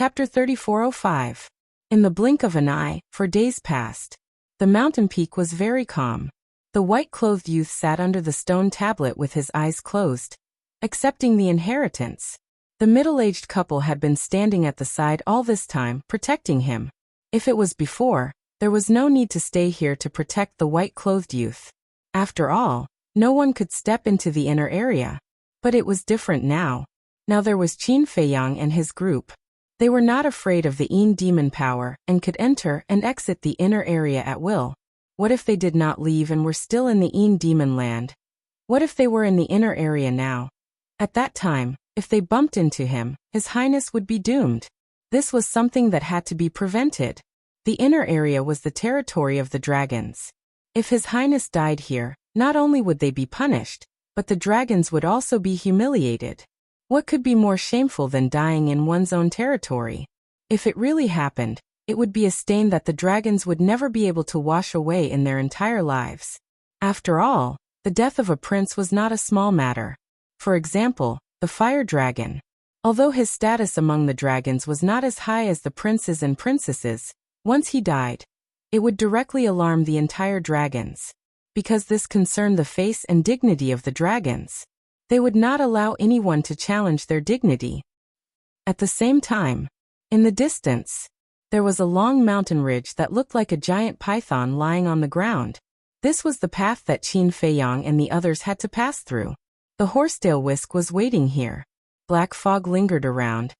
Chapter 3405. In the blink of an eye, for days past, the mountain peak was very calm. The white-clothed youth sat under the stone tablet with his eyes closed, accepting the inheritance. The middle-aged couple had been standing at the side all this time, protecting him. If it was before, there was no need to stay here to protect the white-clothed youth. After all, no one could step into the inner area. But it was different now. Now there was Qin Feiyang and his group. They were not afraid of the Yin demon power and could enter and exit the inner area at will. What if they did not leave and were still in the Yin demon land? What if they were in the inner area now? At that time, if they bumped into him, His Highness would be doomed. This was something that had to be prevented. The inner area was the territory of the dragons. If His Highness died here, not only would they be punished, but the dragons would also be humiliated. What could be more shameful than dying in one's own territory? If it really happened, it would be a stain that the dragons would never be able to wash away in their entire lives. After all, the death of a prince was not a small matter. For example, the fire dragon. Although his status among the dragons was not as high as the princes and princesses, once he died, it would directly alarm the entire dragons. Because this concerned the face and dignity of the dragons. They would not allow anyone to challenge their dignity. At the same time, in the distance, there was a long mountain ridge that looked like a giant python lying on the ground. This was the path that Qin Feiyang and the others had to pass through. The horsetail whisk was waiting here. Black fog lingered around,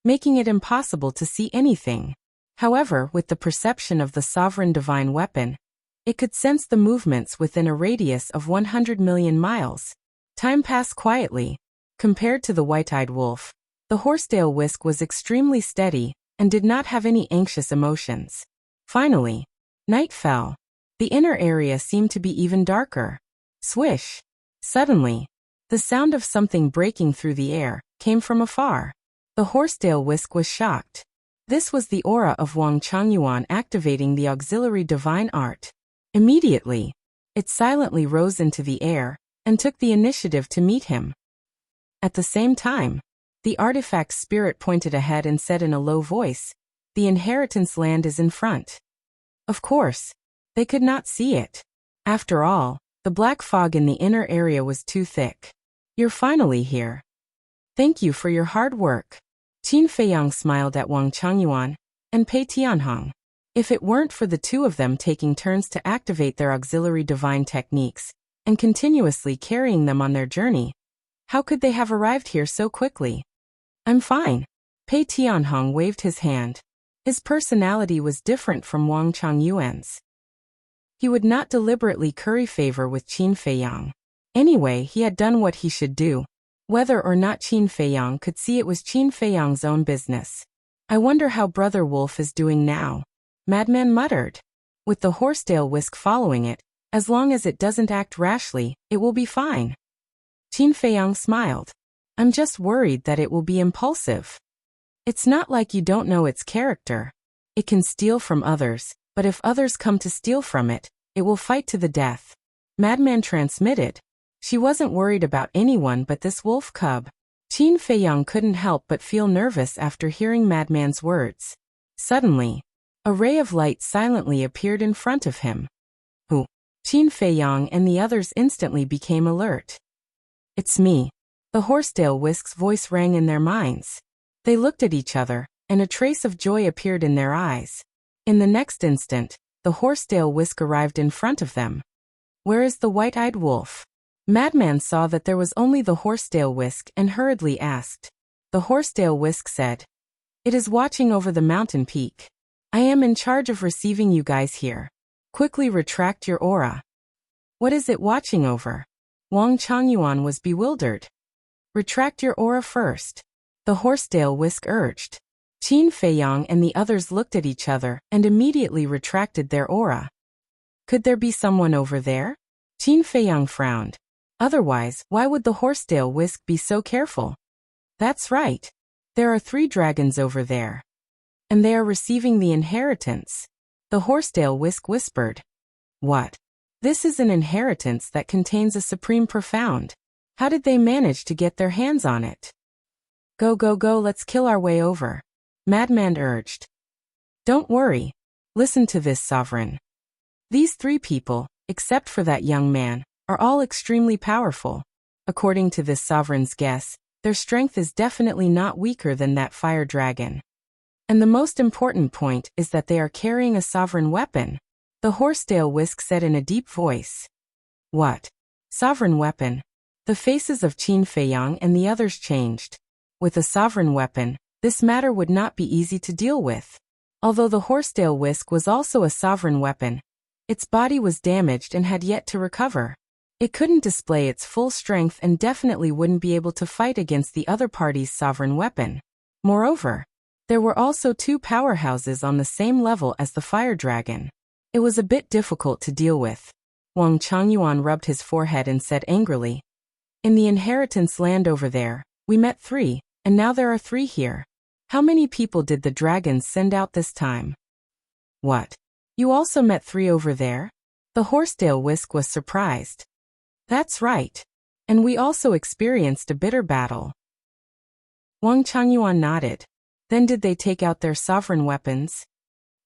making it impossible to see anything. However, with the perception of the sovereign divine weapon, it could sense the movements within a radius of 100 million miles. Time passed quietly. Compared to the white-eyed wolf, the horsetail whisk was extremely steady and did not have any anxious emotions. Finally, night fell. The inner area seemed to be even darker. Swish! Suddenly, the sound of something breaking through the air came from afar. The horsetail whisk was shocked. This was the aura of Wang Changyuan activating the auxiliary divine art. Immediately, it silently rose into the air and took the initiative to meet him. At the same time, the artifact's spirit pointed ahead and said in a low voice, "The inheritance land is in front." Of course, they could not see it. After all, the black fog in the inner area was too thick. "You're finally here. Thank you for your hard work." Qin Feiyang smiled at Wang Changyuan and Pei Tianhong. If it weren't for the two of them taking turns to activate their auxiliary divine techniques, and continuously carrying them on their journey, how could they have arrived here so quickly? "I'm fine." Pei Tianhong waved his hand. His personality was different from Wang Changyuan's. He would not deliberately curry favor with Qin Feiyang. Anyway, he had done what he should do. Whether or not Qin Feiyang could see it was Qin Feiyang's own business. "I wonder how Brother Wolf is doing now," Madman muttered. "With the horsetail whisk following it, as long as it doesn't act rashly, it will be fine." Qin Feiyang smiled. "I'm just worried that it will be impulsive." "It's not like you don't know its character. It can steal from others, but if others come to steal from it, it will fight to the death," Madman transmitted. She wasn't worried about anyone but this wolf cub. Qin Feiyang couldn't help but feel nervous after hearing Madman's words. Suddenly, a ray of light silently appeared in front of him. "Who?" Qin Feiyang and the others instantly became alert. "It's me." The horsetail whisk's voice rang in their minds. They looked at each other, and a trace of joy appeared in their eyes. In the next instant, the horsetail whisk arrived in front of them. "Where is the white-eyed wolf?" Madman saw that there was only the horsetail whisk and hurriedly asked. The horsetail whisk said, "It is watching over the mountain peak. I am in charge of receiving you guys here. Quickly retract your aura." "What is it watching over?" Wang Changyuan was bewildered. "Retract your aura first," the horsetail whisk urged. Qin Feiyang and the others looked at each other and immediately retracted their aura. "Could there be someone over there?" Qin Feiyang frowned. Otherwise, why would the horsetail whisk be so careful? "That's right. There are 3 dragons over there. And they are receiving the inheritance," the horsetail whisk whispered. "What? This is an inheritance that contains a supreme profound. How did they manage to get their hands on it?" Go, let's kill our way over." Madman urged. Don't worry. Listen to this, sovereign. These 3 people, except for that young man, are all extremely powerful. According to this sovereign's guess, their strength is definitely not weaker than that fire dragon. And the most important point is that they are carrying a sovereign weapon. The horsetail whisk said in a deep voice. What? Sovereign weapon? The faces of Qin Feiyang and the others changed. With a sovereign weapon, this matter would not be easy to deal with. Although the horsetail whisk was also a sovereign weapon, its body was damaged and had yet to recover. It couldn't display its full strength and definitely wouldn't be able to fight against the other party's sovereign weapon. Moreover, there were also 2 powerhouses on the same level as the fire dragon. It was a bit difficult to deal with. Wang Changyuan rubbed his forehead and said angrily, In the inheritance land over there, we met 3, and now there are 3 here. How many people did the dragons send out this time? What? You also met 3 over there? The horsetail whisk was surprised. That's right. And we also experienced a bitter battle. Wang Changyuan nodded. Then did they take out their sovereign weapons?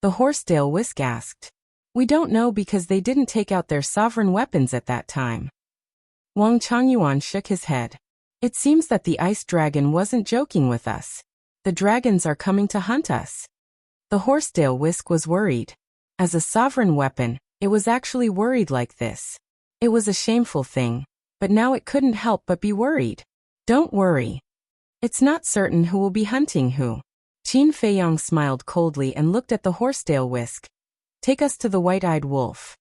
The horsetail whisk asked. We don't know because they didn't take out their sovereign weapons at that time. Wang Changyuan shook his head. It seems that the ice dragon wasn't joking with us. The dragons are coming to hunt us. The horsetail whisk was worried. As a sovereign weapon, it was actually worried like this. It was a shameful thing, but now it couldn't help but be worried. Don't worry. It's not certain who will be hunting who. Qin Feiyang smiled coldly and looked at the horsetail whisk. Take us to the white-eyed wolf.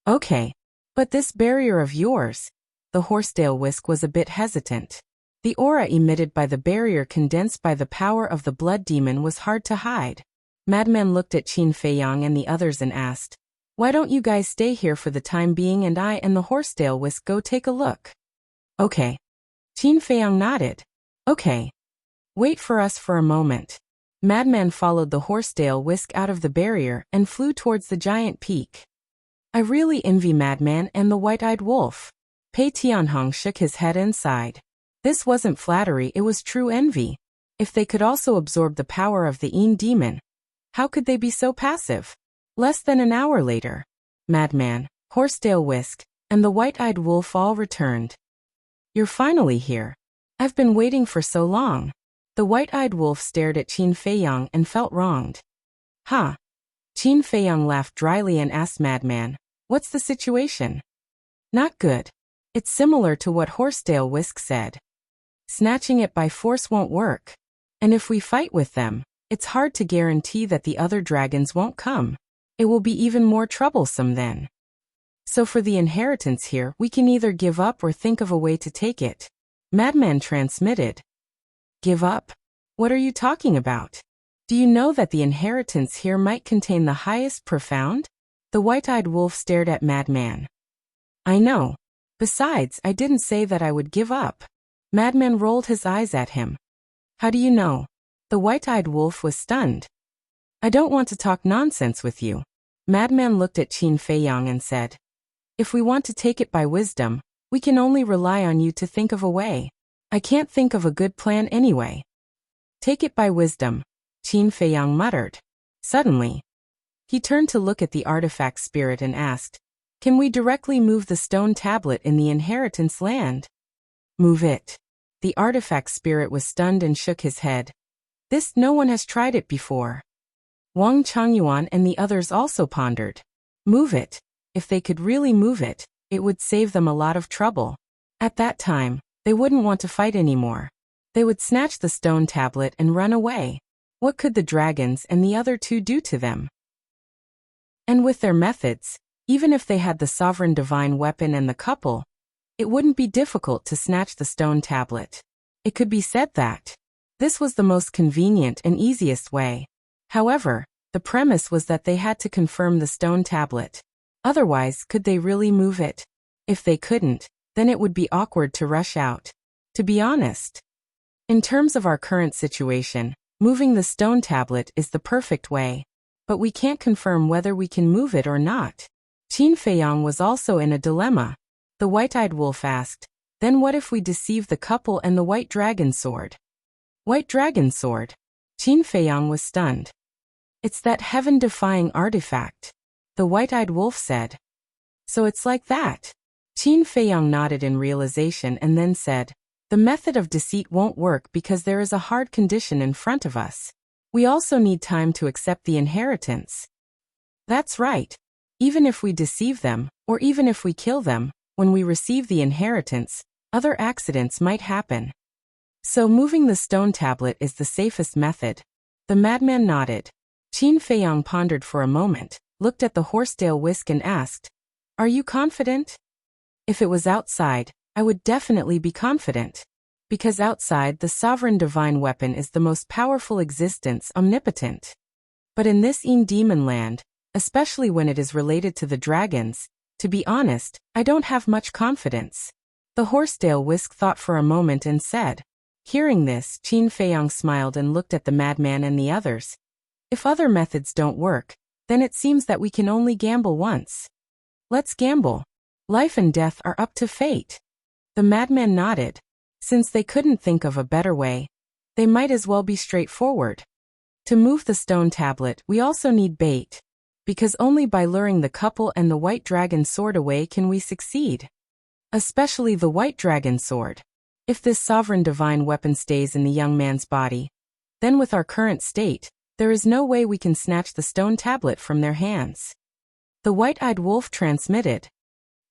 Okay. But this barrier of yours. The horsetail whisk was a bit hesitant. The aura emitted by the barrier condensed by the power of the blood demon was hard to hide. Madman looked at Qin Feiyang and the others and asked, Why don't you guys stay here for the time being and I and the horsetail whisk go take a look? Okay. Qin Feiyang nodded. Okay. Wait for us for a moment. Madman followed the horsetail whisk out of the barrier and flew towards the giant peak. I really envy Madman and the white-eyed wolf. Pei Tianhong shook his head and sighed. This wasn't flattery, it was true envy. If they could also absorb the power of the Yin demon, how could they be so passive? Less than an hour later, Madman, horsetail whisk, and the white-eyed wolf all returned. You're finally here. I've been waiting for so long. The white-eyed wolf stared at Qin Feiyang and felt wronged. Huh? Qin Feiyang laughed dryly and asked Madman, What's the situation? Not good. It's similar to what horsetail whisk said. Snatching it by force won't work. And if we fight with them, it's hard to guarantee that the other dragons won't come. It will be even more troublesome then. So for the inheritance here, we can either give up or think of a way to take it. Madman transmitted. Give up? What are you talking about? Do you know that the inheritance here might contain the highest profound? The white-eyed wolf stared at Madman. I know. Besides, I didn't say that I would give up. Madman rolled his eyes at him. How do you know? The white-eyed wolf was stunned. I don't want to talk nonsense with you. Madman looked at Qin Feiyang and said, If we want to take it by wisdom, we can only rely on you to think of a way. I can't think of a good plan anyway. Take it by wisdom, Qin Feiyang muttered. Suddenly, he turned to look at the artifact spirit and asked, Can we directly move the stone tablet in the inheritance land? Move it. The artifact spirit was stunned and shook his head. No one has tried it before. Wang Changyuan and the others also pondered. Move it. If they could really move it, it would save them a lot of trouble. At that time, they wouldn't want to fight anymore. They would snatch the stone tablet and run away. What could the dragons and the other 2 do to them? And with their methods, even if they had the sovereign divine weapon and the couple, it wouldn't be difficult to snatch the stone tablet. It could be said that this was the most convenient and easiest way. However, the premise was that they had to confirm the stone tablet. Otherwise, could they really move it? If they couldn't, then it would be awkward to rush out. To be honest, in terms of our current situation, moving the stone tablet is the perfect way. But we can't confirm whether we can move it or not. Qin Feiyang was also in a dilemma. The white-eyed wolf asked, Then what if we deceive the couple and the white dragon sword? White dragon sword? Qin Feiyang was stunned. It's that heaven-defying artifact, the white-eyed wolf said. So it's like that. Qin Feiyang nodded in realization and then said, the method of deceit won't work because there is a hard condition in front of us. We also need time to accept the inheritance. That's right. Even if we deceive them, or even if we kill them, when we receive the inheritance, other accidents might happen. So moving the stone tablet is the safest method. The madman nodded. Qin Feiyang pondered for a moment, looked at the horsetail whisk and asked, are you confident? If it was outside, I would definitely be confident. Because outside the sovereign divine weapon is the most powerful existence, omnipotent. But in this demon land, especially when it is related to the dragons, to be honest, I don't have much confidence. The horsetail whisk thought for a moment and said. Hearing this, Qin Feiyang smiled and looked at the madman and the others. If other methods don't work, then it seems that we can only gamble once. Let's gamble. Life and death are up to fate. The madman nodded. Since they couldn't think of a better way, they might as well be straightforward. To move the stone tablet, we also need bait. Because only by luring the couple and the white dragon sword away can we succeed. Especially the white dragon sword. If this sovereign divine weapon stays in the young man's body, then with our current state, there is no way we can snatch the stone tablet from their hands. The white-eyed wolf transmitted.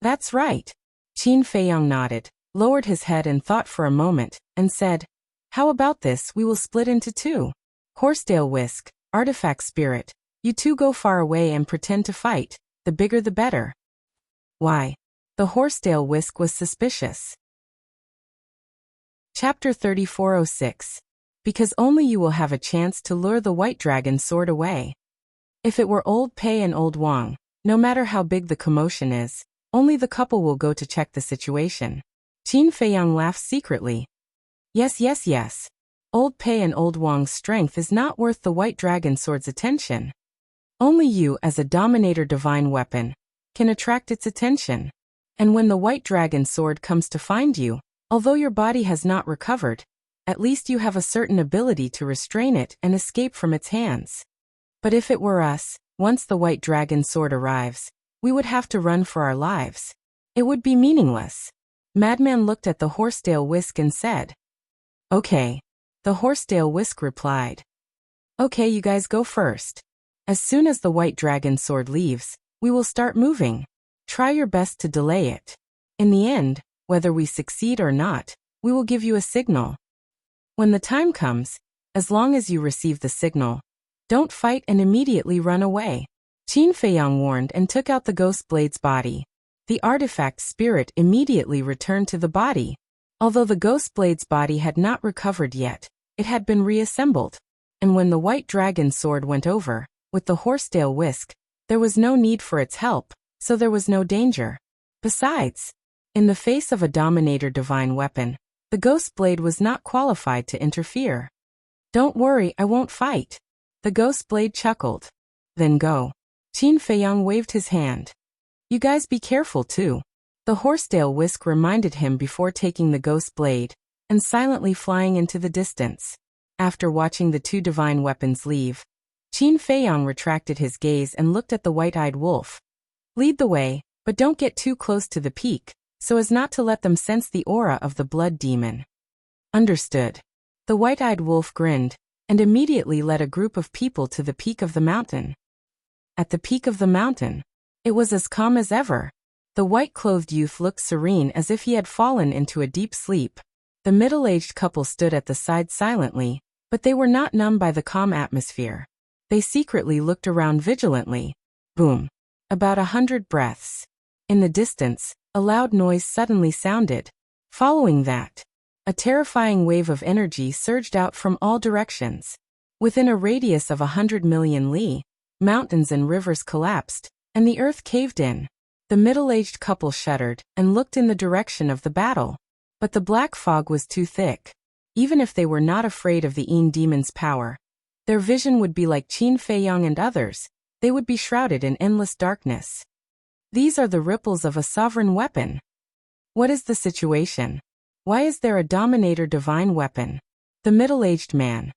That's right. Qin Feiyang nodded, lowered his head and thought for a moment, and said, how about this, we will split into two. Horsetail whisk, artifact spirit, you two go far away and pretend to fight, the bigger the better. Why? The horsetail whisk was suspicious. Chapter 3406. Because only you will have a chance to lure the white dragon sword away. If it were old Pei and old Wang, no matter how big the commotion is, only the couple will go to check the situation. Qin Feiyang laughed secretly. Yes. Old Pei and old Wang's strength is not worth the white dragon sword's attention. Only you, as a dominator divine weapon, can attract its attention. And when the white dragon sword comes to find you, although your body has not recovered, at least you have a certain ability to restrain it and escape from its hands. But if it were us, once the white dragon sword arrives, we would have to run for our lives. It would be meaningless. Madman looked at the horsetail whisk and said. Okay. The horsetail whisk replied. Okay, you guys go first. As soon as the white dragon sword leaves, we will start moving. Try your best to delay it. In the end, whether we succeed or not, we will give you a signal. When the time comes, as long as you receive the signal, don't fight and immediately run away. Qin Feiyang warned and took out the ghost blade's body. The artifact spirit immediately returned to the body. Although the ghost blade's body had not recovered yet, it had been reassembled. And when the white dragon sword went over, with the horsetail whisk, there was no need for its help, so there was no danger. Besides, in the face of a dominator divine weapon, the ghost blade was not qualified to interfere. Don't worry, I won't fight. The ghost blade chuckled. Then go. Qin Feiyang waved his hand. You guys be careful too. The horsetail whisk reminded him before taking the ghost blade, and silently flying into the distance. After watching the two divine weapons leave, Qin Feiyang retracted his gaze and looked at the white-eyed wolf. Lead the way, but don't get too close to the peak, so as not to let them sense the aura of the blood demon. Understood. The white-eyed wolf grinned, and immediately led a group of people to the peak of the mountain. At the peak of the mountain, it was as calm as ever. The white-clothed youth looked serene as if he had fallen into a deep sleep. The middle-aged couple stood at the side silently, but they were not numbed by the calm atmosphere. They secretly looked around vigilantly. Boom. About 100 breaths. In the distance, a loud noise suddenly sounded. Following that, a terrifying wave of energy surged out from all directions. Within a radius of 100 million li, mountains and rivers collapsed, and the earth caved in. The middle-aged couple shuddered and looked in the direction of the battle. But the black fog was too thick. Even if they were not afraid of the demon's power, their vision would be like Qin Feiyang and others. They would be shrouded in endless darkness. These are the ripples of a sovereign weapon. What is the situation? Why is there a dominator divine weapon? The middle-aged man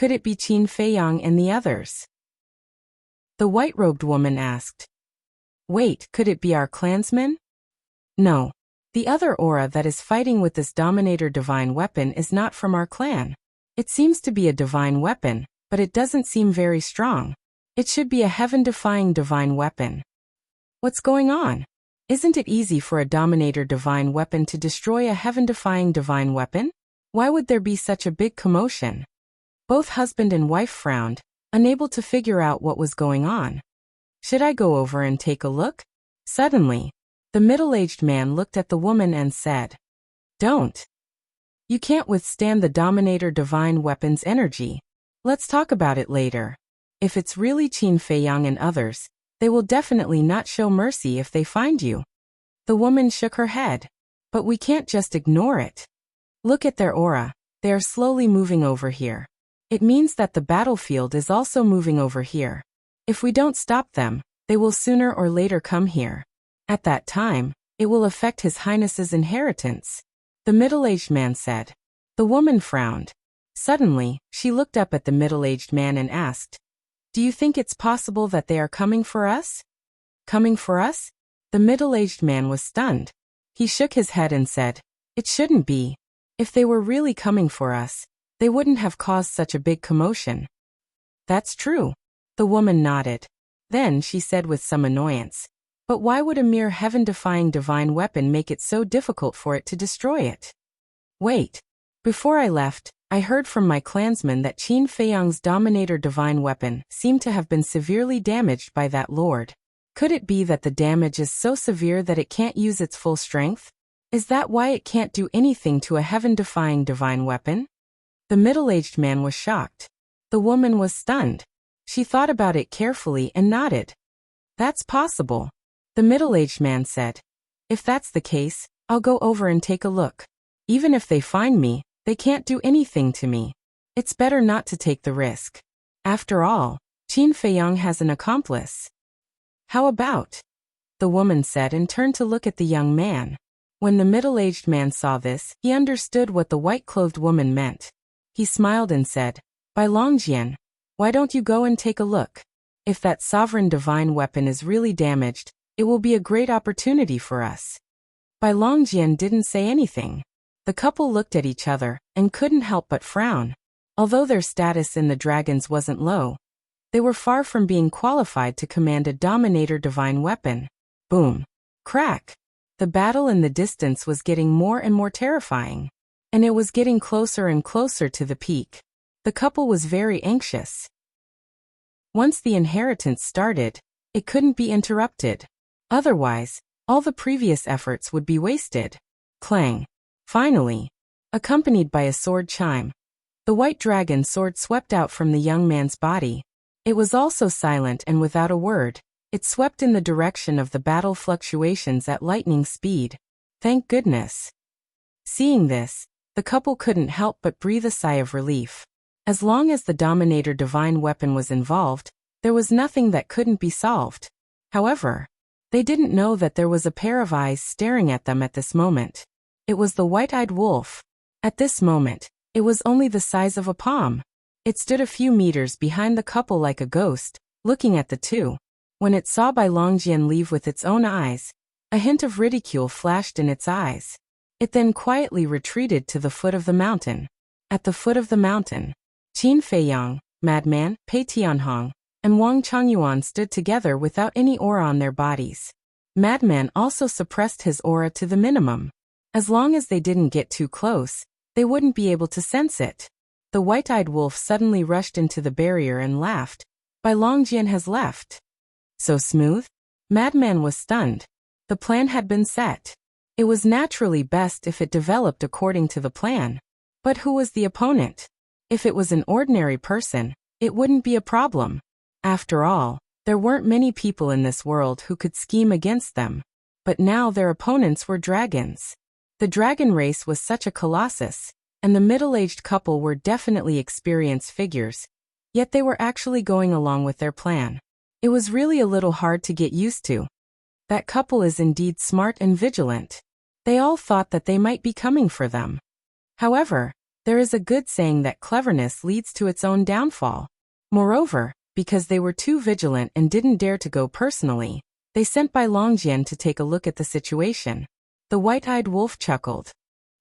Could it be Qin Feiyang and the others? The white-robed woman asked. Wait, could it be our clansmen? No. The other aura that is fighting with this Dominator divine weapon is not from our clan. It seems to be a divine weapon, but it doesn't seem very strong. It should be a heaven-defying divine weapon. What's going on? Isn't it easy for a Dominator divine weapon to destroy a heaven-defying divine weapon? Why would there be such a big commotion? Both husband and wife frowned, unable to figure out what was going on. Should I go over and take a look? Suddenly, the middle-aged man looked at the woman and said, Don't. You can't withstand the Dominator divine weapon's energy. Let's talk about it later. If it's really Qin Feiyang and others, they will definitely not show mercy if they find you. The woman shook her head. But we can't just ignore it. Look at their aura. They are slowly moving over here. It means that the battlefield is also moving over here. If we don't stop them, they will sooner or later come here. At that time, it will affect His Highness's inheritance. The middle-aged man said. The woman frowned. Suddenly, she looked up at the middle-aged man and asked, Do you think it's possible that they are coming for us? Coming for us? The middle-aged man was stunned. He shook his head and said, It shouldn't be. If they were really coming for us, they wouldn't have caused such a big commotion. That's true. The woman nodded. Then she said with some annoyance, But why would a mere heaven-defying divine weapon make it so difficult for it to destroy it? Wait. Before I left, I heard from my clansmen that Qin Feiyang's Dominator divine weapon seemed to have been severely damaged by that lord. Could it be that the damage is so severe that it can't use its full strength? Is that why it can't do anything to a heaven-defying divine weapon? The middle-aged man was shocked. The woman was stunned. She thought about it carefully and nodded. That's possible. The middle-aged man said. If that's the case, I'll go over and take a look. Even if they find me, they can't do anything to me. It's better not to take the risk. After all, Qin Feiyang has an accomplice. How about? The woman said and turned to look at the young man. When the middle-aged man saw this, he understood what the white-clothed woman meant. He smiled and said, By Longjian, why don't you go and take a look? If that sovereign divine weapon is really damaged, it will be a great opportunity for us. Bai Longjian didn't say anything. The couple looked at each other and couldn't help but frown. Although their status in the dragons wasn't low, they were far from being qualified to command a Dominator divine weapon. Boom. Crack. The battle in the distance was getting more and more terrifying. And it was getting closer and closer to the peak. The couple was very anxious. Once the inheritance started, it couldn't be interrupted. Otherwise, all the previous efforts would be wasted. Clang. Finally, accompanied by a sword chime, the white dragon sword swept out from the young man's body. It was also silent and without a word. It swept in the direction of the battle fluctuations at lightning speed. Thank goodness. Seeing this, the couple couldn't help but breathe a sigh of relief. As long as the Dominator divine weapon was involved, there was nothing that couldn't be solved. However, they didn't know that there was a pair of eyes staring at them at this moment. It was the white-eyed wolf. At this moment, it was only the size of a palm. It stood a few meters behind the couple like a ghost, looking at the two. When it saw Bai Longjian leave with its own eyes, a hint of ridicule flashed in its eyes. It then quietly retreated to the foot of the mountain. At the foot of the mountain, Qin Feiyang, Madman, Pei Tianhong, and Wang Changyuan stood together without any aura on their bodies. Madman also suppressed his aura to the minimum. As long as they didn't get too close, they wouldn't be able to sense it. The white-eyed wolf suddenly rushed into the barrier and laughed. Bai Longjian has left. So smooth? Madman was stunned. The plan had been set. It was naturally best if it developed according to the plan. But who was the opponent? If it was an ordinary person, it wouldn't be a problem. After all, there weren't many people in this world who could scheme against them. But now their opponents were dragons. The dragon race was such a colossus, and the middle-aged couple were definitely experienced figures. Yet they were actually going along with their plan. It was really a little hard to get used to. That couple is indeed smart and vigilant. They all thought that they might be coming for them. However, There is a good saying that cleverness leads to its own downfall. Moreover, because they were too vigilant and didn't dare to go personally, they sent Bai Longjian to take a look at the situation. The white-eyed wolf chuckled.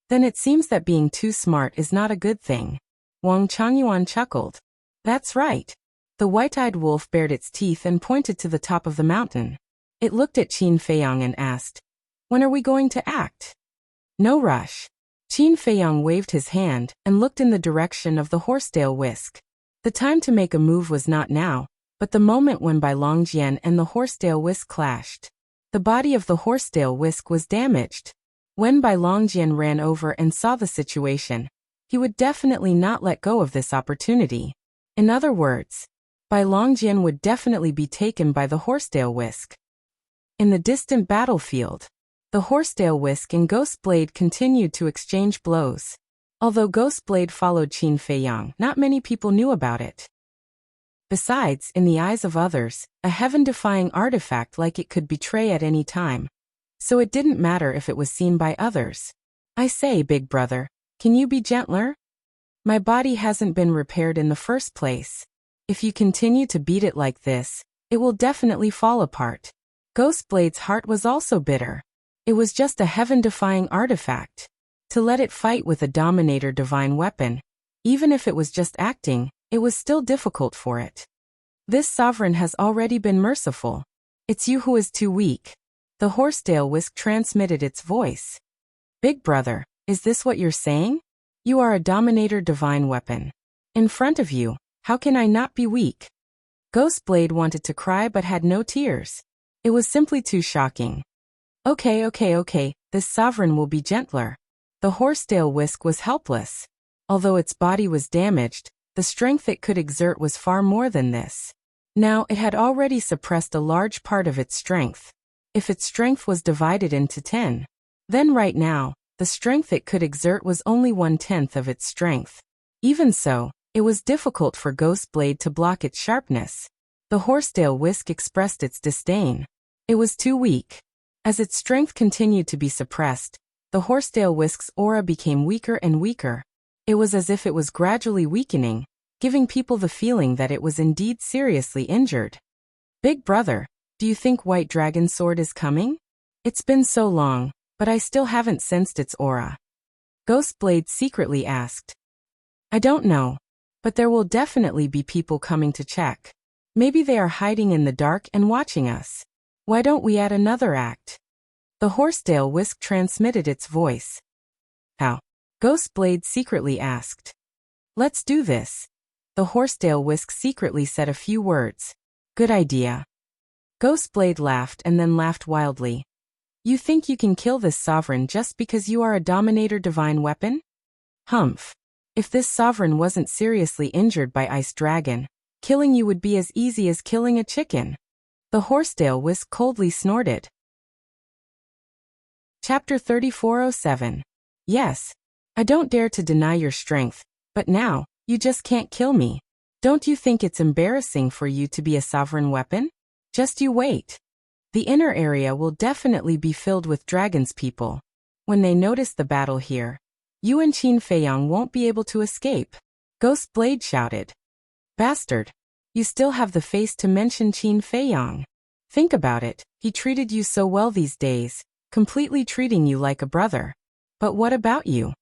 Then it seems that being too smart is not a good thing. Wang Changyuan chuckled. That's right. The white-eyed wolf bared its teeth and pointed to the top of the mountain. It looked at Qin Feiyang and asked, "When are we going to act?" "No rush." Qin Feiyang waved his hand and looked in the direction of the horsetail whisk. The time to make a move was not now, but the moment when Bai Longjian and the horsetail whisk clashed. The body of the horsetail whisk was damaged. When Bai Longjian ran over and saw the situation, he would definitely not let go of this opportunity. In other words, Bai Longjian would definitely be taken by the horsetail whisk. In the distant battlefield, the horsetail whisk and Ghostblade continued to exchange blows. Although Ghostblade followed Qin Feiyang, not many people knew about it. Besides, in the eyes of others, a heaven-defying artifact like it could betray at any time. So it didn't matter if it was seen by others. "I say, big brother, can you be gentler? My body hasn't been repaired in the first place. If you continue to beat it like this, it will definitely fall apart." Ghostblade's heart was also bitter. It was just a heaven-defying artifact. To let it fight with a Dominator divine weapon, even if it was just acting, it was still difficult for it. "This sovereign has already been merciful. It's you who is too weak." The horsetail whisk transmitted its voice. "Big brother, is this what you're saying? You are a Dominator divine weapon. In front of you, how can I not be weak?" Ghostblade wanted to cry but had no tears. It was simply too shocking. Okay, this sovereign will be gentler." The horsetail whisk was helpless. Although its body was damaged, the strength it could exert was far more than this. Now it had already suppressed a large part of its strength. If its strength was divided into 10, then right now, the strength it could exert was only 1/10 of its strength. Even so, it was difficult for Ghostblade to block its sharpness. The horsetail whisk expressed its disdain. It was too weak. As its strength continued to be suppressed, the horsetail whisk's aura became weaker and weaker. It was as if it was gradually weakening, giving people the feeling that it was indeed seriously injured. "Big brother, do you think White Dragon's sword is coming? It's been so long, but I still haven't sensed its aura." Ghostblade secretly asked. "I don't know, but there will definitely be people coming to check. Maybe they are hiding in the dark and watching us. Why don't we add another act?" The horsetail whisk transmitted its voice. "How?" Ghostblade secretly asked. "Let's do this." The horsetail whisk secretly said a few words. "Good idea." Ghostblade laughed and then laughed wildly. "You think you can kill this sovereign just because you are a Dominator divine weapon? Humph. If this sovereign wasn't seriously injured by Ice Dragon, killing you would be as easy as killing a chicken." The horsetail whisk coldly snorted. Chapter 3407. "Yes. I don't dare to deny your strength, but now, you just can't kill me. Don't you think it's embarrassing for you to be a sovereign weapon? Just you wait. The inner area will definitely be filled with dragons people. When they notice the battle here, you and Qin Feiyang won't be able to escape." Ghostblade shouted. "Bastard. You still have the face to mention Qin Feiyang. Think about it, he treated you so well these days, completely treating you like a brother. But what about you?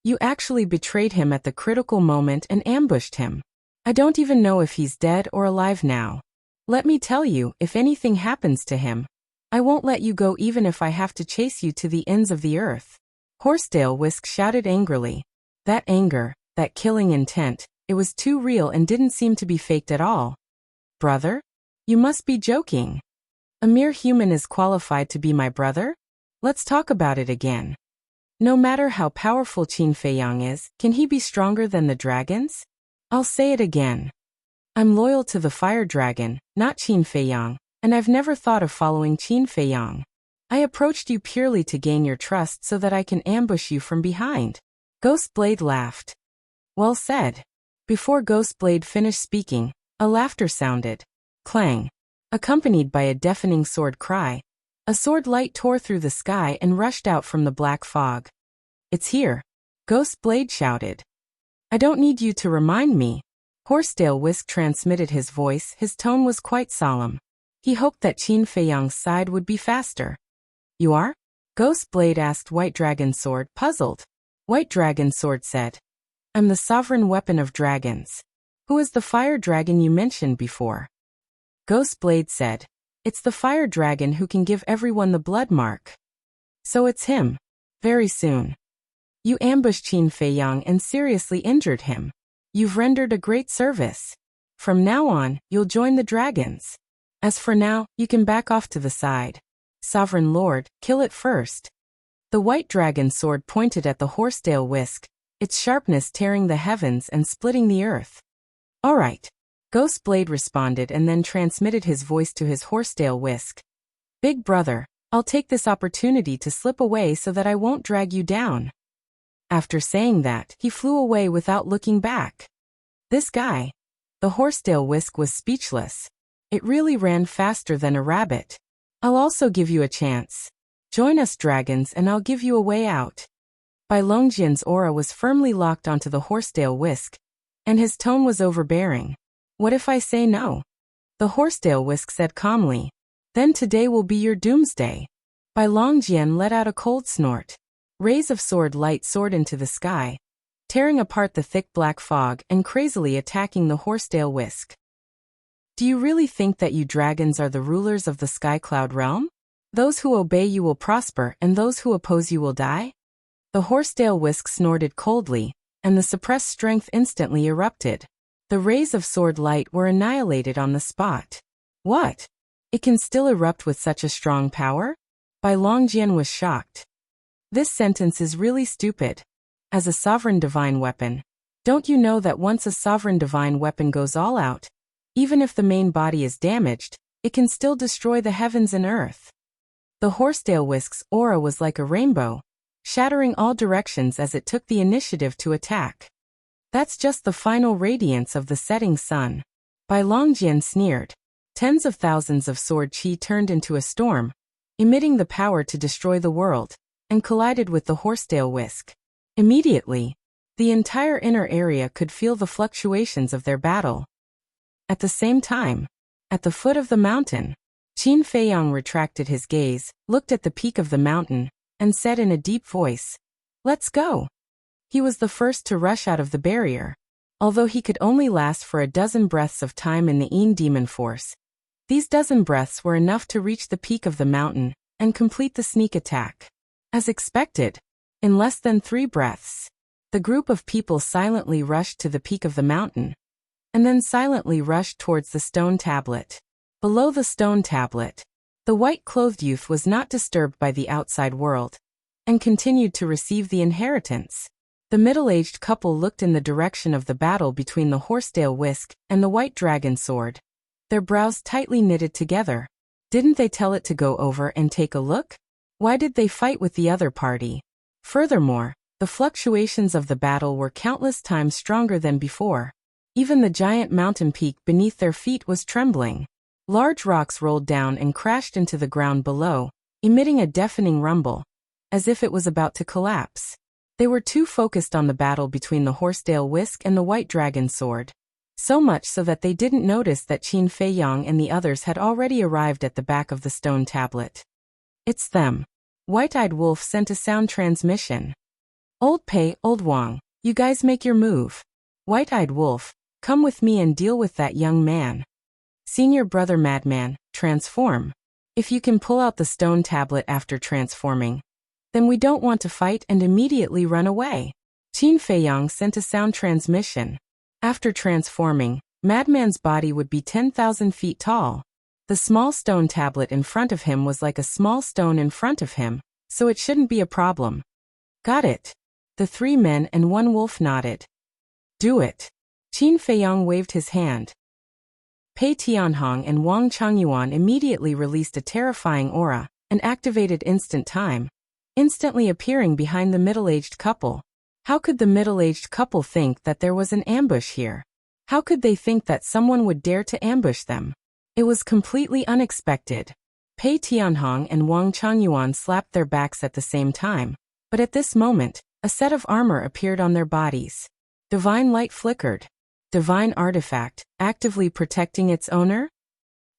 You actually betrayed him at the critical moment and ambushed him. I don't even know if he's dead or alive now. Let me tell you, if anything happens to him, I won't let you go even if I have to chase you to the ends of the earth." Horsetail whisk shouted angrily. That anger, that killing intent, it was too real and didn't seem to be faked at all. "Brother? You must be joking. A mere human is qualified to be my brother? Let's talk about it again. No matter how powerful Qin Feiyang is, can he be stronger than the dragons? I'll say it again. I'm loyal to the fire dragon, not Qin Feiyang, and I've never thought of following Qin Feiyang. I approached you purely to gain your trust so that I can ambush you from behind." Ghostblade laughed. "Well said." Before Ghostblade finished speaking, a laughter sounded. Clang. Accompanied by a deafening sword cry, a sword light tore through the sky and rushed out from the black fog. "It's here!" Ghostblade shouted. I don't need you to remind me. Horsetail Whisk transmitted his voice. His tone was quite solemn. He hoped that Qin Feiyang's side would be faster. You are? Ghost Blade asked White Dragon Sword, puzzled. White Dragon Sword said, I'm the sovereign weapon of dragons. Who is the fire dragon you mentioned before? Ghost Blade said, it's the fire dragon who can give everyone the blood mark. So it's him. Very soon. You ambushed Qin Feiyang and seriously injured him. You've rendered a great service. From now on, you'll join the dragons. As for now, you can back off to the side. Sovereign Lord, kill it first. The White Dragon Sword pointed at the Horsetail Whisk, its sharpness tearing the heavens and splitting the earth. All right. Ghost Blade responded and then transmitted his voice to his Horsetail Whisk. Big brother, I'll take this opportunity to slip away so that I won't drag you down. After saying that, he flew away without looking back. This guy. The Horsetail Whisk was speechless. It really ran faster than a rabbit. I'll also give you a chance. Join us dragons and I'll give you a way out. Bai Longjian's aura was firmly locked onto the Horsetail Whisk, and his tone was overbearing. What if I say no? The Horsetail Whisk said calmly. Then today will be your doomsday. Bai Longjian let out a cold snort. Rays of sword light soared into the sky, tearing apart the thick black fog and crazily attacking the Horsetail Whisk. Do you really think that you dragons are the rulers of the Sky Cloud realm? Those who obey you will prosper and those who oppose you will die? The Horsetail Whisk snorted coldly, and the suppressed strength instantly erupted. The rays of sword light were annihilated on the spot. What? It can still erupt with such a strong power? Bai Longjian was shocked. This sentence is really stupid. As a sovereign divine weapon, don't you know that once a sovereign divine weapon goes all out, even if the main body is damaged, it can still destroy the heavens and earth? The Horsetail Whisk's aura was like a rainbow, shattering all directions as it took the initiative to attack. That's just the final radiance of the setting sun. Bai Longjian sneered. Tens of thousands of sword chi turned into a storm, emitting the power to destroy the world, and collided with the Horsetail Whisk. Immediately, the entire inner area could feel the fluctuations of their battle. At the same time, at the foot of the mountain, Qin Feiyang retracted his gaze, looked at the peak of the mountain, and said in a deep voice, "Let's go." He was the first to rush out of the barrier. Although he could only last for a dozen breaths of time in the Yin demon force, these dozen breaths were enough to reach the peak of the mountain and complete the sneak attack. As expected, in less than 3 breaths, the group of people silently rushed to the peak of the mountain, and then silently rushed towards the stone tablet. Below the stone tablet, the white-clothed youth was not disturbed by the outside world, and continued to receive the inheritance. The middle-aged couple looked in the direction of the battle between the Horsetail Whisk and the White Dragon Sword, their brows tightly knitted together. Didn't they tell it to go over and take a look? Why did they fight with the other party? Furthermore, the fluctuations of the battle were countless times stronger than before. Even the giant mountain peak beneath their feet was trembling. Large rocks rolled down and crashed into the ground below, emitting a deafening rumble, as if it was about to collapse. They were too focused on the battle between the Horsetail Whisk and the White Dragon Sword, so much so that they didn't notice that Qin Feiyang and the others had already arrived at the back of the stone tablet. "It's them." White-Eyed Wolf sent a sound transmission. "Old Pei, Old Wang, you guys make your move. White-Eyed Wolf, come with me and deal with that young man. Senior Brother Madman, transform. If you can pull out the stone tablet after transforming, then we don't want to fight and immediately run away." Qin Feiyang sent a sound transmission. After transforming, Madman's body would be 10,000 feet tall. The small stone tablet in front of him was like a small stone in front of him, so it shouldn't be a problem. "Got it." The 3 men and 1 wolf nodded. "Do it." Qin Feiyang waved his hand. Pei Tianhong and Wang Changyuan immediately released a terrifying aura and activated instant time, instantly appearing behind the middle-aged couple. How could the middle-aged couple think that there was an ambush here? How could they think that someone would dare to ambush them? It was completely unexpected. Pei Tianhong and Wang Changyuan slapped their backs at the same time, but at this moment, a set of armor appeared on their bodies. Divine light flickered. Divine artifact, actively protecting its owner?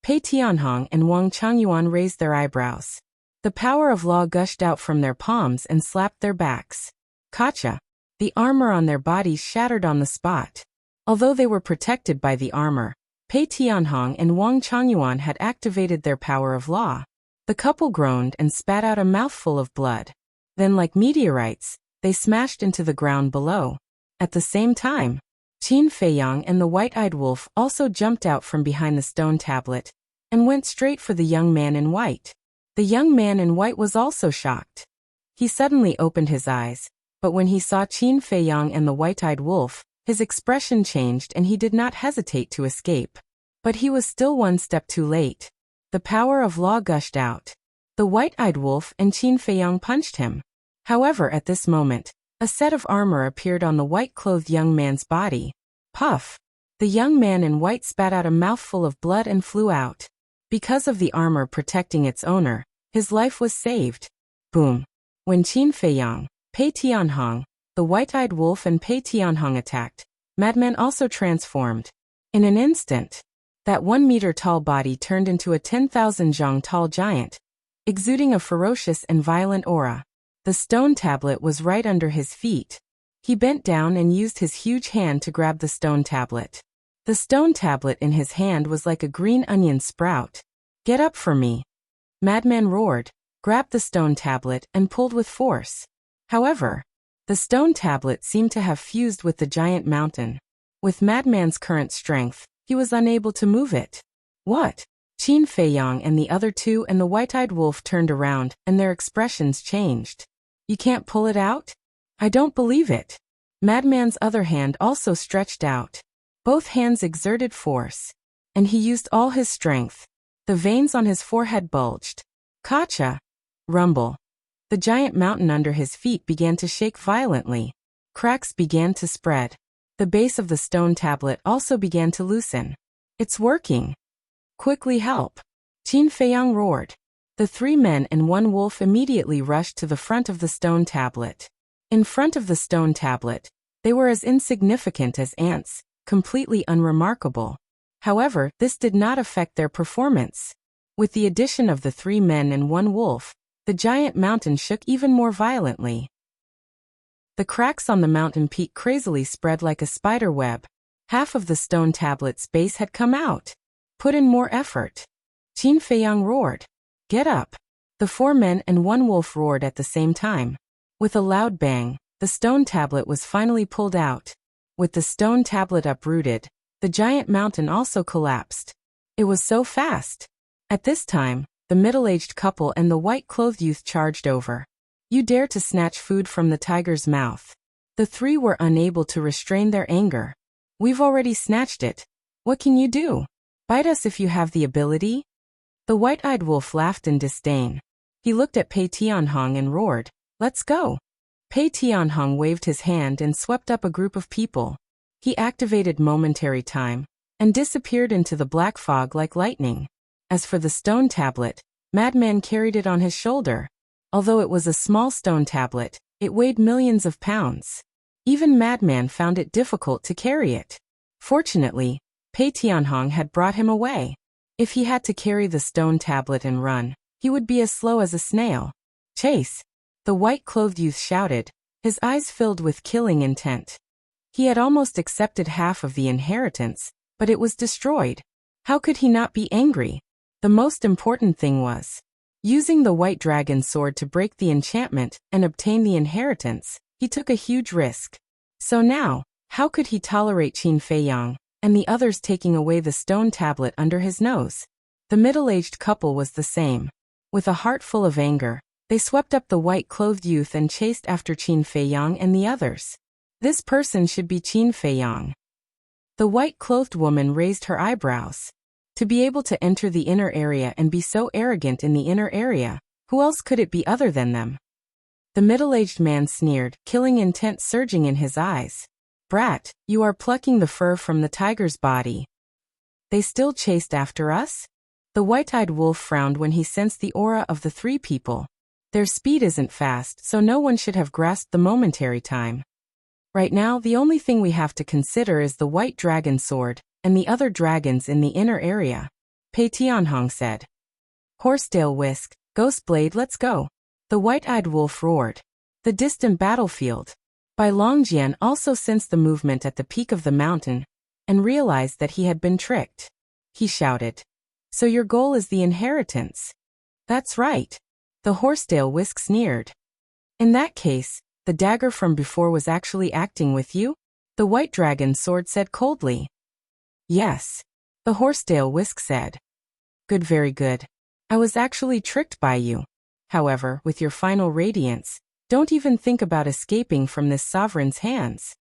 Pei Tianhong and Wang Changyuan raised their eyebrows. The power of law gushed out from their palms and slapped their backs. Gotcha! The armor on their bodies shattered on the spot. Although they were protected by the armor, Pei Tianhong and Wang Changyuan had activated their power of law. The couple groaned and spat out a mouthful of blood. Then, like meteorites, they smashed into the ground below. At the same time, Qin Feiyang and the white-eyed wolf also jumped out from behind the stone tablet and went straight for the young man in white. The young man in white was also shocked. He suddenly opened his eyes, but when he saw Qin Feiyang and the white-eyed wolf, his expression changed and he did not hesitate to escape. But he was still one step too late. The power of law gushed out. The white-eyed wolf and Qin Feiyang punched him. However, at this moment, a set of armor appeared on the white-clothed young man's body. Puff! The young man in white spat out a mouthful of blood and flew out. Because of the armor protecting its owner, his life was saved. Boom! When Qin Feiyang, Pei Tianhong, the white-eyed wolf and Pei Tianhong attacked, Madman also transformed. In an instant, that 1-meter-tall body turned into a 10,000 zhang tall giant, exuding a ferocious and violent aura. The stone tablet was right under his feet. He bent down and used his huge hand to grab the stone tablet. The stone tablet in his hand was like a green onion sprout. Get up for me! Madman roared, grabbed the stone tablet and pulled with force. However, the stone tablet seemed to have fused with the giant mountain. With Madman's current strength, he was unable to move it. What? Qin Feiyang and the other two and the white-eyed wolf turned around, and their expressions changed. You can't pull it out? I don't believe it. Madman's other hand also stretched out. Both hands exerted force, and he used all his strength. The veins on his forehead bulged. Gotcha! Rumble. The giant mountain under his feet began to shake violently. Cracks began to spread. The base of the stone tablet also began to loosen. It's working! Quickly help! Qin Feiyang roared. The 3 men and 1 wolf immediately rushed to the front of the stone tablet. In front of the stone tablet, they were as insignificant as ants, completely unremarkable. However, this did not affect their performance. With the addition of the 3 men and 1 wolf, the giant mountain shook even more violently. The cracks on the mountain peak crazily spread like a spider web. Half of the stone tablet's base had come out. Put in more effort. Qin Feiyang roared. Get up! The 4 men and 1 wolf roared at the same time. With a loud bang, the stone tablet was finally pulled out. With the stone tablet uprooted, the giant mountain also collapsed. It was so fast. At this time, the middle-aged couple and the white-clothed youth charged over. You dare to snatch food from the tiger's mouth. The 3 were unable to restrain their anger. We've already snatched it. What can you do? Bite us if you have the ability? The white-eyed wolf laughed in disdain. He looked at Pei Tianhong and roared, Let's go! Pei Tianhong waved his hand and swept up a group of people. He activated momentary time and disappeared into the black fog like lightning. As for the stone tablet, Madman carried it on his shoulder. Although it was a small stone tablet, it weighed millions of pounds. Even Madman found it difficult to carry it. Fortunately, Pei Tianhong had brought him away. If he had to carry the stone tablet and run, he would be as slow as a snail. Chase! The white-clothed youth shouted, his eyes filled with killing intent. He had almost accepted half of the inheritance, but it was destroyed. How could he not be angry? The most important thing was using the white dragon sword to break the enchantment and obtain the inheritance. He took a huge risk. So now, how could he tolerate Qin Feiyang and the others taking away the stone tablet under his nose? The middle-aged couple was the same. With a heart full of anger, they swept up the white-clothed youth and chased after Qin Feiyang and the others. This person should be Qin Feiyang. The white-clothed woman raised her eyebrows. To be able to enter the inner area and be so arrogant in the inner area, who else could it be other than them? The middle-aged man sneered, killing intent surging in his eyes. Brat, you are plucking the fur from the tiger's body. They still chased after us? The white-eyed wolf frowned when he sensed the aura of the 3 people. Their speed isn't fast, so no one should have grasped the momentary time. Right now, the only thing we have to consider is the white dragon sword and the other dragons in the inner area, Pei Tianhong said. Horsetail Whisk, Ghostblade, let's go. The white-eyed wolf roared. The distant battlefield. Bai Longjian also sensed the movement at the peak of the mountain and realized that he had been tricked. He shouted, "So your goal is the inheritance?" "That's right." The Horsetail Whisk sneered. "In that case, the dagger from before was actually acting with you?" The white dragon sword said coldly. "Yes." The Horsetail Whisk said. "Good, very good. I was actually tricked by you. However, with your final radiance, don't even think about escaping from this sovereign's hands."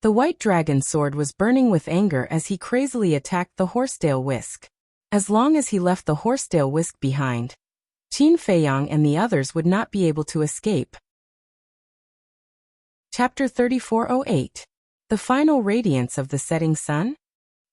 The white dragon sword was burning with anger as he crazily attacked the Horsetail Whisk. As long as he left the Horsetail Whisk behind, Qin Feiyang and the others would not be able to escape. Chapter 3408. The Final Radiance of the Setting Sun?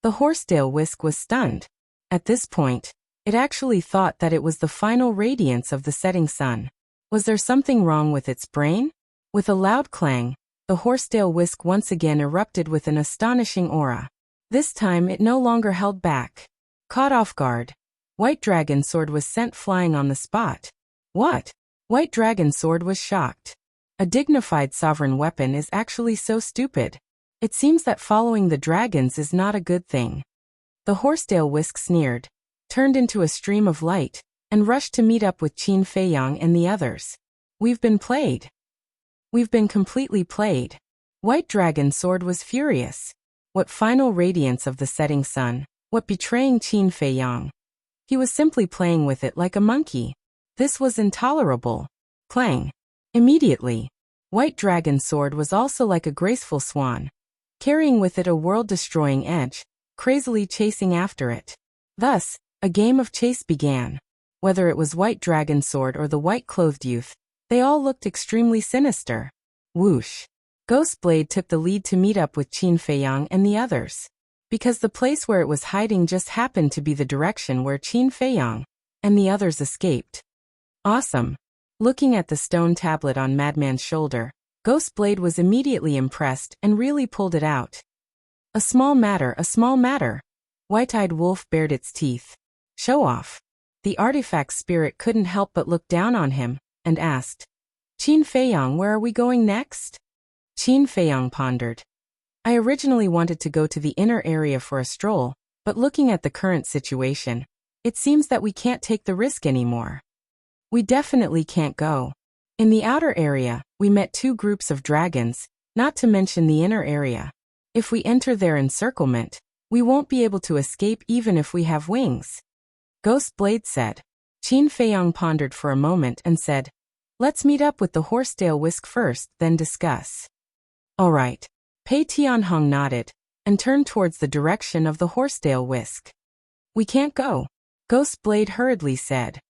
The Horsetail Whisk was stunned. At this point, it actually thought that it was the final radiance of the setting sun. Was there something wrong with its brain? With a loud clang, the Horsetail Whisk once again erupted with an astonishing aura. This time it no longer held back. Caught off guard, White Dragon Sword was sent flying on the spot. What? White Dragon Sword was shocked. A dignified sovereign weapon is actually so stupid. It seems that following the dragons is not a good thing. The Horsetail Whisk sneered, turned into a stream of light, and rushed to meet up with Qin Feiyang and the others. "We've been played. We've been completely played." White Dragon Sword was furious. What final radiance of the setting sun? What betraying Qin Feiyang? He was simply playing with it like a monkey. This was intolerable. Clang. Immediately, White Dragon Sword was also like a graceful swan, carrying with it a world-destroying edge, crazily chasing after it. Thus, a game of chase began. Whether it was White Dragon Sword or the white-clothed youth, they all looked extremely sinister. Whoosh. Ghostblade took the lead to meet up with Qin Feiyang and the others. Because the place where it was hiding just happened to be the direction where Qin Feiyang and the others escaped. Awesome. Looking at the stone tablet on Madman's shoulder, Ghostblade was immediately impressed and really pulled it out. A small matter, a small matter. White-eyed wolf bared its teeth. Show off. The artifact spirit couldn't help but look down on him and asked, "Qin Feiyang, where are we going next?" Qin Feiyang pondered. "I originally wanted to go to the inner area for a stroll, but looking at the current situation, it seems that we can't take the risk anymore. We definitely can't go. In the outer area, we met 2 groups of dragons, not to mention the inner area. If we enter their encirclement, we won't be able to escape even if we have wings." Ghostblade said. Qin Feiyang pondered for a moment and said, "Let's meet up with the Horsetail Whisk first, then discuss." "All right." Pei Tianhong nodded and turned towards the direction of the Horsetail Whisk. "We can't go," Ghostblade hurriedly said.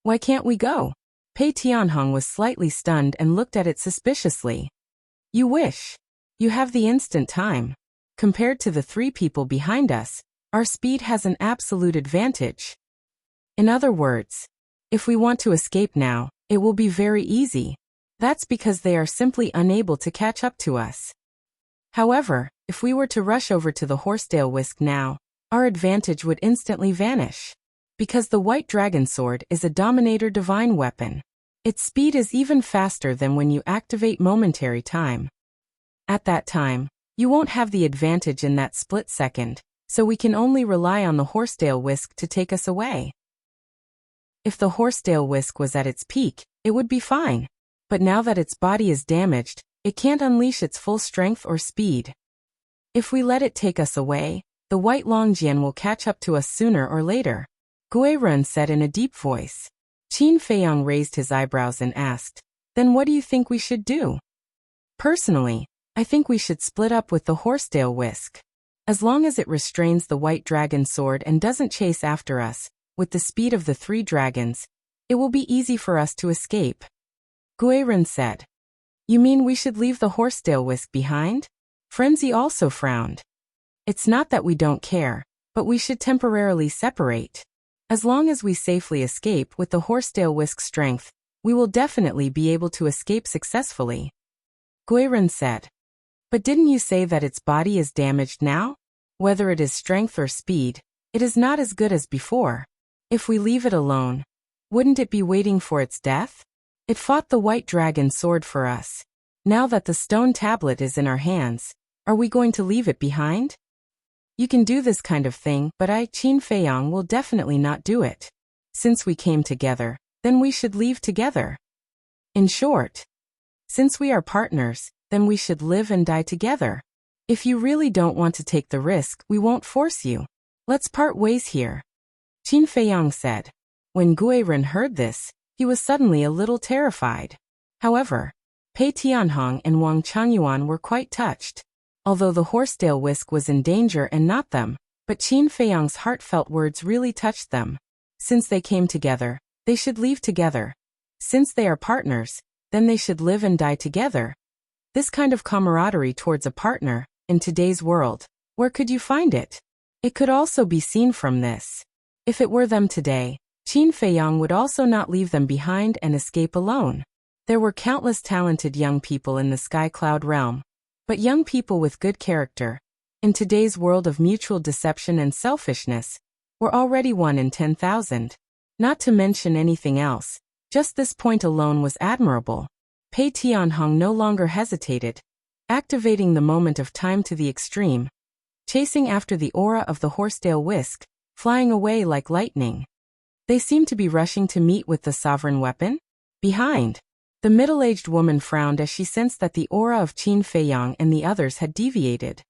"Why can't we go?" Pei Tianhong was slightly stunned and looked at it suspiciously. "You wish. You have the instant time. Compared to the 3 people behind us, our speed has an absolute advantage. In other words, if we want to escape now, it will be very easy. That's because they are simply unable to catch up to us. However, if we were to rush over to the Horsetail Whisk now, our advantage would instantly vanish. Because the White Dragon Sword is a Dominator Divine weapon. Its speed is even faster than when you activate Momentary Time. At that time, you won't have the advantage in that split second, so we can only rely on the Horsetail Whisk to take us away. If the Horsetail Whisk was at its peak, it would be fine. But now that its body is damaged, it can't unleash its full strength or speed. If we let it take us away, the White Longjian will catch up to us sooner or later, Guirun said in a deep voice. Qin Feiyang raised his eyebrows and asked, "Then what do you think we should do?" "Personally, I think we should split up with the Horsetail Whisk. As long as it restrains the White Dragon Sword and doesn't chase after us, with the speed of the 3 dragons, it will be easy for us to escape," Guirun said. "You mean we should leave the Horsetail Whisk behind?" Frenzy also frowned. "It's not that we don't care, but we should temporarily separate. As long as we safely escape with the Horsetail Whisk's strength, we will definitely be able to escape successfully," Guirun said. But didn't you say that its body is damaged now? Whether it is strength or speed, it is not as good as before. If we leave it alone, wouldn't it be waiting for its death? It fought the white dragon sword for us. Now that the stone tablet is in our hands, are we going to leave it behind? You can do this kind of thing, but Qin Feiyang, will definitely not do it. Since we came together, then we should leave together. In short, since we are partners, then we should live and die together. If you really don't want to take the risk, we won't force you. Let's part ways here. Qin Feiyang said. When Guiren heard this, he was suddenly a little terrified. However, Pei Tianhong and Wang Changyuan were quite touched. Although the horsetail whisk was in danger and not them, but Qin Feiyang's heartfelt words really touched them. Since they came together, they should leave together. Since they are partners, then they should live and die together. This kind of camaraderie towards a partner, in today's world, where could you find it? It could also be seen from this. If it were them today, Qin Feiyang would also not leave them behind and escape alone. There were countless talented young people in the Sky Cloud realm. But young people with good character, in today's world of mutual deception and selfishness, were already 1 in 10,000. Not to mention anything else, just this point alone was admirable. Pei Tianhong no longer hesitated, activating the moment of time to the extreme, chasing after the aura of the horsetail whisk, flying away like lightning. They seemed to be rushing to meet with the sovereign weapon. Behind, the middle-aged woman frowned as she sensed that the aura of Qin Feiyang and the others had deviated.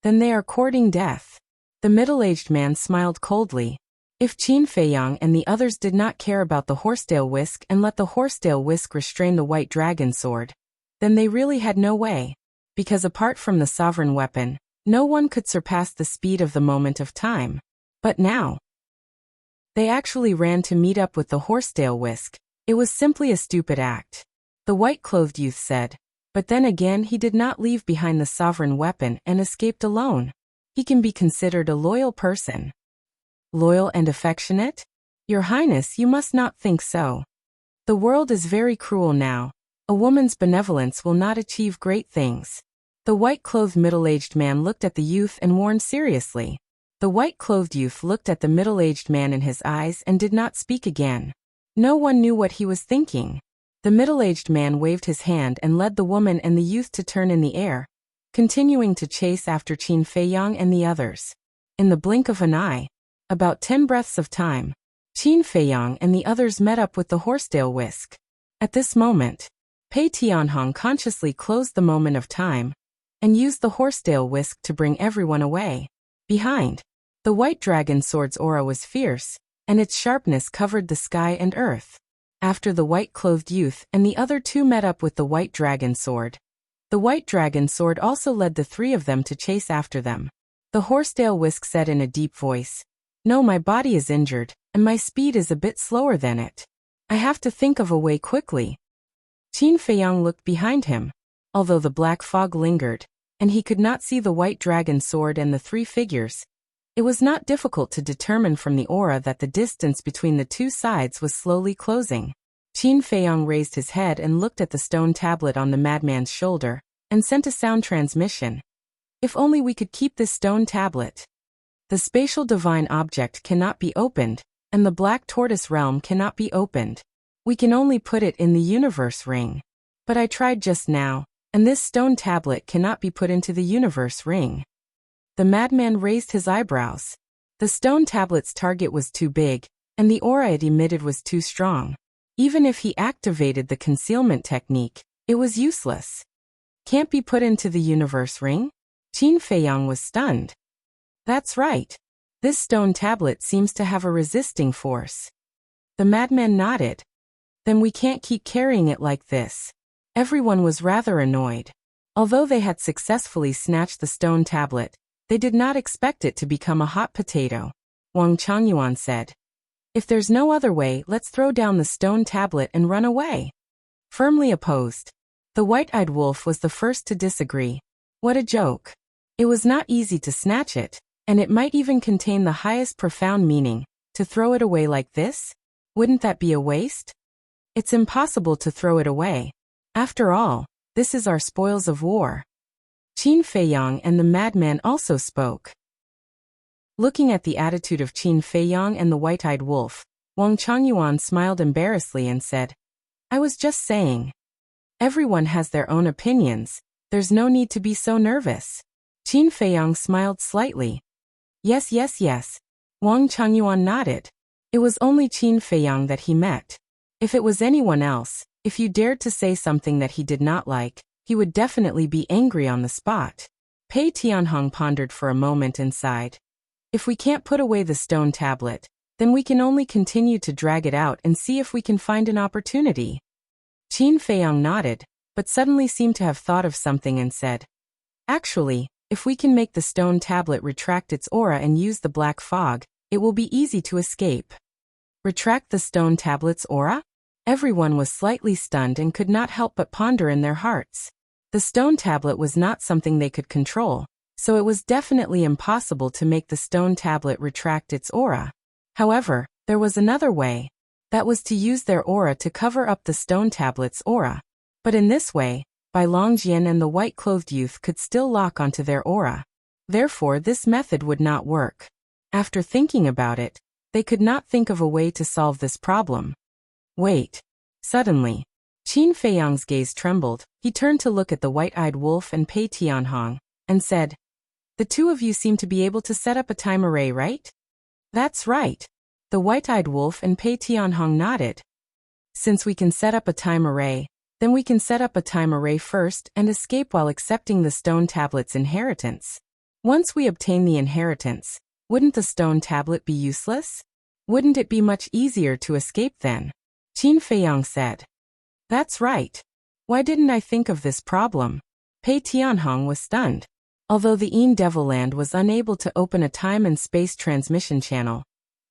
Then they are courting death. The middle-aged man smiled coldly. If Qin Feiyang and the others did not care about the horsetail whisk and let the horsetail whisk restrain the white dragon sword, then they really had no way. Because apart from the sovereign weapon, no one could surpass the speed of the moment of time. But now, they actually ran to meet up with the horsetail whisk. It was simply a stupid act. The white-clothed youth said. But then again, he did not leave behind the sovereign weapon and escaped alone. He can be considered a loyal person. Loyal and affectionate? Your Highness, you must not think so. The world is very cruel now. A woman's benevolence will not achieve great things. The white-clothed middle-aged man looked at the youth and warned seriously. The white-clothed youth looked at the middle-aged man in his eyes and did not speak again. No one knew what he was thinking. The middle-aged man waved his hand and led the woman and the youth to turn in the air, continuing to chase after Qin Feiyang and the others. In the blink of an eye, about 10 breaths of time, Qin Feiyang and the others met up with the horsetail whisk. At this moment, Pei Tianhong consciously closed the moment of time and used the horsetail whisk to bring everyone away. Behind, the white dragon sword's aura was fierce, and its sharpness covered the sky and earth. After the white-clothed youth and the other two met up with the white dragon sword, the white dragon sword also led the three of them to chase after them. The horsetail whisk said in a deep voice, "No, my body is injured, and my speed is a bit slower than it. I have to think of a way quickly." Qin Feiyang looked behind him. Although the black fog lingered, and he could not see the white dragon sword and the three figures, it was not difficult to determine from the aura that the distance between the two sides was slowly closing. Qin Feiyang raised his head and looked at the stone tablet on the madman's shoulder, and sent a sound transmission. If only we could keep this stone tablet. The spatial divine object cannot be opened, and the black tortoise realm cannot be opened. We can only put it in the universe ring. But I tried just now, and this stone tablet cannot be put into the universe ring. The madman raised his eyebrows. The stone tablet's target was too big, and the aura it emitted was too strong. Even if he activated the concealment technique, it was useless. Can't be put into the universe ring? Qin Feiyang was stunned. That's right. This stone tablet seems to have a resisting force. The madman nodded. Then we can't keep carrying it like this. Everyone was rather annoyed. Although they had successfully snatched the stone tablet, they did not expect it to become a hot potato. Wang Changyuan said. If there's no other way, let's throw down the stone tablet and run away. Firmly opposed. The white-eyed wolf was the first to disagree. What a joke. It was not easy to snatch it, and it might even contain the highest profound meaning. To throw it away like this? Wouldn't that be a waste? It's impossible to throw it away. After all, this is our spoils of war. Qin Feiyang and the madman also spoke. Looking at the attitude of Qin Feiyang and the white-eyed wolf, Wang Changyuan smiled embarrassedly and said, I was just saying. Everyone has their own opinions, there's no need to be so nervous. Qin Feiyang smiled slightly. Yes. Wang Changyuan nodded. It was only Qin Feiyang that he met. If it was anyone else, if you dared to say something that he did not like, he would definitely be angry on the spot. Pei Tianhong pondered for a moment and sighed. If we can't put away the stone tablet, then we can only continue to drag it out and see if we can find an opportunity. Qin Feiyang nodded, but suddenly seemed to have thought of something and said, Actually, if we can make the stone tablet retract its aura and use the black fog, it will be easy to escape. Retract the stone tablet's aura? Everyone was slightly stunned and could not help but ponder in their hearts. The stone tablet was not something they could control, so it was definitely impossible to make the stone tablet retract its aura. However, there was another way. That was to use their aura to cover up the stone tablet's aura. But in this way, Bai Longjian and the white-clothed youth could still lock onto their aura. Therefore, this method would not work. After thinking about it, they could not think of a way to solve this problem. Wait. Suddenly, Qin Feiyang's gaze trembled. He turned to look at the white-eyed wolf and Pei Tianhong, and said, The two of you seem to be able to set up a time array, right? That's right. The white-eyed wolf and Pei Tianhong nodded. Since we can set up a time array, then we can set up a time array first and escape while accepting the stone tablet's inheritance. Once we obtain the inheritance, wouldn't the stone tablet be useless? Wouldn't it be much easier to escape then? Qin Feiyang said. That's right. Why didn't I think of this problem? Pei Tianhong was stunned. Although the Een Devil Land was unable to open a time and space transmission channel,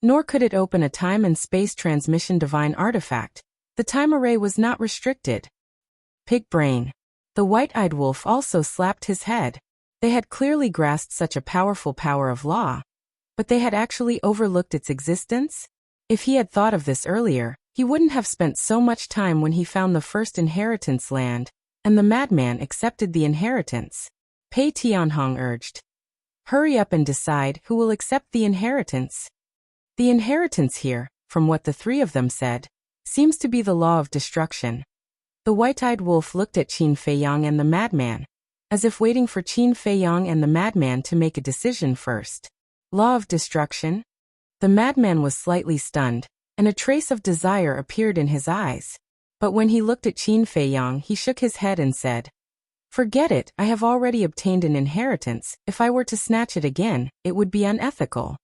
nor could it open a time and space transmission divine artifact, the time array was not restricted. Pig brain. The white-eyed wolf also slapped his head. They had clearly grasped such a powerful power of law, but they had actually overlooked its existence? If he had thought of this earlier, he wouldn't have spent so much time when he found the first inheritance land, and the madman accepted the inheritance. Pei Tianhong urged. Hurry up and decide who will accept the inheritance. The inheritance here, from what the three of them said, seems to be the law of destruction. The white-eyed wolf looked at Qin Feiyang and the madman, as if waiting for Qin Feiyang and the madman to make a decision first. Law of destruction? The madman was slightly stunned, and a trace of desire appeared in his eyes. But when he looked at Qin Feiyang, he shook his head and said, Forget it, I have already obtained an inheritance. If I were to snatch it again, it would be unethical.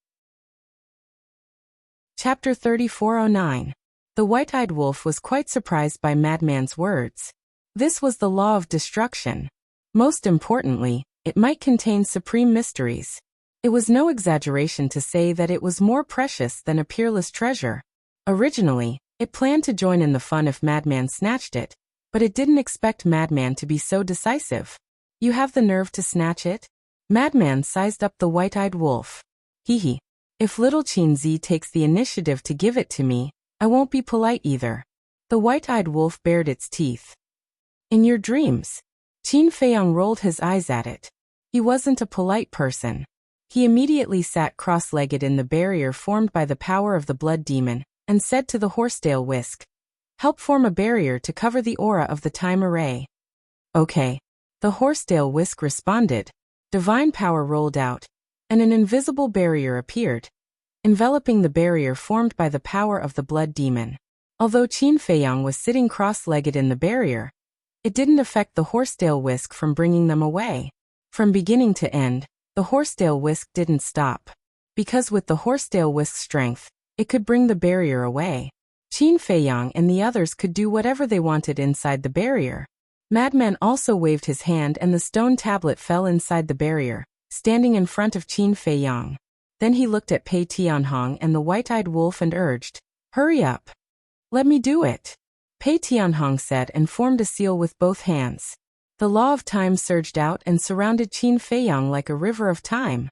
Chapter 3409. The white-eyed wolf was quite surprised by Madman's words. This was the law of destruction. Most importantly, it might contain supreme mysteries. It was no exaggeration to say that it was more precious than a peerless treasure. Originally, it planned to join in the fun if Madman snatched it, but it didn't expect Madman to be so decisive. You have the nerve to snatch it? Madman sized up the white-eyed wolf. Hee. If little Qinzi takes the initiative to give it to me, I won't be polite either. The white-eyed wolf bared its teeth. In your dreams? Qin Feiyang rolled his eyes at it. He wasn't a polite person. He immediately sat cross-legged in the barrier formed by the power of the blood demon, and said to the horsetail whisk, Help form a barrier to cover the aura of the time array. Okay. The horsetail whisk responded. Divine power rolled out, and an invisible barrier appeared, enveloping the barrier formed by the power of the blood demon. Although Qin Feiyang was sitting cross-legged in the barrier, it didn't affect the horsetail whisk from bringing them away. From beginning to end, the horsetail whisk didn't stop, because with the horsetail whisk's strength, it could bring the barrier away. Qin Feiyang and the others could do whatever they wanted inside the barrier. Madman also waved his hand and the stone tablet fell inside the barrier, standing in front of Qin Feiyang. Then he looked at Pei Tianhong and the white-eyed wolf and urged, Hurry up. Let me do it. Pei Tianhong said and formed a seal with both hands. The law of time surged out and surrounded Qin Feiyang like a river of time.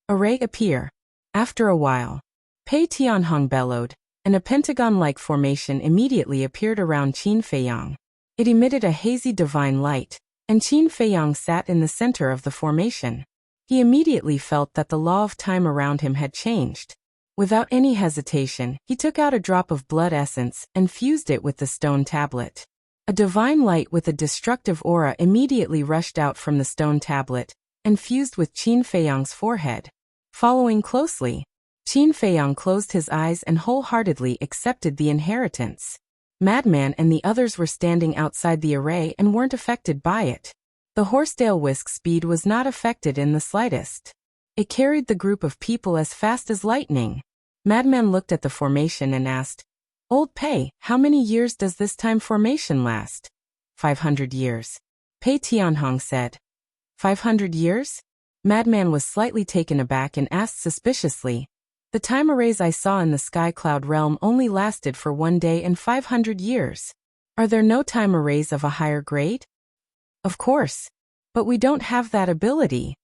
Array appear. After a while, Pei Tianhong bellowed, and a pentagon-like formation immediately appeared around Qin Feiyang. It emitted a hazy divine light, and Qin Feiyang sat in the center of the formation. He immediately felt that the law of time around him had changed. Without any hesitation, he took out a drop of blood essence and fused it with the stone tablet. A divine light with a destructive aura immediately rushed out from the stone tablet and fused with Qin Feiyang's forehead. Following closely, Qin Feiyang closed his eyes and wholeheartedly accepted the inheritance. Madman and the others were standing outside the array and weren't affected by it. The horsetail whisk's speed was not affected in the slightest. It carried the group of people as fast as lightning. Madman looked at the formation and asked, "Old Pei, how many years does this time formation last?" 500 years. Pei Tianhong said. 500 years? Madman was slightly taken aback and asked suspiciously, "The time arrays I saw in the sky cloud realm only lasted for 1 day and 500 years. Are there no time arrays of a higher grade?" "Of course. But we don't have that ability.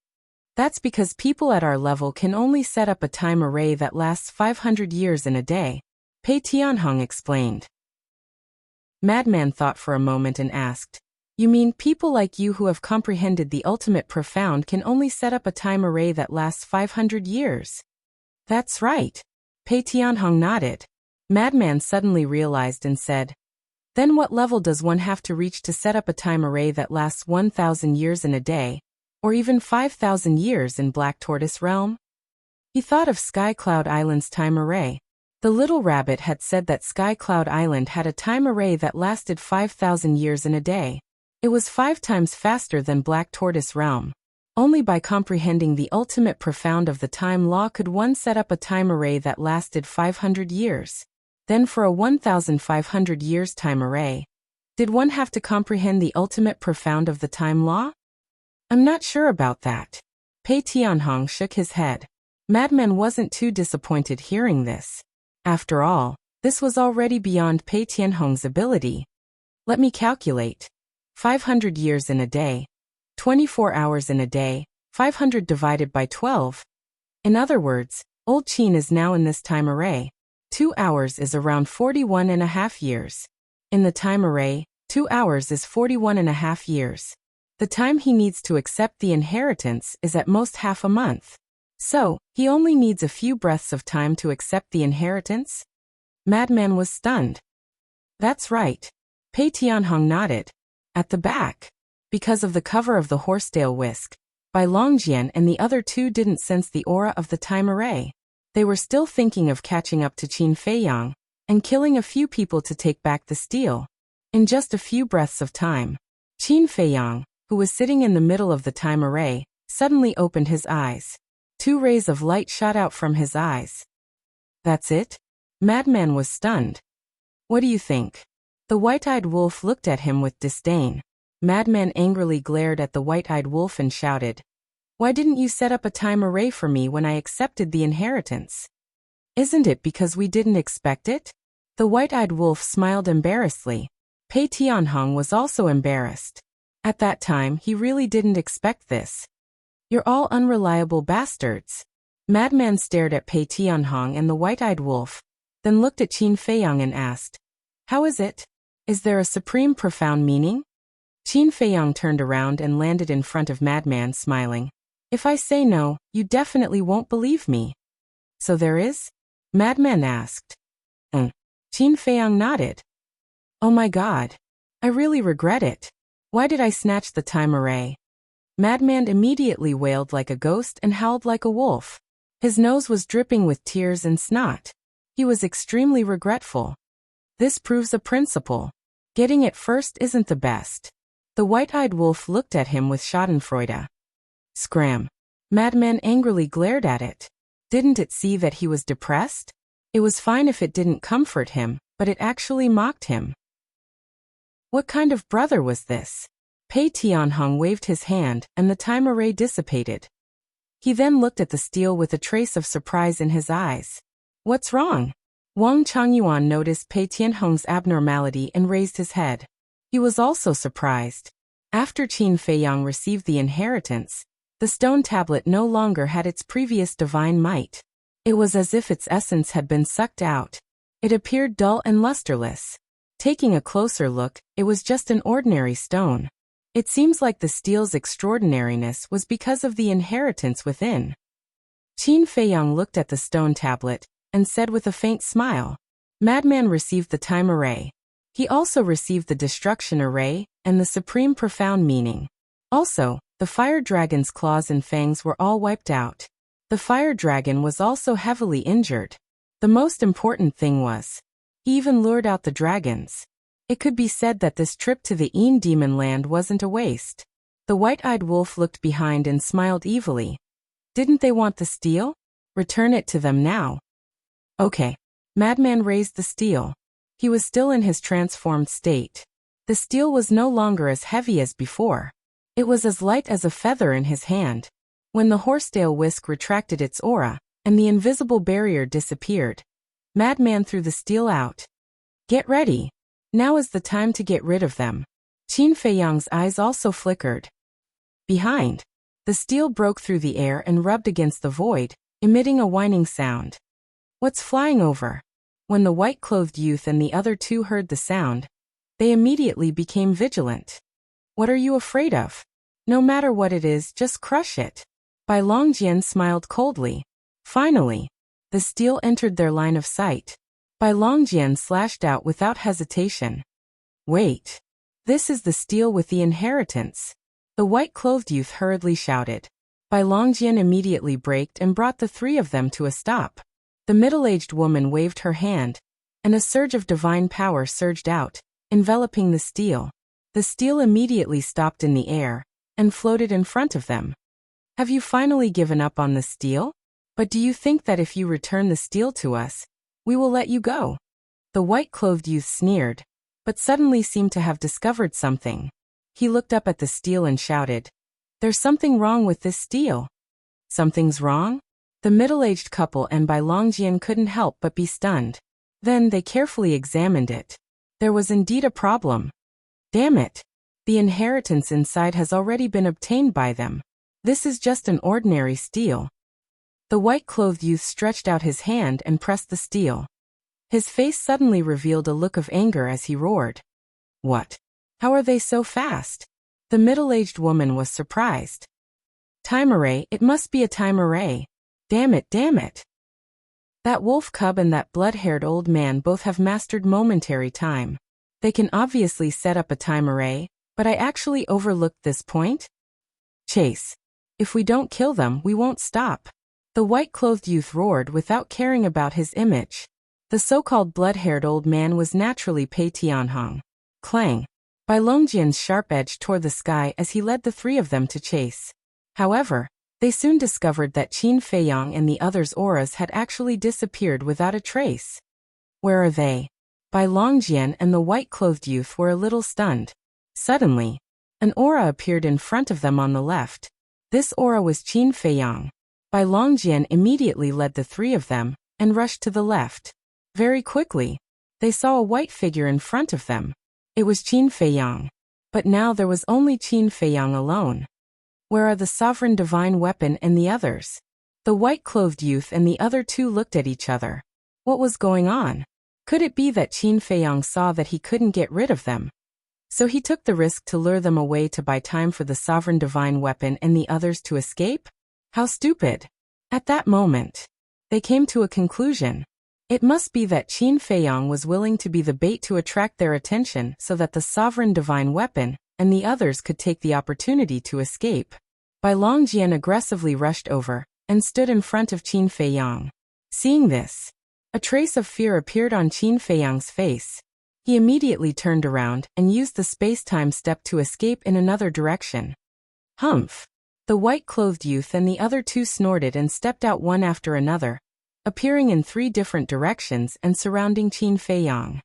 That's because people at our level can only set up a time array that lasts 500 years in a day," Pei Tianhong explained. Madman thought for a moment and asked, "You mean people like you who have comprehended the ultimate profound can only set up a time array that lasts 500 years? "That's right." Pei Tianhong nodded. Madman suddenly realized and said, "Then what level does one have to reach to set up a time array that lasts 1,000 years in a day, or even 5,000 years in Black Tortoise Realm?" He thought of Sky Cloud Island's time array. The little rabbit had said that Sky Cloud Island had a time array that lasted 5,000 years in a day. It was 5 times faster than Black Tortoise Realm. Only by comprehending the ultimate profound of the time law could one set up a time array that lasted 500 years. Then for a 1,500 years time array, did one have to comprehend the ultimate profound of the time law? "I'm not sure about that." Pei Tianhong shook his head. Madman wasn't too disappointed hearing this. After all, this was already beyond Pei Tianhong's ability. "Let me calculate. 500 years in a day. 24 hours in a day, 500 divided by 12. In other words, Old Qin is now in this time array. 2 hours is around 41.5 years. In the time array, 2 hours is 41.5 years. The time he needs to accept the inheritance is at most half a month. So, he only needs a few breaths of time to accept the inheritance?" Madman was stunned. "That's right." Pei Tianhong nodded. At the back, because of the cover of the horsetail whisk, Bai Longjian and the other two didn't sense the aura of the time array. They were still thinking of catching up to Qin Feiyang and killing a few people to take back the steal. In just a few breaths of time, Qin Feiyang, who was sitting in the middle of the time array, suddenly opened his eyes. 2 rays of light shot out from his eyes. "That's it?" Madman was stunned. "What do you think?" The white-eyed wolf looked at him with disdain. Madman angrily glared at the white-eyed wolf and shouted, "Why didn't you set up a time array for me when I accepted the inheritance? Isn't it because we didn't expect it?" The white-eyed wolf smiled embarrassedly. Pei Tianhong was also embarrassed. At that time, he really didn't expect this. "You're all unreliable bastards." Madman stared at Pei Tianhong and the white-eyed wolf, then looked at Qin Feiyang and asked, "How is it? Is there a supreme profound meaning?" Qin Feiyang turned around and landed in front of Madman, smiling. "If I say no, you definitely won't believe me." "So there is?" Madman asked. Qin Feiyang nodded. "Oh my god. I really regret it. Why did I snatch the time array?" Madman immediately wailed like a ghost and howled like a wolf. His nose was dripping with tears and snot. He was extremely regretful. This proves a principle. Getting it first isn't the best. The white-eyed wolf looked at him with schadenfreude. Scram. Madman angrily glared at it. Didn't it see that he was depressed? It was fine if it didn't comfort him, but it actually mocked him. What kind of brother was this? Pei Tianhong waved his hand, and the time array dissipated. He then looked at the steel with a trace of surprise in his eyes. "What's wrong?" Wang Changyuan noticed Pei Tianhong's abnormality and raised his head. He was also surprised. After Qin Feiyang received the inheritance, the stone tablet no longer had its previous divine might. It was as if its essence had been sucked out. It appeared dull and lusterless. Taking a closer look, it was just an ordinary stone. It seems like the steel's extraordinariness was because of the inheritance within. Qin Feiyang looked at the stone tablet and said with a faint smile, Madman received the time array. He also received the destruction array and the supreme profound meaning. Also, the fire dragon's claws and fangs were all wiped out. The fire dragon was also heavily injured. The most important thing was, he even lured out the dragons. It could be said that this trip to the Een Demon Land wasn't a waste. The white-eyed wolf looked behind and smiled evilly. Didn't they want the steel? Return it to them now. Okay. Madman raised the steel. He was still in his transformed state. The steel was no longer as heavy as before. It was as light as a feather in his hand. When the horsetail whisk retracted its aura, and the invisible barrier disappeared, Madman threw the steel out. Get ready. Now is the time to get rid of them. Qin Feiyang's eyes also flickered. Behind, the steel broke through the air and rubbed against the void, emitting a whining sound. What's flying over? When the white-clothed youth and the other two heard the sound, they immediately became vigilant. What are you afraid of? No matter what it is, just crush it. Bai Longjian smiled coldly. Finally, the steel entered their line of sight. Bai Longjian slashed out without hesitation. Wait. This is the steel with the inheritance. The white-clothed youth hurriedly shouted. Bai Longjian immediately braked and brought the three of them to a stop. The middle-aged woman waved her hand, and a surge of divine power surged out, enveloping the steel. The steel immediately stopped in the air and floated in front of them. Have you finally given up on the steel? But do you think that if you return the steel to us, we will let you go? The white-clothed youth sneered, but suddenly seemed to have discovered something. He looked up at the steel and shouted, There's something wrong with this steel. Something's wrong? The middle-aged couple and Bai Longjian couldn't help but be stunned. Then they carefully examined it. There was indeed a problem. Damn it! The inheritance inside has already been obtained by them. This is just an ordinary steel. The white-clothed youth stretched out his hand and pressed the steel. His face suddenly revealed a look of anger as he roared. What? How are they so fast? The middle-aged woman was surprised. Time array, it must be a time array. Damn it, damn it. That wolf cub and that blood-haired old man both have mastered momentary time. They can obviously set up a time array, but I actually overlooked this point? Chase. If we don't kill them, we won't stop. The white-clothed youth roared without caring about his image. The so-called blood-haired old man was naturally Pei Tianhong. Clang. Bai Longjian's sharp edge tore the sky as he led the three of them to chase. However, they soon discovered that Qin Feiyang and the others' auras had actually disappeared without a trace. Where are they? Bai Longjian and the white-clothed youth were a little stunned. Suddenly, an aura appeared in front of them on the left. This aura was Qin Feiyang. Bai Longjian immediately led the three of them and rushed to the left. Very quickly, they saw a white figure in front of them. It was Qin Feiyang. But now there was only Qin Feiyang alone. Where are the sovereign divine weapon and the others? The white-clothed youth and the other two looked at each other. What was going on? Could it be that Qin Feiyang saw that he couldn't get rid of them? So he took the risk to lure them away to buy time for the sovereign divine weapon and the others to escape? How stupid. At that moment, they came to a conclusion. It must be that Qin Feiyang was willing to be the bait to attract their attention so that the sovereign divine weapon and the others could take the opportunity to escape. Bai Longjian aggressively rushed over and stood in front of Qin Feiyang. Seeing this, a trace of fear appeared on Qin Feiyang's face. He immediately turned around and used the space-time step to escape in another direction. Humph! The white-clothed youth and the other two snorted and stepped out one after another, appearing in 3 different directions and surrounding Qin Feiyang.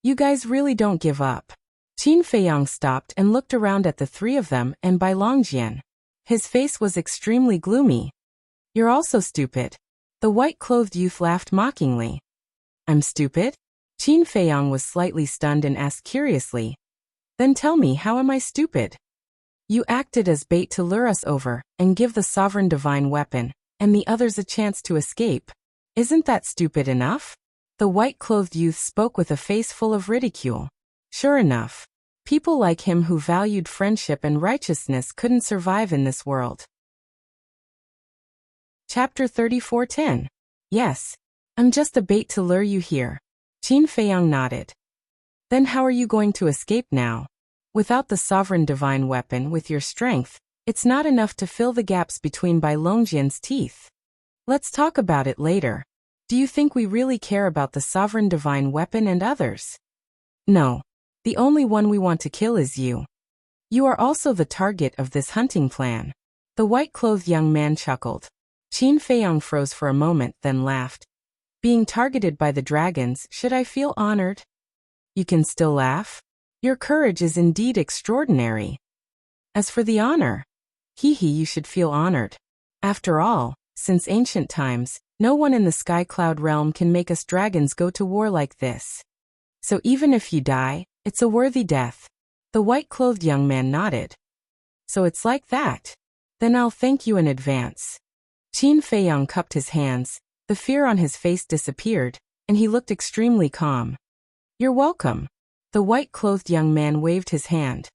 You guys really don't give up. Qin Feiyang stopped and looked around at the 3 of them and Bai Longjian. His face was extremely gloomy. You're also stupid. The white-clothed youth laughed mockingly. I'm stupid? Qin Feiyang was slightly stunned and asked curiously. Then tell me, how am I stupid? You acted as bait to lure us over and give the sovereign divine weapon and the others a chance to escape. Isn't that stupid enough? The white-clothed youth spoke with a face full of ridicule. Sure enough, People like him who valued friendship and righteousness couldn't survive in this world. Chapter 34:10. Yes. I'm just a bait to lure you here. Qin Feiyang nodded. Then how are you going to escape now? Without the sovereign divine weapon with your strength, it's not enough to fill the gaps between Bai Longjian's teeth. Let's talk about it later. Do you think we really care about the sovereign divine weapon and others? No. The only one we want to kill is you. You are also the target of this hunting plan. The white-clothed young man chuckled. Qin Feiyang froze for a moment, then laughed. Being targeted by the dragons, should I feel honored? You can still laugh? Your courage is indeed extraordinary. As for the honor, you should feel honored. After all, since ancient times, no one in the Sky Cloud realm can make us dragons go to war like this. So even if you die, it's a worthy death. The white-clothed young man nodded. So it's like that. Then I'll thank you in advance. Qin Feiyang cupped his hands, the fear on his face disappeared, and he looked extremely calm. You're welcome. The white-clothed young man waved his hand.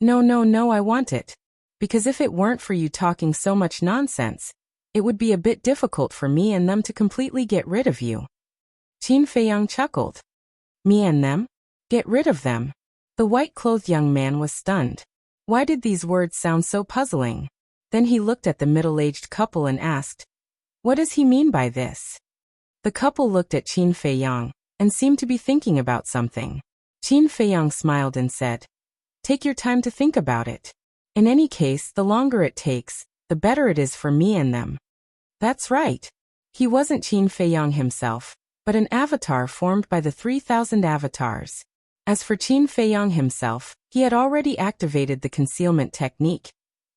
No, I want it. Because if it weren't for you talking so much nonsense, it would be a bit difficult for me and them to completely get rid of you. Qin Feiyang chuckled. Me and them? Get rid of them? The white-clothed young man was stunned. Why did these words sound so puzzling? Then he looked at the middle-aged couple and asked, what does he mean by this? The couple looked at Qin Feiyang and seemed to be thinking about something. Qin Feiyang smiled and said, take your time to think about it. In any case, the longer it takes, the better it is for me and them. That's right. He wasn't Qin Feiyang himself, but an avatar formed by the 3,000 avatars. As for Qin Feiyang himself, he had already activated the concealment technique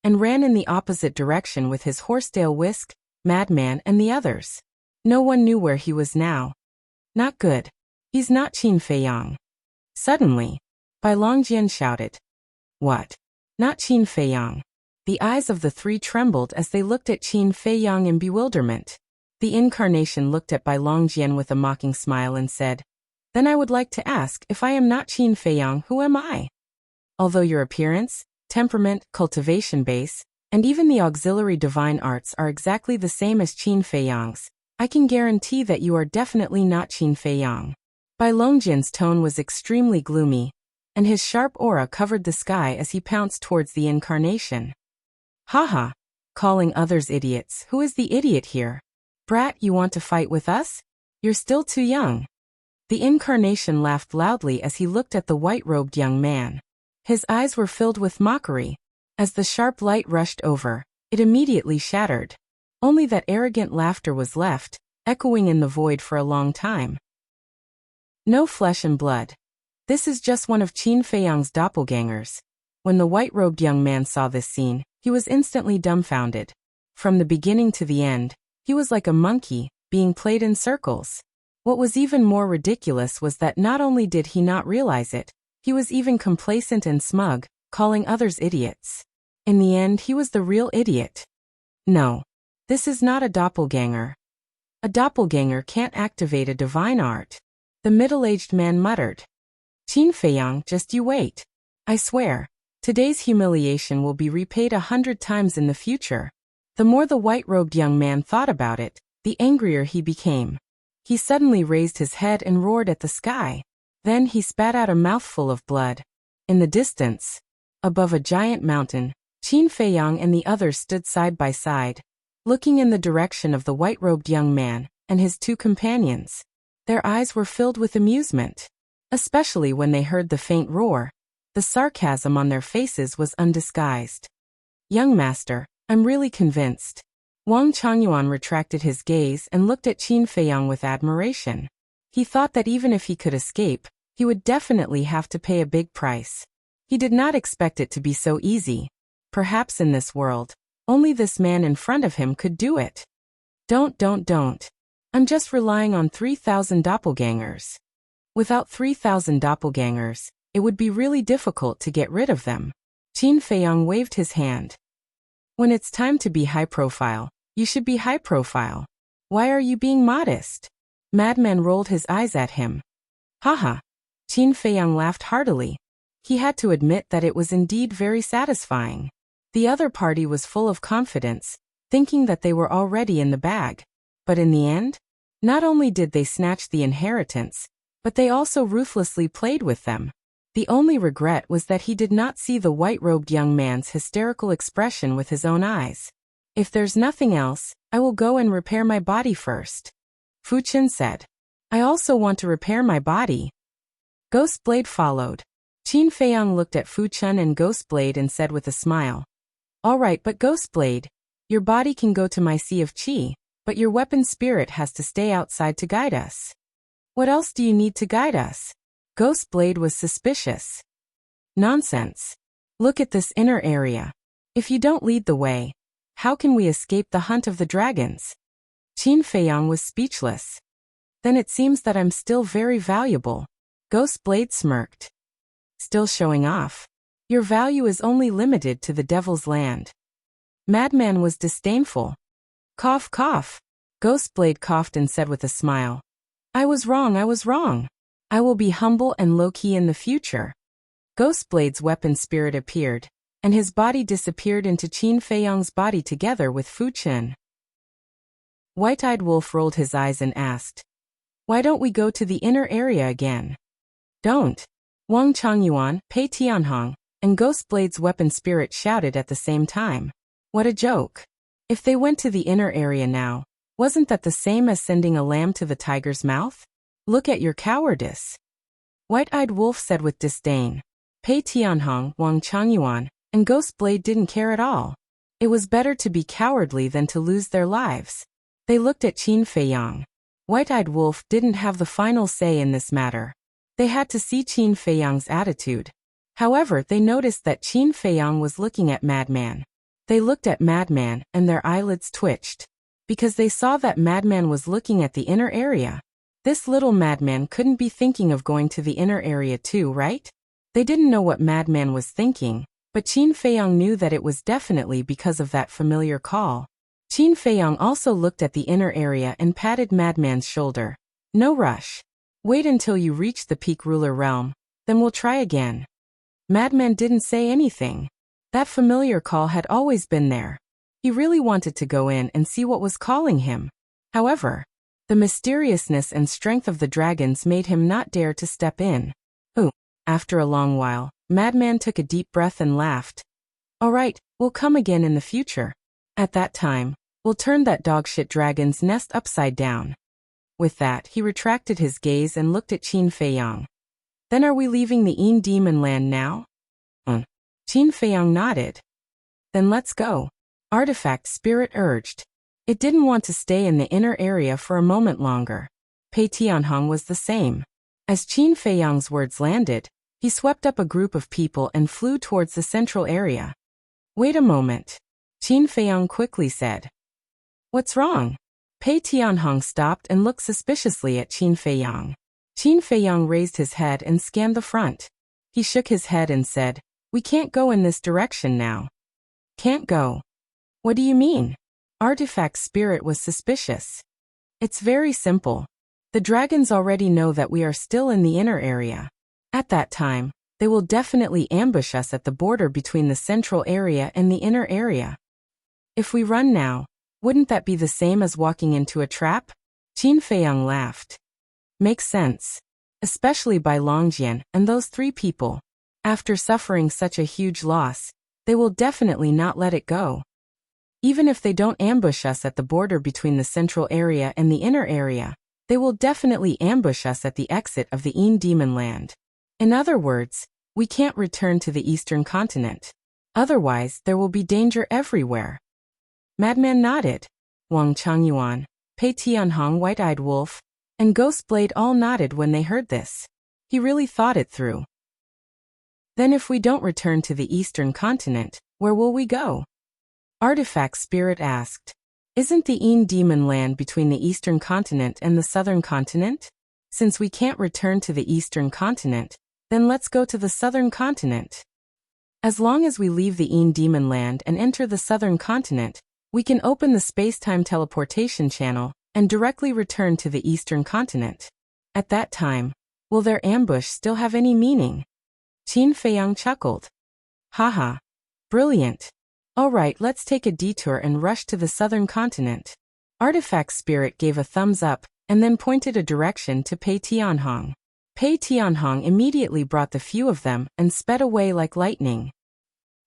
and ran in the opposite direction with his horsetail whisk, madman and the others. No one knew where he was now. Not good. He's not Qin Feiyang. Suddenly, Bai Longjian shouted. What? Not Qin Feiyang. The eyes of the three trembled as they looked at Qin Feiyang in bewilderment. The incarnation looked at Bai Longjian with a mocking smile and said, then I would like to ask, if I am not Qin Feiyang, who am I? Although your appearance, temperament, cultivation base, and even the auxiliary divine arts are exactly the same as Qin Feiyang's, I can guarantee that you are definitely not Qin Feiyang. Bai Longjian's tone was extremely gloomy, and his sharp aura covered the sky as he pounced towards the incarnation. Haha, calling others idiots. Who is the idiot here? Brat, you want to fight with us? You're still too young. The incarnation laughed loudly as he looked at the white-robed young man. His eyes were filled with mockery. As the sharp light rushed over, it immediately shattered. Only that arrogant laughter was left, echoing in the void for a long time. No flesh and blood. This is just one of Qin Feiyang's doppelgangers. When the white-robed young man saw this scene, he was instantly dumbfounded. From the beginning to the end, he was like a monkey, being played in circles. What was even more ridiculous was that not only did he not realize it, he was even complacent and smug, calling others idiots. In the end, he was the real idiot. No. This is not a doppelganger. A doppelganger can't activate a divine art. The middle-aged man muttered. Qin Feiyang, just you wait. I swear, today's humiliation will be repaid 100 times in the future. The more the white-robed young man thought about it, the angrier he became. He suddenly raised his head and roared at the sky. Then he spat out a mouthful of blood. In the distance, above a giant mountain, Qin Feiyang and the others stood side by side, looking in the direction of the white-robed young man and his two companions. Their eyes were filled with amusement, especially when they heard the faint roar. The sarcasm on their faces was undisguised. Young master, I'm really convinced. Wang Changyuan retracted his gaze and looked at Qin Feiyang with admiration. He thought that even if he could escape, he would definitely have to pay a big price. He did not expect it to be so easy. Perhaps in this world, only this man in front of him could do it. Don't. I'm just relying on 3,000 doppelgangers. Without 3,000 doppelgangers, it would be really difficult to get rid of them. Qin Feiyang waved his hand. When it's time to be high profile, you should be high profile. Why are you being modest? Madman rolled his eyes at him. Haha. Qin Feiyang laughed heartily. He had to admit that it was indeed very satisfying. The other party was full of confidence, thinking that they were already in the bag. But in the end, not only did they snatch the inheritance, but they also ruthlessly played with them. The only regret was that he did not see the white-robed young man's hysterical expression with his own eyes. If there's nothing else, I will go and repair my body first. Fu Chen said. I also want to repair my body. Ghostblade followed. Qin Feiyang looked at Fu Chen and Ghostblade and said with a smile. All right, but Ghostblade, your body can go to my Sea of Qi, but your weapon spirit has to stay outside to guide us. What else do you need to guide us? Ghostblade was suspicious. Nonsense. Look at this inner area. If you don't lead the way, how can we escape the hunt of the dragons? Qin Feiyang was speechless. Then it seems that I'm still very valuable. Ghostblade smirked. Still showing off. Your value is only limited to the Devil's Land. Madman was disdainful. Cough, cough. Ghostblade coughed and said with a smile. I was wrong. I will be humble and low-key in the future. Ghostblade's weapon spirit appeared, and his body disappeared into Qin Feiyang's body together with Fu Chen. White-eyed Wolf rolled his eyes and asked, why don't we go to the inner area again? Don't. Wang Changyuan, Pei Tianhong, and Ghostblade's weapon spirit shouted at the same time. What a joke. If they went to the inner area now, wasn't that the same as sending a lamb to the tiger's mouth? Look at your cowardice. White-eyed Wolf said with disdain. Pei Tianhong, Wang Changyuan, and Ghostblade didn't care at all. It was better to be cowardly than to lose their lives. They looked at Qin Feiyang. White-eyed Wolf didn't have the final say in this matter. They had to see Qin Feiyang's attitude. However, they noticed that Qin Feiyang was looking at Madman. They looked at Madman, and their eyelids twitched. Because they saw that Madman was looking at the inner area. This little Madman couldn't be thinking of going to the inner area too, right? They didn't know what Madman was thinking, but Qin Feiyang knew that it was definitely because of that familiar call. Qin Feiyang also looked at the inner area and patted Madman's shoulder. No rush. Wait until you reach the Peak Ruler realm, then we'll try again. Madman didn't say anything. That familiar call had always been there. He really wanted to go in and see what was calling him. However, the mysteriousness and strength of the dragons made him not dare to step in. Ooh. After a long while, Madman took a deep breath and laughed. All right, we'll come again in the future. At that time, we'll turn that dogshit dragon's nest upside down. With that, he retracted his gaze and looked at Qin Feiyang. Then are we leaving the Een Demon Land now? Qin Feiyang nodded. Then let's go. Artifact Spirit urged. It didn't want to stay in the inner area for a moment longer. Pei Tianhong was the same. As Qin Feiyang's words landed, he swept up a group of people and flew towards the central area. Wait a moment. Qin Feiyang quickly said. What's wrong? Pei Tianhong stopped and looked suspiciously at Qin Feiyang. Qin Feiyang raised his head and scanned the front. He shook his head and said, we can't go in this direction now. Can't go. What do you mean? Artifact Spirit was suspicious. It's very simple. The dragons already know that we are still in the inner area. At that time, they will definitely ambush us at the border between the central area and the inner area. If we run now, wouldn't that be the same as walking into a trap? Qin Feiyang laughed. Makes sense. Especially by Longjian and those three people. After suffering such a huge loss, they will definitely not let it go. Even if they don't ambush us at the border between the central area and the inner area, they will definitely ambush us at the exit of the Een Demon Land. In other words, we can't return to the eastern continent. Otherwise, there will be danger everywhere. Madman nodded. Wang Changyuan, Pei Tianhong, White-eyed Wolf, and Ghostblade all nodded when they heard this. He really thought it through. Then if we don't return to the eastern continent, where will we go? Artifact Spirit asked. Isn't the Een Demon Land between the eastern continent and the southern continent? Since we can't return to the eastern continent, then let's go to the southern continent. As long as we leave the Een Demon Land and enter the southern continent, we can open the space-time teleportation channel and directly return to the eastern continent. At that time, will their ambush still have any meaning? Qin Feiyang chuckled. Haha. Brilliant. All right, let's take a detour and rush to the southern continent. Artifact Spirit gave a thumbs up, and then pointed a direction to Pei Tianhong. Pei Tianhong immediately brought the few of them and sped away like lightning.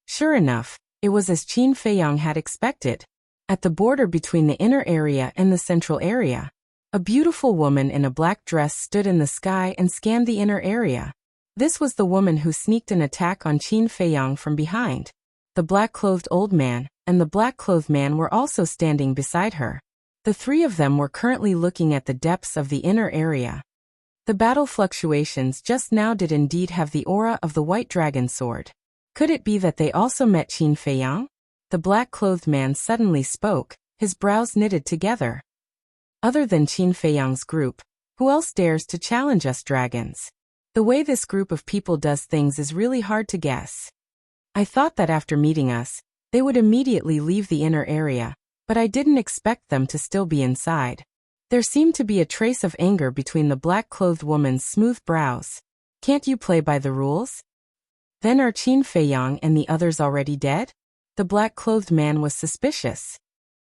Sure enough, it was as Qin Feiyang had expected. At the border between the inner area and the central area, a beautiful woman in a black dress stood in the sky and scanned the inner area. This was the woman who sneaked an attack on Qin Feiyang from behind. The black-clothed old man and the black-clothed man were also standing beside her. The three of them were currently looking at the depths of the inner area. The battle fluctuations just now did indeed have the aura of the white dragon sword. Could it be that they also met Qin Feiyang? The black-clothed man suddenly spoke, his brows knitted together. Other than Qin Feiyang's group, who else dares to challenge us dragons? The way this group of people does things is really hard to guess. I thought that after meeting us, they would immediately leave the inner area, but I didn't expect them to still be inside. There seemed to be a trace of anger between the black-clothed woman's smooth brows. Can't you play by the rules? Then are Qin Feiyang and the others already dead? The black-clothed man was suspicious.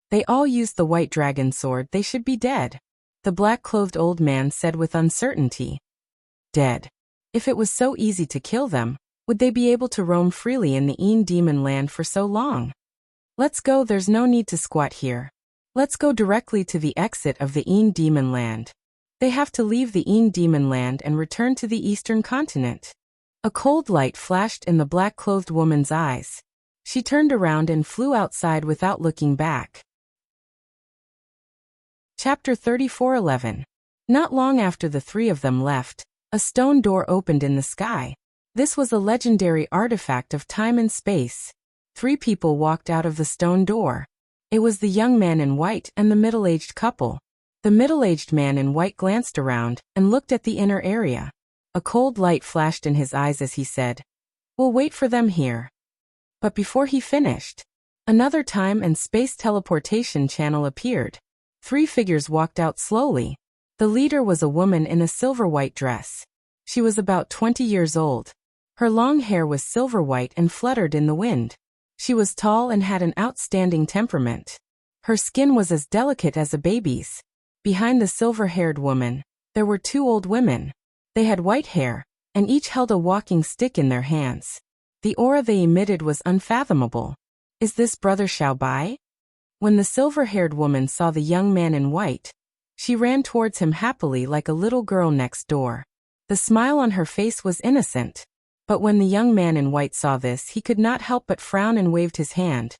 They all used the white dragon sword, they should be dead. The black-clothed old man said with uncertainty. Dead. If it was so easy to kill them, would they be able to roam freely in the Een Demon Land for so long? Let's go, there's no need to squat here. Let's go directly to the exit of the Een Demon Land. They have to leave the Een Demon Land and return to the eastern continent. A cold light flashed in the black-clothed woman's eyes. She turned around and flew outside without looking back. Chapter 34:11. Not long after the three of them left, a stone door opened in the sky. This was a legendary artifact of time and space. Three people walked out of the stone door. It was the young man in white and the middle-aged couple. The middle-aged man in white glanced around and looked at the inner area. A cold light flashed in his eyes as he said, "We'll wait for them here." But before he finished, another time and space teleportation channel appeared. Three figures walked out slowly. The leader was a woman in a silver-white dress. She was about 20 years old. Her long hair was silver-white and fluttered in the wind. She was tall and had an outstanding temperament. Her skin was as delicate as a baby's. Behind the silver-haired woman, there were two old women. They had white hair, and each held a walking stick in their hands. The aura they emitted was unfathomable. Is this Brother Xiaobai? When the silver-haired woman saw the young man in white, she ran towards him happily like a little girl next door. The smile on her face was innocent. But when the young man in white saw this, he could not help but frown and waved his hand.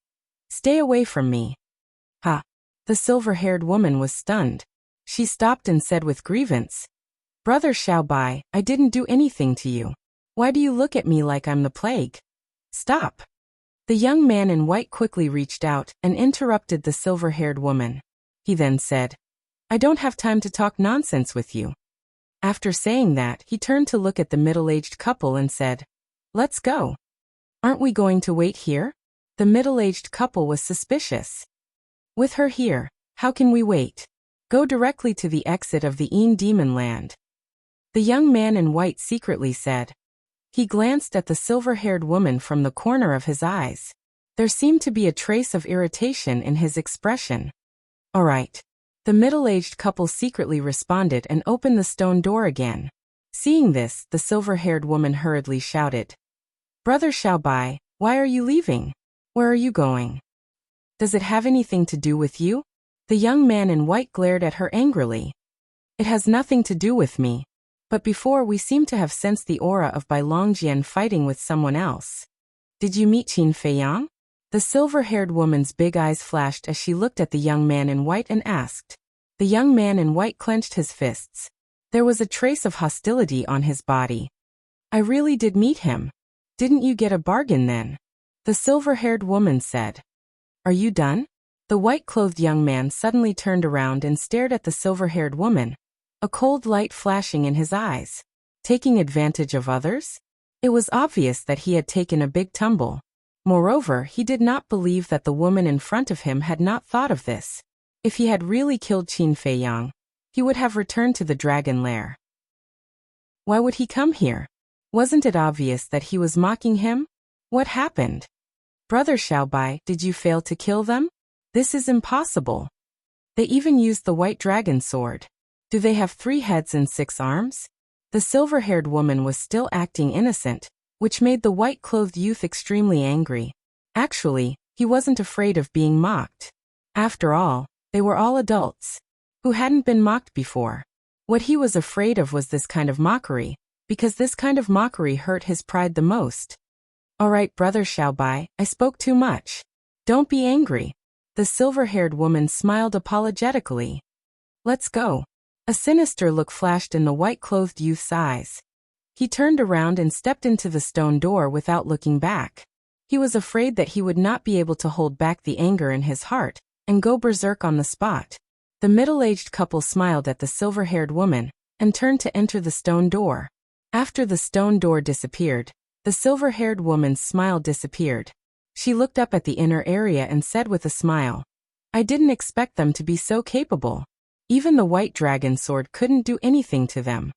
"Stay away from me." Ha! The silver-haired woman was stunned. She stopped and said with grievance, "Brother Xiaobai, I didn't do anything to you. Why do you look at me like I'm the plague? Stop." The young man in white quickly reached out and interrupted the silver-haired woman. He then said, "I don't have time to talk nonsense with you." After saying that, he turned to look at the middle-aged couple and said, "Let's go." "Aren't we going to wait here?" The middle-aged couple was suspicious. "With her here, how can we wait? Go directly to the exit of the Een Demon Land." The young man in white secretly said. He glanced at the silver-haired woman from the corner of his eyes. There seemed to be a trace of irritation in his expression. "All right." The middle-aged couple secretly responded and opened the stone door again. Seeing this, the silver-haired woman hurriedly shouted, "Brother Xiaobai, why are you leaving? Where are you going? Does it have anything to do with you?" The young man in white glared at her angrily. "It has nothing to do with me. But before we seem to have sensed the aura of Bai Longjian fighting with someone else. Did you meet Qin Feiyang?" The silver-haired woman's big eyes flashed as she looked at the young man in white and asked. The young man in white clenched his fists. There was a trace of hostility on his body. "I really did meet him. Didn't you get a bargain then?" The silver-haired woman said. "Are you done?" The white-clothed young man suddenly turned around and stared at the silver-haired woman, a cold light flashing in his eyes. Taking advantage of others? It was obvious that he had taken a big tumble. Moreover, he did not believe that the woman in front of him had not thought of this. If he had really killed Qin Feiyang, he would have returned to the dragon lair. Why would he come here? Wasn't it obvious that he was mocking him? What happened? Brother Xiaobai, did you fail to kill them? This is impossible. They even used the white dragon sword. Do they have 3 heads and 6 arms? The silver-haired woman was still acting innocent, which made the white-clothed youth extremely angry. Actually, he wasn't afraid of being mocked. After all, they were all adults who hadn't been mocked before. What he was afraid of was this kind of mockery, because this kind of mockery hurt his pride the most. All right, Brother Xiaobai, I spoke too much. Don't be angry. The silver-haired woman smiled apologetically. Let's go. A sinister look flashed in the white-clothed youth's eyes. He turned around and stepped into the stone door without looking back. He was afraid that he would not be able to hold back the anger in his heart and go berserk on the spot. The middle-aged couple smiled at the silver-haired woman and turned to enter the stone door. After the stone door disappeared, the silver-haired woman's smile disappeared. She looked up at the inner area and said with a smile, I didn't expect them to be so capable. Even the white dragon sword couldn't do anything to them.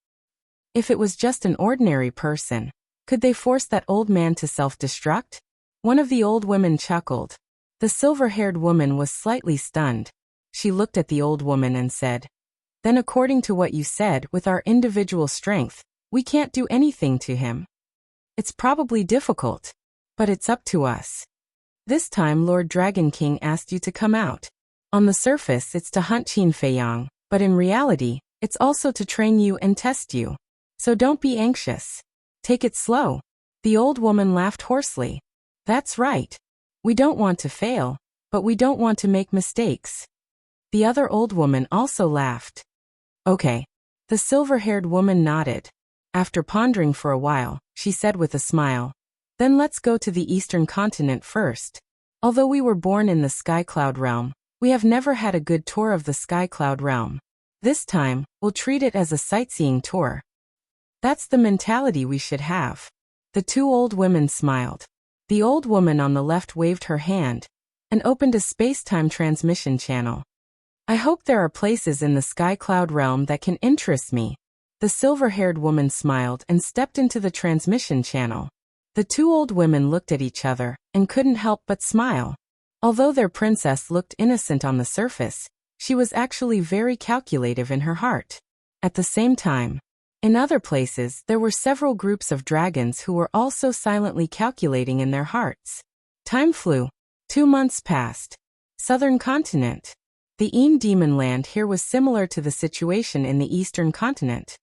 If it was just an ordinary person, could they force that old man to self-destruct? One of the old women chuckled. The silver-haired woman was slightly stunned. She looked at the old woman and said, Then according to what you said, with our individual strength, we can't do anything to him. It's probably difficult, but it's up to us. This time Lord Dragon King asked you to come out. On the surface it's to hunt Qin Feiyang, but in reality, it's also to train you and test you. So don't be anxious. Take it slow. The old woman laughed hoarsely. That's right. We don't want to fail, but we don't want to make mistakes. The other old woman also laughed. Okay. The silver-haired woman nodded. After pondering for a while, she said with a smile, Then let's go to the eastern continent first. Although we were born in the Sky Cloud realm, we have never had a good tour of the Sky Cloud realm. This time, we'll treat it as a sightseeing tour. That's the mentality we should have. The 2 old women smiled. The old woman on the left waved her hand and opened a space-time transmission channel. I hope there are places in the Sky Cloud realm that can interest me. The silver-haired woman smiled and stepped into the transmission channel. The 2 old women looked at each other and couldn't help but smile. Although their princess looked innocent on the surface, she was actually very calculative in her heart. At the same time, in other places there were several groups of dragons who were also silently calculating in their hearts. Time flew. 2 months passed. Southern continent. The Een Demon Land here was similar to the situation in the eastern continent.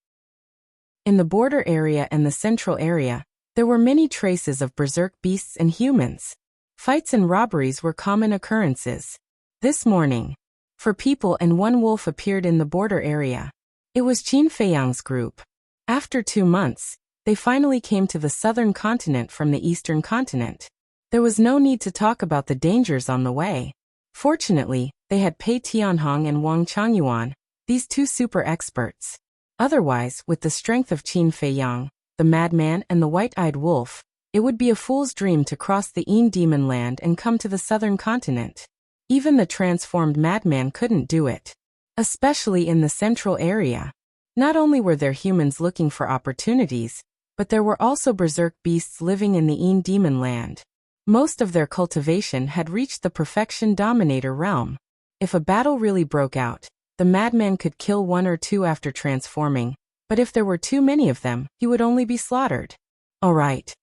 In the border area and the central area, there were many traces of berserk beasts and humans. Fights and robberies were common occurrences. This morning, 4 people and 1 wolf appeared in the border area. It was Qin Feiyang's group. After 2 months, they finally came to the southern continent from the eastern continent. There was no need to talk about the dangers on the way. Fortunately, they had Pei Tianhong and Wang Changyuan, these 2 super experts. Otherwise, with the strength of Qin Feiyang, the madman and the white-eyed wolf, it would be a fool's dream to cross the Een Demon Land and come to the southern continent. Even the transformed madman couldn't do it. Especially in the central area. Not only were there humans looking for opportunities, but there were also berserk beasts living in the Een Demon Land. Most of their cultivation had reached the perfection dominator realm. If a battle really broke out, the madman could kill 1 or 2 after transforming, but if there were too many of them, he would only be slaughtered. All right.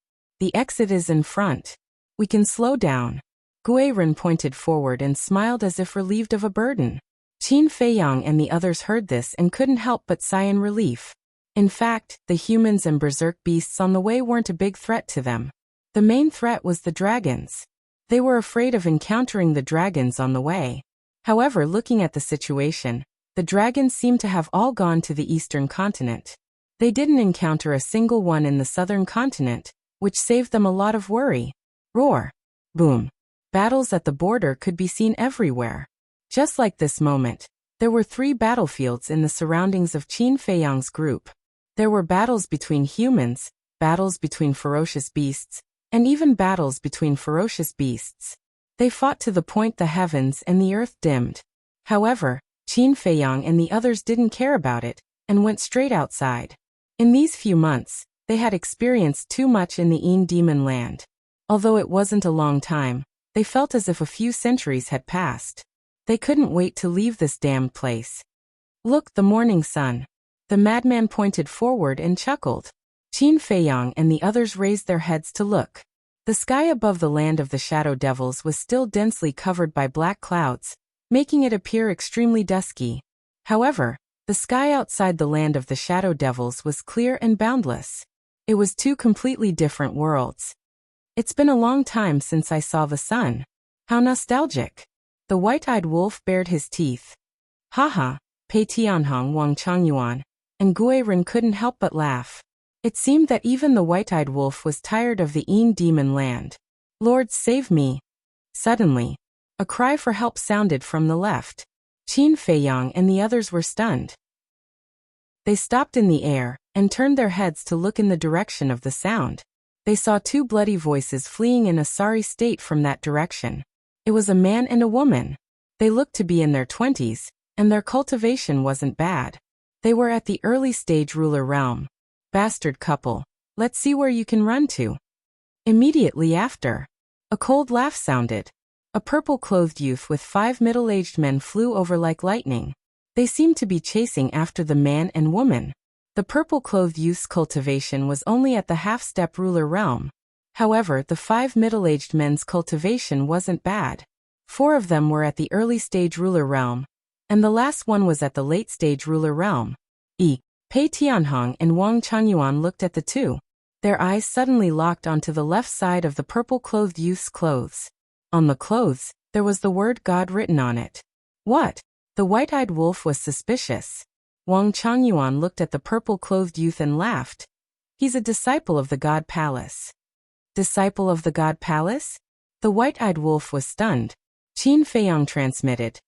The exit is in front. We can slow down. Gui Ren pointed forward and smiled as if relieved of a burden. Qin Feiyang and the others heard this and couldn't help but sigh in relief. In fact, the humans and berserk beasts on the way weren't a big threat to them. The main threat was the dragons. They were afraid of encountering the dragons on the way. However, looking at the situation, the dragons seemed to have all gone to the eastern continent. They didn't encounter a single one in the southern continent, which saved them a lot of worry. Roar. Boom. Battles at the border could be seen everywhere. Just like this moment, there were 3 battlefields in the surroundings of Qin Feiyang's group. There were battles between humans, battles between ferocious beasts, and even battles between ferocious beasts. They fought to the point the heavens and the earth dimmed. However, Qin Feiyang and the others didn't care about it, and went straight outside. In these few months, They had experienced too much in the demon land. Although it wasn't a long time, they felt as if a few centuries had passed. They couldn't wait to leave this damned place. Look, the morning sun. The madman pointed forward and chuckled. Qin Feiyang and the others raised their heads to look. The sky above the land of the shadow devils was still densely covered by black clouds, making it appear extremely dusky. However, the sky outside the land of the shadow devils was clear and boundless. It was two completely different worlds. It's been a long time since I saw the sun. How nostalgic. The white-eyed wolf bared his teeth. Haha, Pei Tianhong, Wang Changyuan, and Gui Ren couldn't help but laugh. It seemed that even the white-eyed wolf was tired of the demon land. Lord, save me. Suddenly, a cry for help sounded from the left. Qin Feiyang and the others were stunned. They stopped in the air and turned their heads to look in the direction of the sound. They saw two bloody voices fleeing in a sorry state from that direction. It was a man and a woman. They looked to be in their 20s, and their cultivation wasn't bad. They were at the early stage ruler realm. Bastard couple, let's see where you can run to. Immediately after, a cold laugh sounded. A purple-clothed youth with 5 middle-aged men flew over like lightning. They seemed to be chasing after the man and woman. The purple-clothed youth's cultivation was only at the half-step ruler realm. However, the 5 middle-aged men's cultivation wasn't bad. 4 of them were at the early-stage ruler realm, and the last one was at the late-stage ruler realm. Pei Tianhong and Wang Changyuan looked at the two. Their eyes suddenly locked onto the left side of the purple-clothed youth's clothes. On the clothes, there was the word God written on it. What? The white-eyed wolf was suspicious. Wang Changyuan looked at the purple-clothed youth and laughed. He's a disciple of the God Palace. Disciple of the God Palace? The white-eyed wolf was stunned. Qin Feiyang transmitted.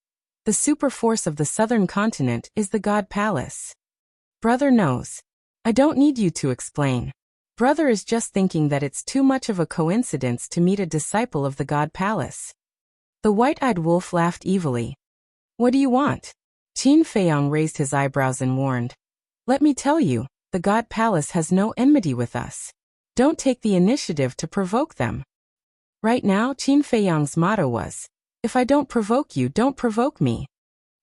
The super force of the southern continent is the God Palace. Brother knows. I don't need you to explain. Brother is just thinking that it's too much of a coincidence to meet a disciple of the God Palace. The white-eyed wolf laughed evilly. What do you want? Qin Feiyang raised his eyebrows and warned. Let me tell you, the God Palace has no enmity with us. Don't take the initiative to provoke them. Right now, Qin Feiyang's motto was, if I don't provoke you, don't provoke me.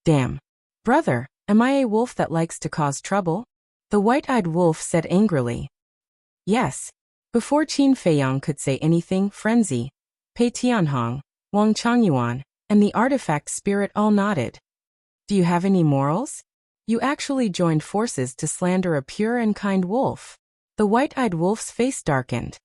Damn. Brother, am I a wolf that likes to cause trouble? The white-eyed wolf said angrily. Yes. Before Qin Feiyang could say anything, Frenzy, Pei Tianhong, Wang Changyuan, and the artifact spirit all nodded. Do you have any morals? You actually joined forces to slander a pure and kind wolf. The white-eyed wolf's face darkened.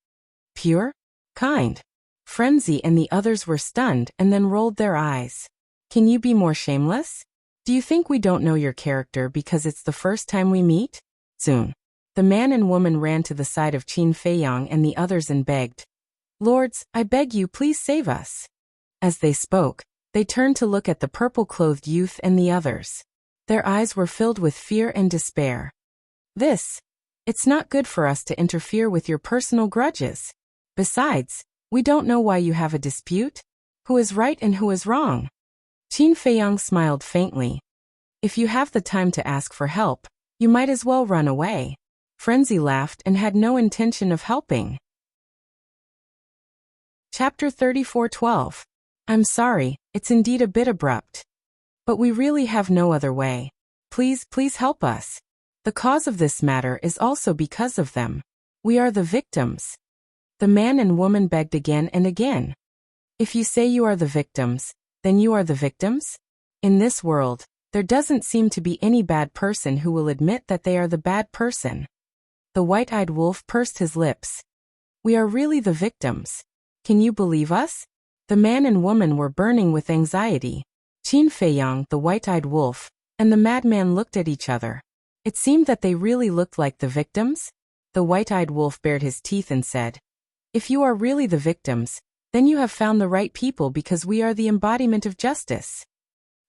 Pure? Kind? Frenzy and the others were stunned and then rolled their eyes. Can you be more shameless? Do you think we don't know your character because it's the first time we meet? Soon. The man and woman ran to the side of Qin Feiyang and the others and begged. Lords, I beg you, please save us. As they spoke, they turned to look at the purple-clothed youth and the others. Their eyes were filled with fear and despair. It's not good for us to interfere with your personal grudges. Besides, we don't know why you have a dispute. Who is right and who is wrong? Qin Feiyang smiled faintly. If you have the time to ask for help, you might as well run away. Frenzy laughed and had no intention of helping. Chapter 34:12. I'm sorry, it's indeed a bit abrupt. But we really have no other way. Please help us. The cause of this matter is also because of them. We are the victims. The man and woman begged again and again. If you say you are the victims, then you are the victims? In this world, there doesn't seem to be any bad person who will admit that they are the bad person. The white-eyed wolf pursed his lips. We are really the victims. Can you believe us? The man and woman were burning with anxiety. Qin Feiyang, the white-eyed wolf, and the madman looked at each other. It seemed that they really looked like the victims. The white-eyed wolf bared his teeth and said, if you are really the victims, then you have found the right people because we are the embodiment of justice.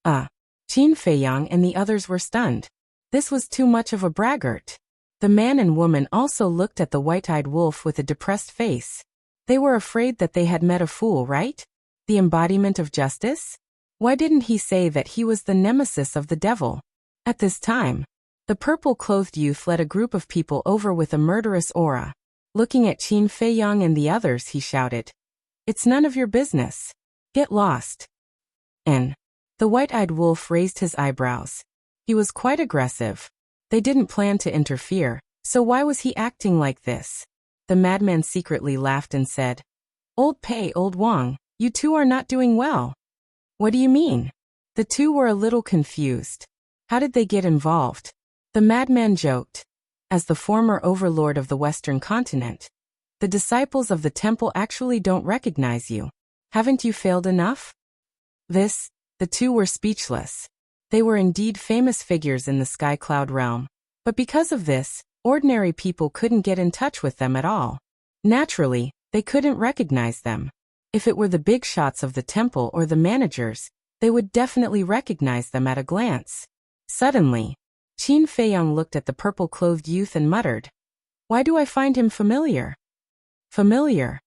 Qin Feiyang and the others were stunned. This was too much of a braggart. The man and woman also looked at the white-eyed wolf with a depressed face. They were afraid that they had met a fool, right? The embodiment of justice? Why didn't he say that he was the nemesis of the devil? At this time, The purple-clothed youth led a group of people over with a murderous aura. Looking at Qin Feiyang and the others, he shouted, "It's none of your business. Get lost." And the white-eyed wolf raised his eyebrows. He was quite aggressive. They didn't plan to interfere, so why was he acting like this? The madman secretly laughed and said, "Old Pei, Old Wang, you two are not doing well." "What do you mean?" The two were a little confused. How did they get involved? The madman joked. As the former overlord of the Western continent, the disciples of the temple actually don't recognize you. Haven't you failed enough? The two were speechless. They were indeed famous figures in the Sky Cloud realm, but because of this, ordinary people couldn't get in touch with them at all. Naturally, they couldn't recognize them. If it were the big shots of the temple or the managers, they would definitely recognize them at a glance. Suddenly, Qin Feiyang looked at the purple-clothed youth and muttered, "Why do I find him familiar?" Familiar?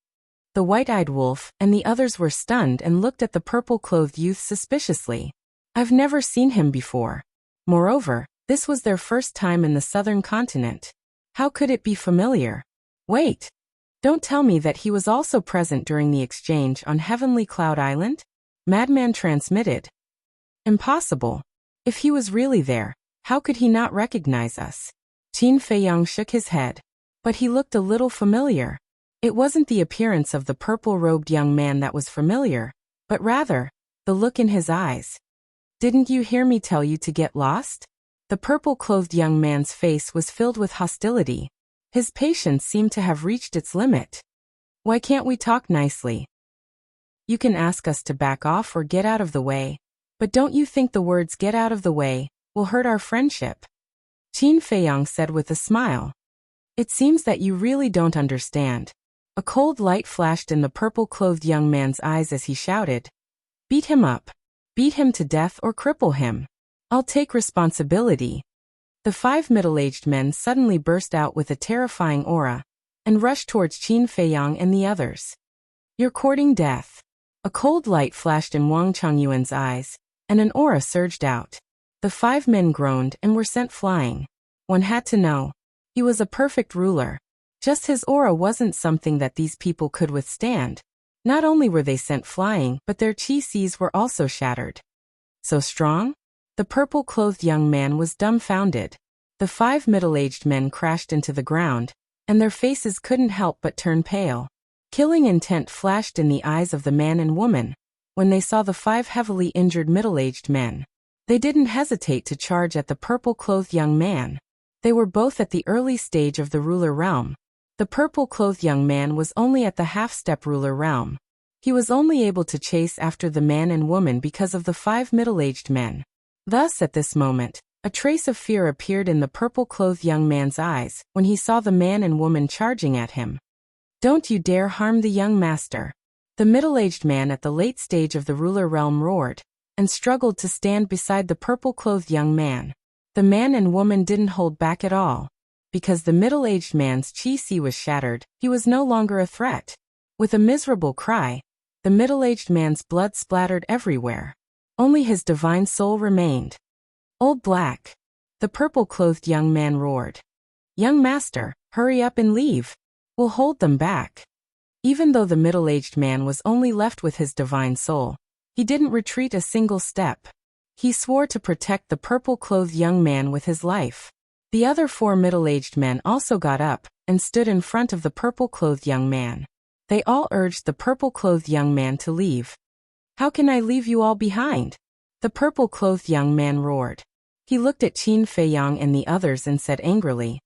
The white-eyed wolf and the others were stunned and looked at the purple-clothed youth suspiciously. "I've never seen him before." Moreover, this was their first time in the southern continent. How could it be familiar? Wait! Don't tell me that he was also present during the exchange on Heavenly Cloud Island? Madman transmitted. Impossible. If he was really there, how could he not recognize us? Qin Feiyang shook his head. But he looked a little familiar. It wasn't the appearance of the purple-robed young man that was familiar, but rather, the look in his eyes. "Didn't you hear me tell you to get lost?" The purple-clothed young man's face was filled with hostility. His patience seemed to have reached its limit. "Why can't we talk nicely? You can ask us to back off or get out of the way, but don't you think the words 'get out of the way' will hurt our friendship?" Qin Feiyang said with a smile. "It seems that you really don't understand." A cold light flashed in the purple-clothed young man's eyes as he shouted, "Beat him up. Beat him to death or cripple him. I'll take responsibility." The 5 middle-aged men suddenly burst out with a terrifying aura and rushed towards Qin Feiyang and the others. "You're courting death." A cold light flashed in Wang Chongyuan's eyes, and an aura surged out. The 5 men groaned and were sent flying. One had to know. He was a perfect ruler. Just his aura wasn't something that these people could withstand. Not only were they sent flying, but their chi seas were also shattered. So strong? The purple-clothed young man was dumbfounded. The 5 middle-aged men crashed into the ground, and their faces couldn't help but turn pale. Killing intent flashed in the eyes of the man and woman when they saw the 5 heavily injured middle-aged men. They didn't hesitate to charge at the purple-clothed young man. They were both at the early stage of the ruler realm. The purple-clothed young man was only at the half-step ruler realm. He was only able to chase after the man and woman because of the 5 middle-aged men. Thus, at this moment, a trace of fear appeared in the purple-clothed young man's eyes when he saw the man and woman charging at him. "Don't you dare harm the young master." The middle-aged man at the late stage of the ruler realm roared and struggled to stand beside the purple-clothed young man. The man and woman didn't hold back at all. Because the middle-aged man's chi-si was shattered, he was no longer a threat. With a miserable cry, the middle-aged man's blood splattered everywhere. Only his divine soul remained. "Old Black!" The purple-clothed young man roared. "Young master, hurry up and leave. We'll hold them back." Even though the middle-aged man was only left with his divine soul, he didn't retreat a single step. He swore to protect the purple-clothed young man with his life. The other 4 middle-aged men also got up and stood in front of the purple-clothed young man. They all urged the purple-clothed young man to leave. "How can I leave you all behind?" The purple-clothed young man roared. He looked at Qin Feiyang and the others and said angrily,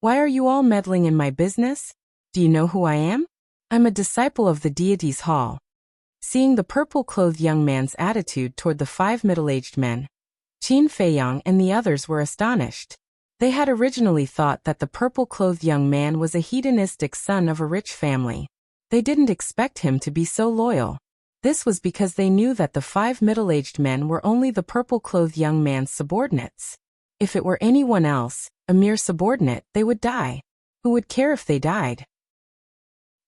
"Why are you all meddling in my business? Do you know who I am? I'm a disciple of the deity's hall." Seeing the purple-clothed young man's attitude toward the 5 middle-aged men, Qin Feiyang and the others were astonished. They had originally thought that the purple-clothed young man was a hedonistic son of a rich family. They didn't expect him to be so loyal. This was because they knew that the 5 middle-aged men were only the purple-clothed young man's subordinates. If it were anyone else, a mere subordinate, they would die. Who would care if they died?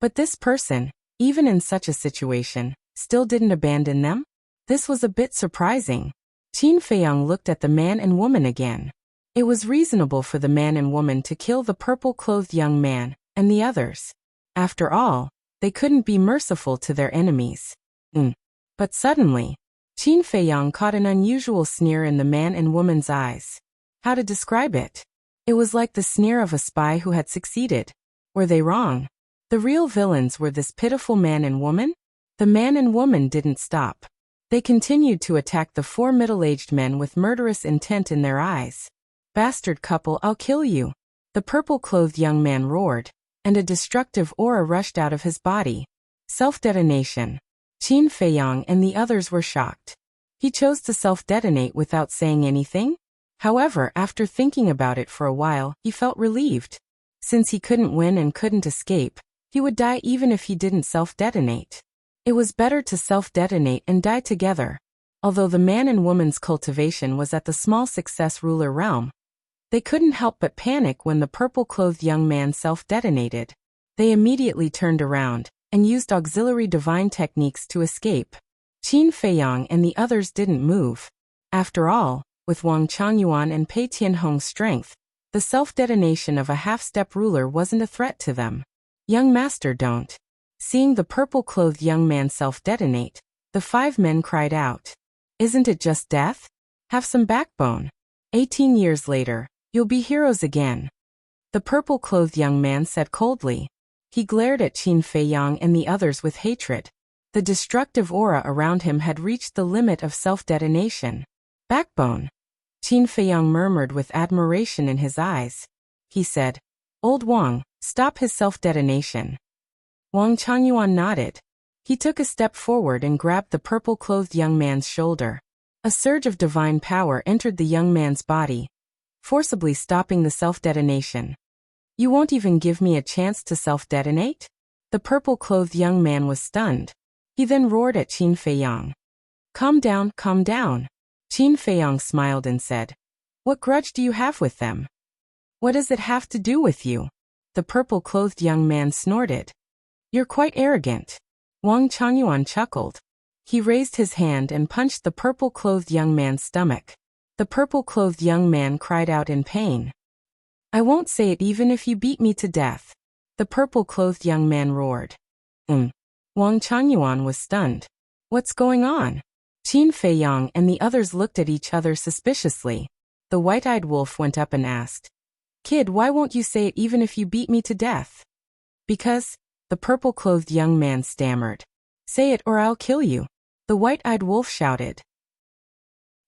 But this person, even in such a situation, still didn't abandon them? This was a bit surprising. Qin Feiyang looked at the man and woman again. It was reasonable for the man and woman to kill the purple-clothed young man and the others. After all, they couldn't be merciful to their enemies. But suddenly, Qin Feiyang caught an unusual sneer in the man and woman's eyes. How to describe it? It was like the sneer of a spy who had succeeded. Were they wrong? The real villains were this pitiful man and woman? The man and woman didn't stop. They continued to attack the four middle-aged men with murderous intent in their eyes. Bastard couple, I'll kill you! The purple-clothed young man roared, and a destructive aura rushed out of his body. Self-detonation. Qin Feiyang and the others were shocked. He chose to self-detonate without saying anything? However, after thinking about it for a while, he felt relieved. Since he couldn't win and couldn't escape, he would die even if he didn't self-detonate. It was better to self-detonate and die together. Although the man and woman's cultivation was at the small success ruler realm, they couldn't help but panic when the purple-clothed young man self-detonated. They immediately turned around and used auxiliary divine techniques to escape. Qin Feiyang and the others didn't move. After all, with Wang Changyuan and Pei Tianhong's strength, the self-detonation of a half-step ruler wasn't a threat to them. Young master, don't. Seeing the purple-clothed young man self-detonate, the 5 men cried out. Isn't it just death? Have some backbone. 18 years later, you'll be heroes again. The purple-clothed young man said coldly. He glared at Qin Feiyang and the others with hatred. The destructive aura around him had reached the limit of self-detonation. Backbone. Qin Feiyang murmured with admiration in his eyes. He said, Old Wang, stop his self-detonation. Wang Changyuan nodded. He took a step forward and grabbed the purple-clothed young man's shoulder. A surge of divine power entered the young man's body, forcibly stopping the self-detonation. You won't even give me a chance to self-detonate? The purple-clothed young man was stunned. He then roared at Qin Feiyang. Calm down, calm down. Qin Feiyang smiled and said, What grudge do you have with them? What does it have to do with you? The purple-clothed young man snorted. You're quite arrogant. Wang Changyuan chuckled. He raised his hand and punched the purple-clothed young man's stomach. The purple-clothed young man cried out in pain. I won't say it even if you beat me to death. The purple-clothed young man roared. Wang Changyuan was stunned. What's going on? Qin Feiyang and the others looked at each other suspiciously. The white-eyed wolf went up and asked, Kid, why won't you say it even if you beat me to death? Because, the purple-clothed young man stammered. Say it or I'll kill you. The white-eyed wolf shouted.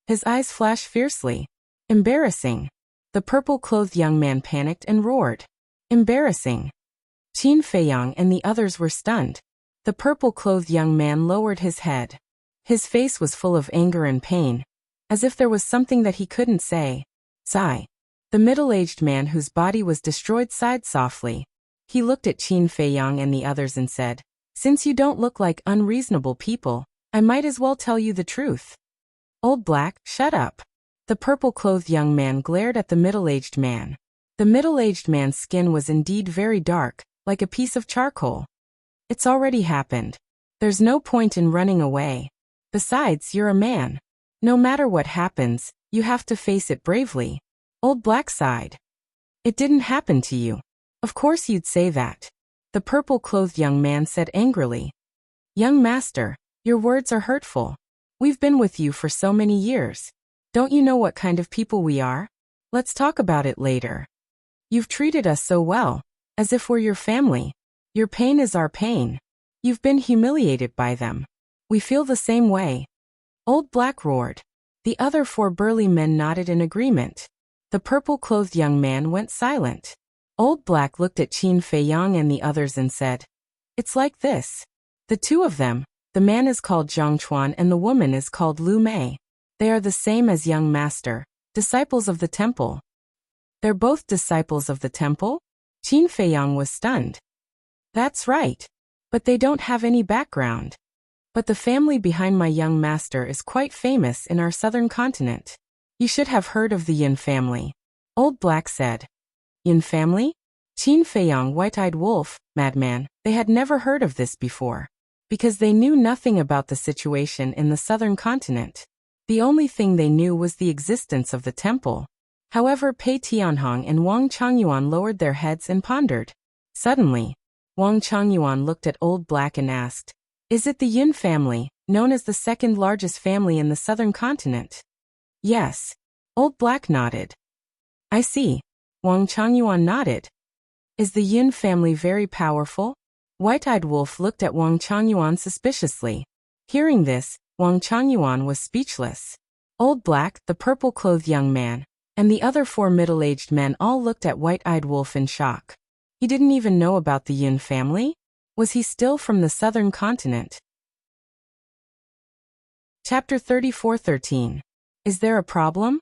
His eyes flashed fiercely. Embarrassing. The purple-clothed young man panicked and roared. Embarrassing. Qin Feiyang and the others were stunned. The purple-clothed young man lowered his head. His face was full of anger and pain, as if there was something that he couldn't say. Sigh. The middle-aged man whose body was destroyed sighed softly. He looked at Qin Feiyang and the others and said, Since you don't look like unreasonable people, I might as well tell you the truth. Old Black, shut up. The purple-clothed young man glared at the middle-aged man. The middle-aged man's skin was indeed very dark, like a piece of charcoal. It's already happened. There's no point in running away. Besides, you're a man. No matter what happens, you have to face it bravely. Old Black sighed. It didn't happen to you. Of course you'd say that. The purple-clothed young man said angrily. Young master, your words are hurtful. We've been with you for so many years. Don't you know what kind of people we are? Let's talk about it later. You've treated us so well, as if we're your family. Your pain is our pain. You've been humiliated by them. We feel the same way. Old Black roared. The other 4 burly men nodded in agreement. The purple-clothed young man went silent. Old Black looked at Qin Feiyang and the others and said, It's like this. The 2 of them, the man is called Zhang Chuan and the woman is called Lu Mei. They are the same as young master, disciples of the temple. They're both disciples of the temple? Qin Feiyang was stunned. That's right. But they don't have any background. But the family behind my young master is quite famous in our southern continent. You should have heard of the Yin family. Old Black said. Yin family? Qin Feiyang, white-eyed wolf, madman, they had never heard of this before. Because they knew nothing about the situation in the southern continent. The only thing they knew was the existence of the temple. However, Pei Tianhong and Wang Changyuan lowered their heads and pondered. Suddenly, Wang Changyuan looked at Old Black and asked, "Is it the Yun family, known as the second largest family in the southern continent?" "Yes." Old Black nodded. "I see." Wang Changyuan nodded. "Is the Yun family very powerful?" White-Eyed Wolf looked at Wang Changyuan suspiciously. Hearing this, Wang Changyuan was speechless. Old Black, the purple-clothed young man, and the other 4 middle-aged men all looked at White-Eyed Wolf in shock. He didn't even know about the Yun family? Was he still from the southern continent? Chapter 34:13. Is there a problem?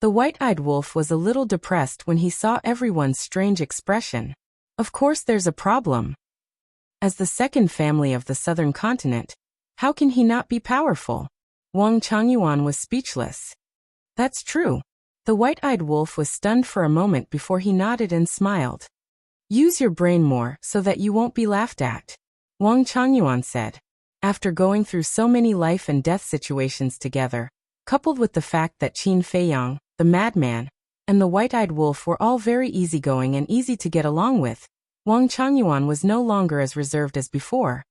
The White-Eyed Wolf was a little depressed when he saw everyone's strange expression. Of course there's a problem. As the second family of the southern continent, how can he not be powerful? Wang Changyuan was speechless. That's true. The White-Eyed Wolf was stunned for a moment before he nodded and smiled. Use your brain more so that you won't be laughed at, Wang Changyuan said. After going through so many life and death situations together, coupled with the fact that Qin Feiyang, the madman, and the White-Eyed Wolf were all very easygoing and easy to get along with, Wang Changyuan was no longer as reserved as before.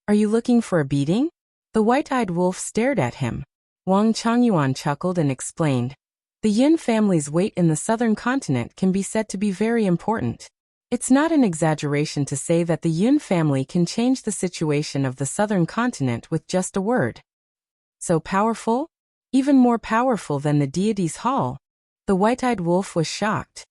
Are you looking for a beating? The White-Eyed Wolf stared at him. Wang Changyuan chuckled and explained, the Yin family's weight in the southern continent can be said to be very important. It's not an exaggeration to say that the Yun family can change the situation of the southern continent with just a word. So powerful? Even more powerful than the deity's hall? The White-Eyed Wolf was shocked.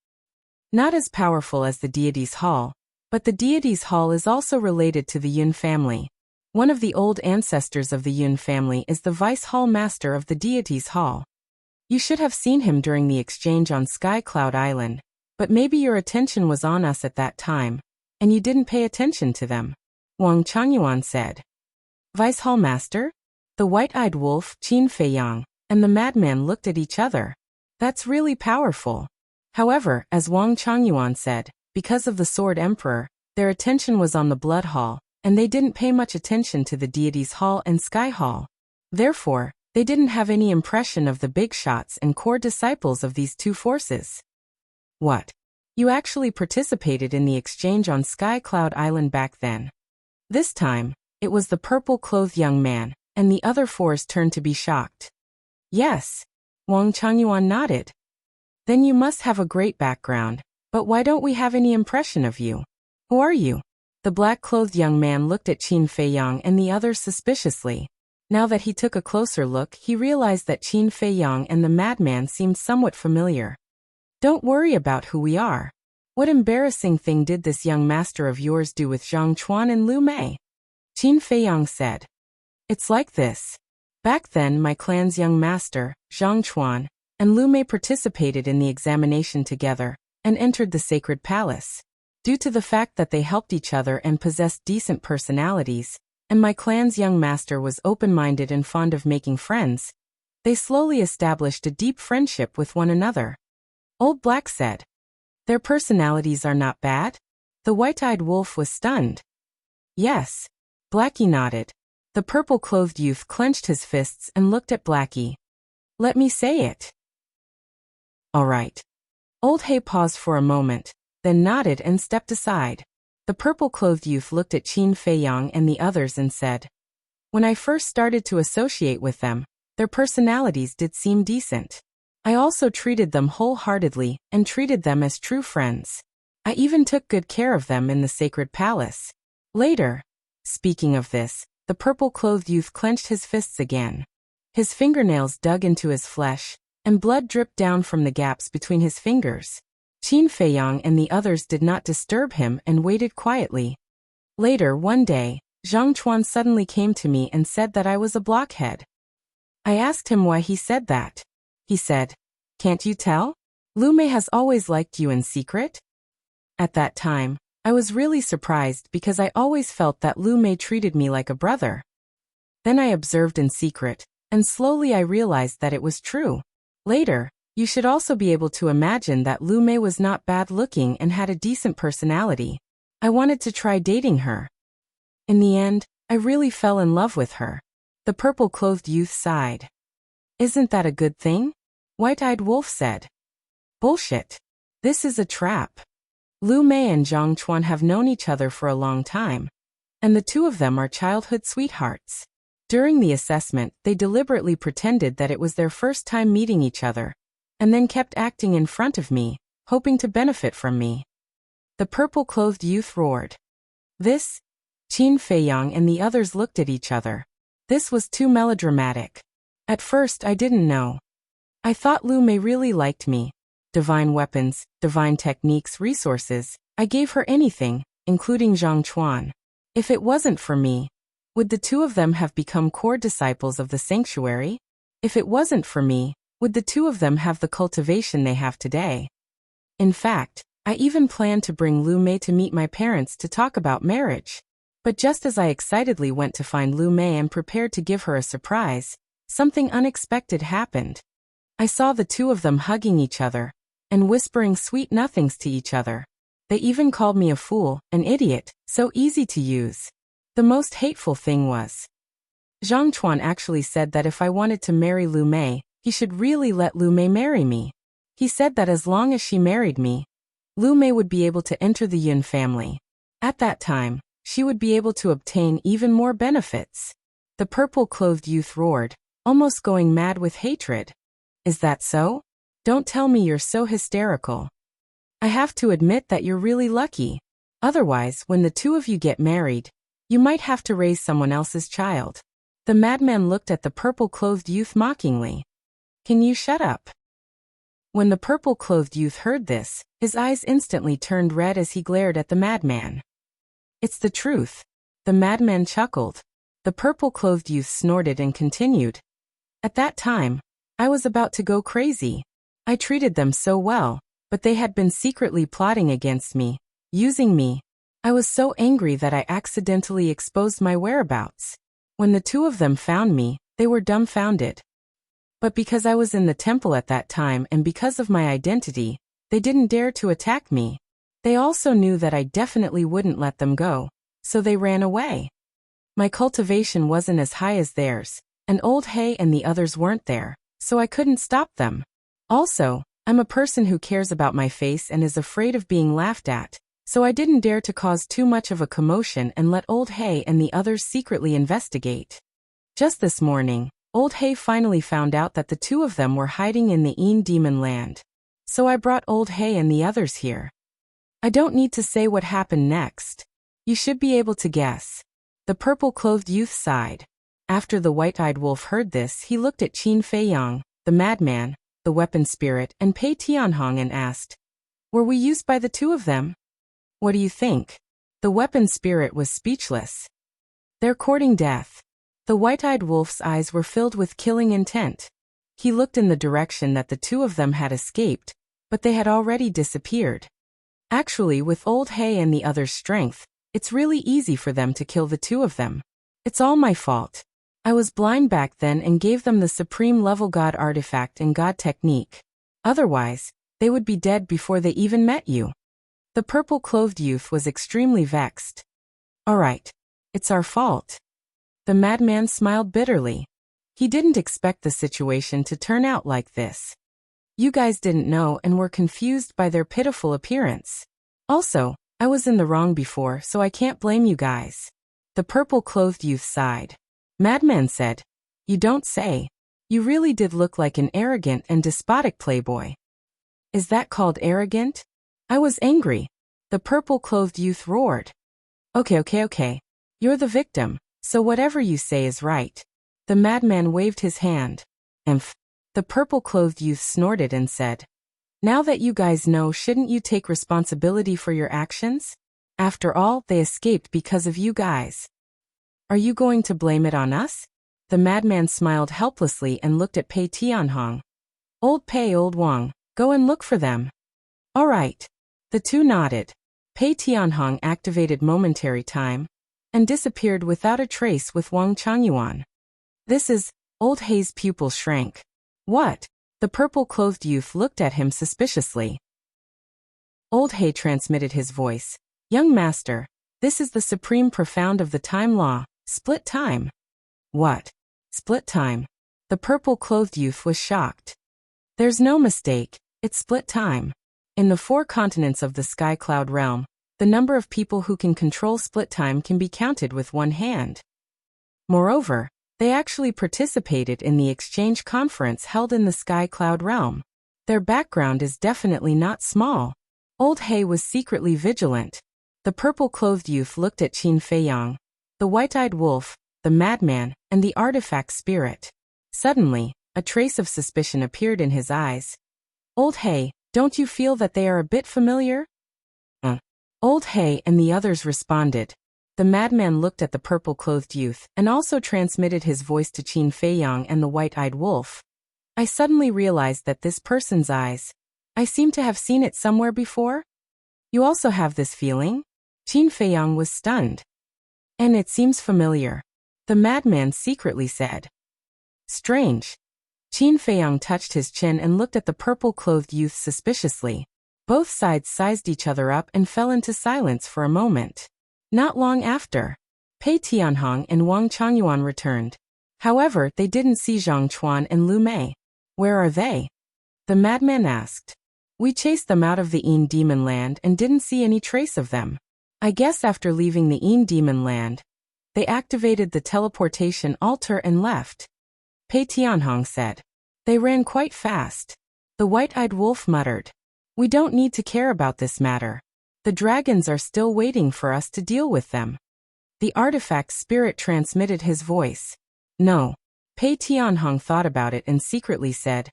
Not as powerful as the deity's hall, but the deity's hall is also related to the Yun family. One of the old ancestors of the Yun family is the vice hall master of the deity's hall. You should have seen him during the exchange on Sky Cloud Island, but maybe your attention was on us at that time, and you didn't pay attention to them, Wang Changyuan said. Vice hall master? The White-Eyed Wolf, Qin Feiyang, and the madman looked at each other. That's really powerful. However, as Wang Changyuan said, because of the Sword Emperor, their attention was on the Blood Hall, and they didn't pay much attention to the deity's hall and Sky Hall. Therefore, they didn't have any impression of the big shots and core disciples of these two forces. What? You actually participated in the exchange on Sky Cloud Island back then? This time, it was the purple-clothed young man, and the other 4's turn to be shocked. Yes. Wang Changyuan nodded. Then you must have a great background, but why don't we have any impression of you? Who are you? The black-clothed young man looked at Qin Feiyang and the others suspiciously. Now that he took a closer look, he realized that Qin Feiyang and the madman seemed somewhat familiar. Don't worry about who we are. What embarrassing thing did this young master of yours do with Zhang Chuan and Lu Mei? Qin Feiyang said. It's like this. Back then my clan's young master, Zhang Chuan, and Lu Mei participated in the examination together, and entered the sacred palace. Due to the fact that they helped each other and possessed decent personalities, and my clan's young master was open-minded and fond of making friends, they slowly established a deep friendship with one another. Old Black said. Their personalities are not bad? The White-Eyed Wolf was stunned. Yes. Blackie nodded. The purple-clothed youth clenched his fists and looked at Blackie. Let me say it. All right. Old Hay paused for a moment, then nodded and stepped aside. The purple-clothed youth looked at Qin Feiyang and the others and said, when I first started to associate with them, their personalities did seem decent. I also treated them wholeheartedly and treated them as true friends. I even took good care of them in the sacred palace. Later, speaking of this, the purple-clothed youth clenched his fists again. His fingernails dug into his flesh, and blood dripped down from the gaps between his fingers. Qin Feiyang and the others did not disturb him and waited quietly. Later one day, Zhang Chuan suddenly came to me and said that I was a blockhead. I asked him why he said that. He said, can't you tell? Lu Mei has always liked you in secret? At that time, I was really surprised because I always felt that Lu Mei treated me like a brother. Then I observed in secret, and slowly I realized that it was true. Later, you should also be able to imagine that Lu Mei was not bad-looking and had a decent personality. I wanted to try dating her. In the end, I really fell in love with her. The purple-clothed youth sighed. Isn't that a good thing? White-Eyed Wolf said. Bullshit. This is a trap. Lu Mei and Zhang Chuan have known each other for a long time, and the two of them are childhood sweethearts. During the assessment, they deliberately pretended that it was their first time meeting each other, and then kept acting in front of me, hoping to benefit from me. The purple-clothed youth roared. This? Qin Feiyang and the others looked at each other. This was too melodramatic. At first I didn't know. I thought Lu Mei really liked me. Divine weapons, divine techniques, resources. I gave her anything, including Zhang Chuan. If it wasn't for me, would the two of them have become core disciples of the sanctuary? If it wasn't for me, would the two of them have the cultivation they have today? In fact, I even planned to bring Lu Mei to meet my parents to talk about marriage. But just as I excitedly went to find Lu Mei and prepared to give her a surprise, something unexpected happened. I saw the two of them hugging each other and whispering sweet nothings to each other. They even called me a fool, an idiot, so easy to use. The most hateful thing was, Zhang Chuan actually said that if I wanted to marry Lu Mei, he should really let Lu Mei marry me. He said that as long as she married me, Lu Mei would be able to enter the Yun family. At that time, she would be able to obtain even more benefits. The purple-clothed youth roared, almost going mad with hatred. Is that so? Don't tell me you're so hysterical. I have to admit that you're really lucky. Otherwise, when the two of you get married, you might have to raise someone else's child. The madman looked at the purple-clothed youth mockingly. Can you shut up? When the purple-clothed youth heard this, his eyes instantly turned red as he glared at the madman. It's the truth. The madman chuckled. The purple-clothed youth snorted and continued. At that time, I was about to go crazy. I treated them so well, but they had been secretly plotting against me, using me. I was so angry that I accidentally exposed my whereabouts. When the two of them found me, they were dumbfounded. But because I was in the temple at that time and because of my identity, they didn't dare to attack me. They also knew that I definitely wouldn't let them go, so they ran away. My cultivation wasn't as high as theirs, and Old Hay and the others weren't there, so I couldn't stop them. Also, I'm a person who cares about my face and is afraid of being laughed at, so I didn't dare to cause too much of a commotion and let Old Hay and the others secretly investigate. Just this morning, Old Hay finally found out that the two of them were hiding in the Een Demon Land. So I brought Old Hay and the others here. I don't need to say what happened next. You should be able to guess. The purple-clothed youth sighed. After the white-eyed wolf heard this, he looked at Qin Feiyang, the madman, the weapon spirit, and Pei Tianhong and asked, were we used by the two of them? What do you think? The weapon spirit was speechless. They're courting death. The white-eyed wolf's eyes were filled with killing intent. He looked in the direction that the two of them had escaped, but they had already disappeared. Actually, with Old Hay and the others' strength, it's really easy for them to kill the two of them. It's all my fault. I was blind back then and gave them the supreme level God artifact and God technique. Otherwise, they would be dead before they even met you. The purple-clothed youth was extremely vexed. All right. It's our fault. The madman smiled bitterly. He didn't expect the situation to turn out like this. You guys didn't know and were confused by their pitiful appearance. Also, I was in the wrong before, so I can't blame you guys. The purple-clothed youth sighed. Madman said, you don't say. You really did look like an arrogant and despotic playboy. Is that called arrogant? I was angry. The purple-clothed youth roared. Okay. You're the victim, so whatever you say is right. The madman waved his hand. The purple-clothed youth snorted and said, now that you guys know, shouldn't you take responsibility for your actions? After all, they escaped because of you guys. Are you going to blame it on us? The madman smiled helplessly and looked at Pei Tianhong. Old Pei, Old Wang, go and look for them. All right. The two nodded. Pei Tianhong activated momentary time and disappeared without a trace with Wang Changyuan. This is, Old Hay's pupil shrank. What? The purple-clothed youth looked at him suspiciously. Old Hay transmitted his voice. Young master, this is the supreme profound of the time law, split time. What? Split time? The purple-clothed youth was shocked. There's no mistake, It's split time. In the 4 continents of the Sky Cloud realm, the number of people who can control split time can be counted with one hand. Moreover, they actually participated in the exchange conference held in the Sky Cloud realm. Their background is definitely not small. Old Hay was secretly vigilant. The purple-clothed youth looked at Qin Feiyang, the white-eyed wolf, the madman, and the artifact spirit. Suddenly, a trace of suspicion appeared in his eyes. Old Hay, don't you feel that they are a bit familiar? Old Hay and the others responded. The madman looked at the purple-clothed youth and also transmitted his voice to Qin Feiyang and the white-eyed wolf. I suddenly realized that this person's eyes, I seem to have seen it somewhere before. You also have this feeling? Qin Feiyang was stunned. And it seems familiar. The madman secretly said. Strange. Qin Feiyang touched his chin and looked at the purple-clothed youth suspiciously. Both sides sized each other up and fell into silence for a moment. Not long after, Pei Tianhong and Wang Changyuan returned. However, they didn't see Zhang Chuan and Lu Mei. Where are they? The madman asked. We chased them out of the Yin Demon Land and didn't see any trace of them. I guess after leaving the Yin Demon Land, they activated the teleportation altar and left. Pei Tianhong said. They ran quite fast. The white-eyed wolf muttered. We don't need to care about this matter. The dragons are still waiting for us to deal with them. The artifact spirit transmitted his voice. No. Pei Tianhong thought about it and secretly said,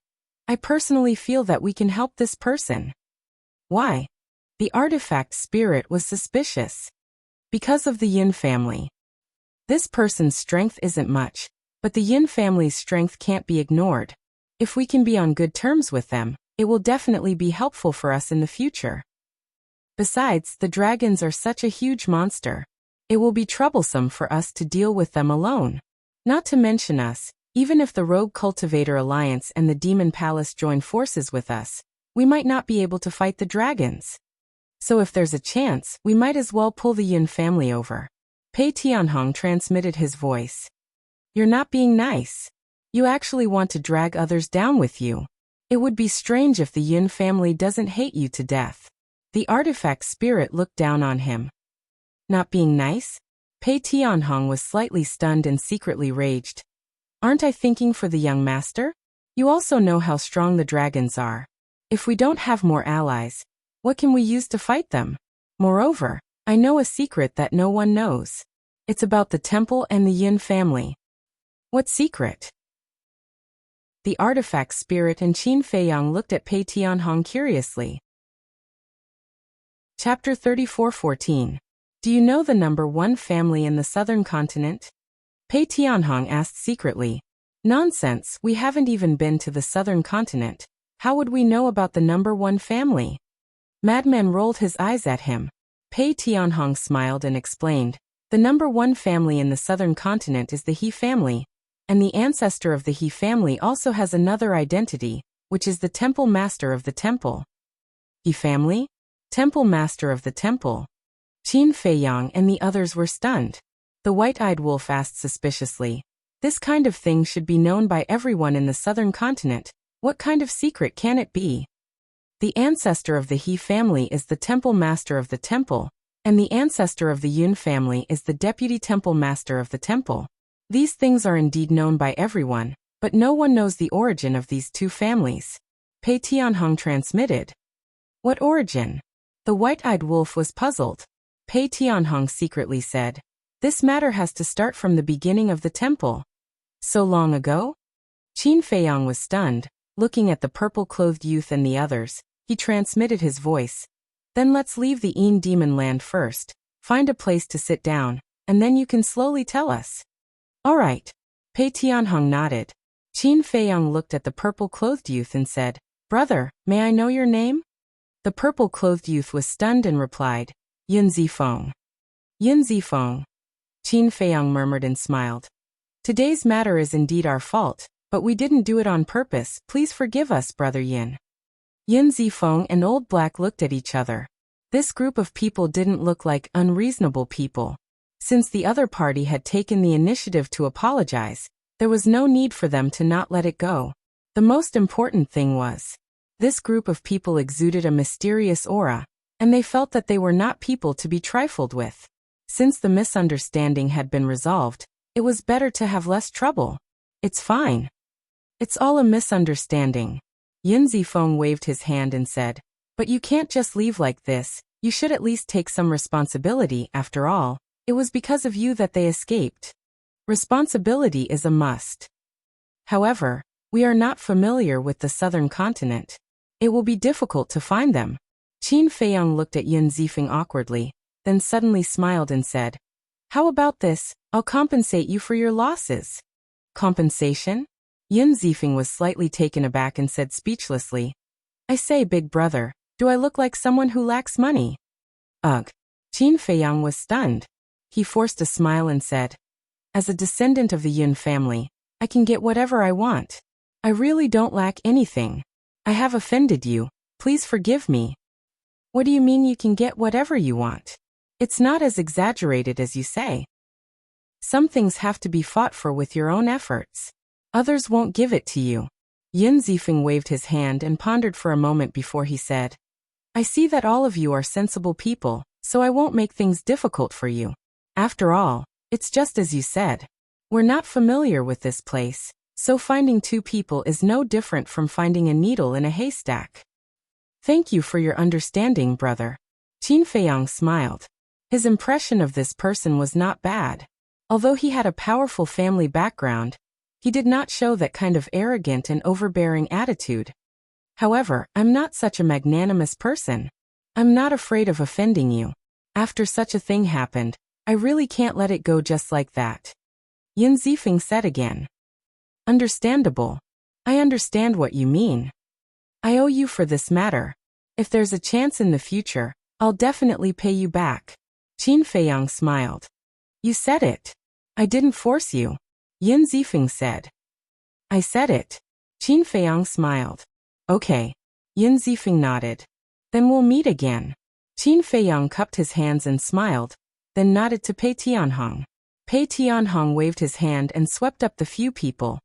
I personally feel that we can help this person. Why? The artifact spirit was suspicious. Because of the Yin family. This person's strength isn't much, but the Yin family's strength can't be ignored. If we can be on good terms with them, it will definitely be helpful for us in the future. Besides, the dragons are such a huge monster. It will be troublesome for us to deal with them alone. Not to mention us, even if the Rogue Cultivator Alliance and the Demon Palace join forces with us, we might not be able to fight the dragons. So if there's a chance, we might as well pull the Yin family over. Pei Tianhong transmitted his voice. You're not being nice. You actually want to drag others down with you. It would be strange if the Yin family doesn't hate you to death. The artifact spirit looked down on him. Not being nice? Pei Tianhong was slightly stunned and secretly raged. Aren't I thinking for the young master? You also know how strong the dragons are. If we don't have more allies, what can we use to fight them? Moreover, I know a secret that no one knows. It's about the temple and the Yin family. What secret? The artifact spirit and Qin Feiyang looked at Pei Tianhong curiously. Chapter 34:14. Do you know the number 1 family in the southern continent? Pei Tianhong asked secretly. Nonsense, we haven't even been to the southern continent. How would we know about the number 1 family? Madman rolled his eyes at him. Pei Tianhong smiled and explained. The number 1 family in the southern continent is the He family, and the ancestor of the He family also has another identity, which is the Temple Master of the Temple. He family? Temple Master of the Temple. Qin Feiyang and the others were stunned. The white-eyed wolf asked suspiciously. This kind of thing should be known by everyone in the southern continent. What kind of secret can it be? The ancestor of the He family is the Temple Master of the Temple, and the ancestor of the Yun family is the Deputy Temple Master of the Temple. These things are indeed known by everyone, but no one knows the origin of these 2 families. Pei Tianhong transmitted. What origin? The white-eyed wolf was puzzled. Pei Tianhong secretly said. This matter has to start from the beginning of the temple. So long ago? Qin Feiyang was stunned, looking at the purple-clothed youth and the others. He transmitted his voice. Then let's leave the Yin Demon Land first, find a place to sit down, and then you can slowly tell us. All right. Pei Tianhong nodded. Qin Feiyang looked at the purple-clothed youth and said, Brother, may I know your name? The purple-clothed youth was stunned and replied, Yin Zifeng. Yin Zifeng. Qin Feiyang murmured and smiled. Today's matter is indeed our fault, but we didn't do it on purpose. Please forgive us, Brother Yin. Yin Zifeng and Old Black looked at each other. This group of people didn't look like unreasonable people. Since the other party had taken the initiative to apologize, there was no need for them to not let it go. The most important thing was, This group of people exuded a mysterious aura, and they felt that they were not people to be trifled with. Since the misunderstanding had been resolved, it was better to have less trouble. It's fine. It's all a misunderstanding. Yin Zifeng waved his hand and said, but you can't just leave like this, you should at least take some responsibility. After all, it was because of you that they escaped. Responsibility is a must. However, we are not familiar with the southern continent. It will be difficult to find them. Qin Feiyang looked at Yin Zifeng awkwardly, then suddenly smiled and said, how about this? I'll compensate you for your losses. Compensation? Yin Zifeng was slightly taken aback and said speechlessly, I say, big brother, do I look like someone who lacks money? Ugh. Qin Feiyang was stunned. He forced a smile and said, as a descendant of the Yin family, I can get whatever I want. I really don't lack anything. I have offended you. Please forgive me. What do you mean you can get whatever you want? It's not as exaggerated as you say. Some things have to be fought for with your own efforts. Others won't give it to you. Yin Zifeng waved his hand and pondered for a moment before he said, I see that all of you are sensible people, so I won't make things difficult for you. After all, it's just as you said. We're not familiar with this place, so finding two people is no different from finding a needle in a haystack. Thank you for your understanding, brother. Qin Feiyang smiled. His impression of this person was not bad. Although he had a powerful family background, he did not show that kind of arrogant and overbearing attitude. However, I'm not such a magnanimous person. I'm not afraid of offending you. After such a thing happened, I really can't let it go just like that. Yin Zifeng said again. Understandable. I understand what you mean. I owe you for this matter. If there's a chance in the future, I'll definitely pay you back. Qin Feiyang smiled. You said it. I didn't force you. Yin Zifeng said. I said it. Qin Feiyang smiled. Okay. Yin Zifeng nodded. Then we'll meet again. Qin Feiyang cupped his hands and smiled, then nodded to Pei Tianhong. Pei Tianhong waved his hand and swept up the few people,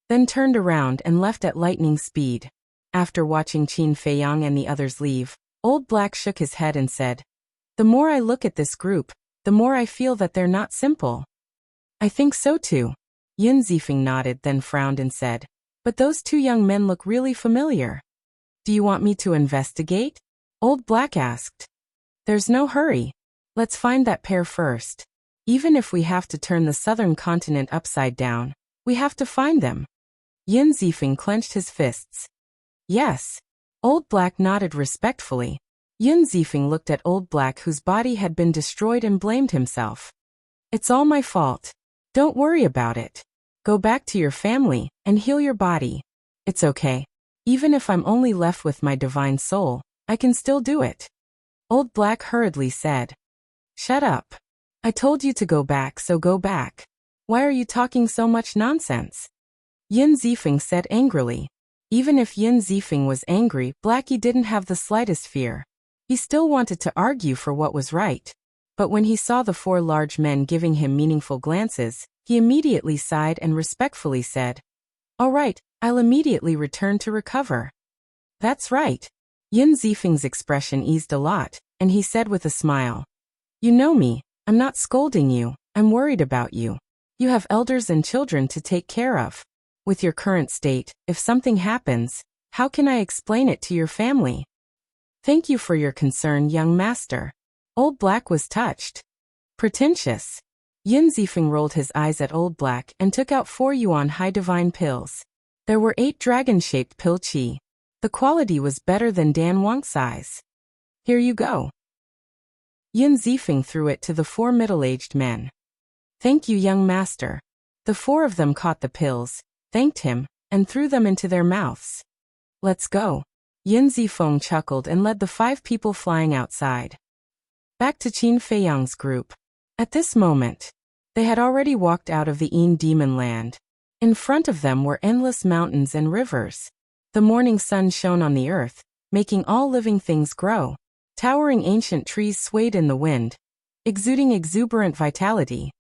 then turned around and left at lightning speed. After watching Qin Feiyang and the others leave, Old Black shook his head and said, the more I look at this group, the more I feel that they're not simple. I think so too. Yin Zifeng nodded, then frowned and said, but those two young men look really familiar. Do you want me to investigate? Old Black asked. There's no hurry. Let's find that pair first. Even if we have to turn the southern continent upside down, we have to find them. Yin Zifeng clenched his fists. Yes. Old Black nodded respectfully. Yin Zifeng looked at Old Black, whose body had been destroyed, and blamed himself. It's all my fault. Don't worry about it. Go back to your family and heal your body. It's okay. Even if I'm only left with my divine soul, I can still do it. Old Black hurriedly said. Shut up. I told you to go back, so go back. Why are you talking so much nonsense? Yin Zifeng said angrily. Even if Yin Zifeng was angry, Blackie didn't have the slightest fear. He still wanted to argue for what was right. But when he saw the four large men giving him meaningful glances, he immediately sighed and respectfully said, all right, I'll immediately return to recover. That's right. Yin Zifeng's expression eased a lot, and he said with a smile, you know me, I'm not scolding you, I'm worried about you. You have elders and children to take care of. With your current state, if something happens, how can I explain it to your family? Thank you for your concern, young master. Old Black was touched. Pretentious. Yin Zifeng rolled his eyes at Old Black and took out 4 yuan high divine pills. There were 8 dragon-shaped pill chi. The quality was better than Dan Wang's. Here you go. Yin Zifeng threw it to the 4 middle-aged men. Thank you, young master. The 4 of them caught the pills, thanked him, and threw them into their mouths. Let's go. Yin Zifeng chuckled and led the 5 people flying outside. Back to Qin Feiyang's group. At this moment, they had already walked out of the Yin Demon Land. In front of them were endless mountains and rivers. The morning sun shone on the earth, making all living things grow. Towering ancient trees swayed in the wind, exuding exuberant vitality.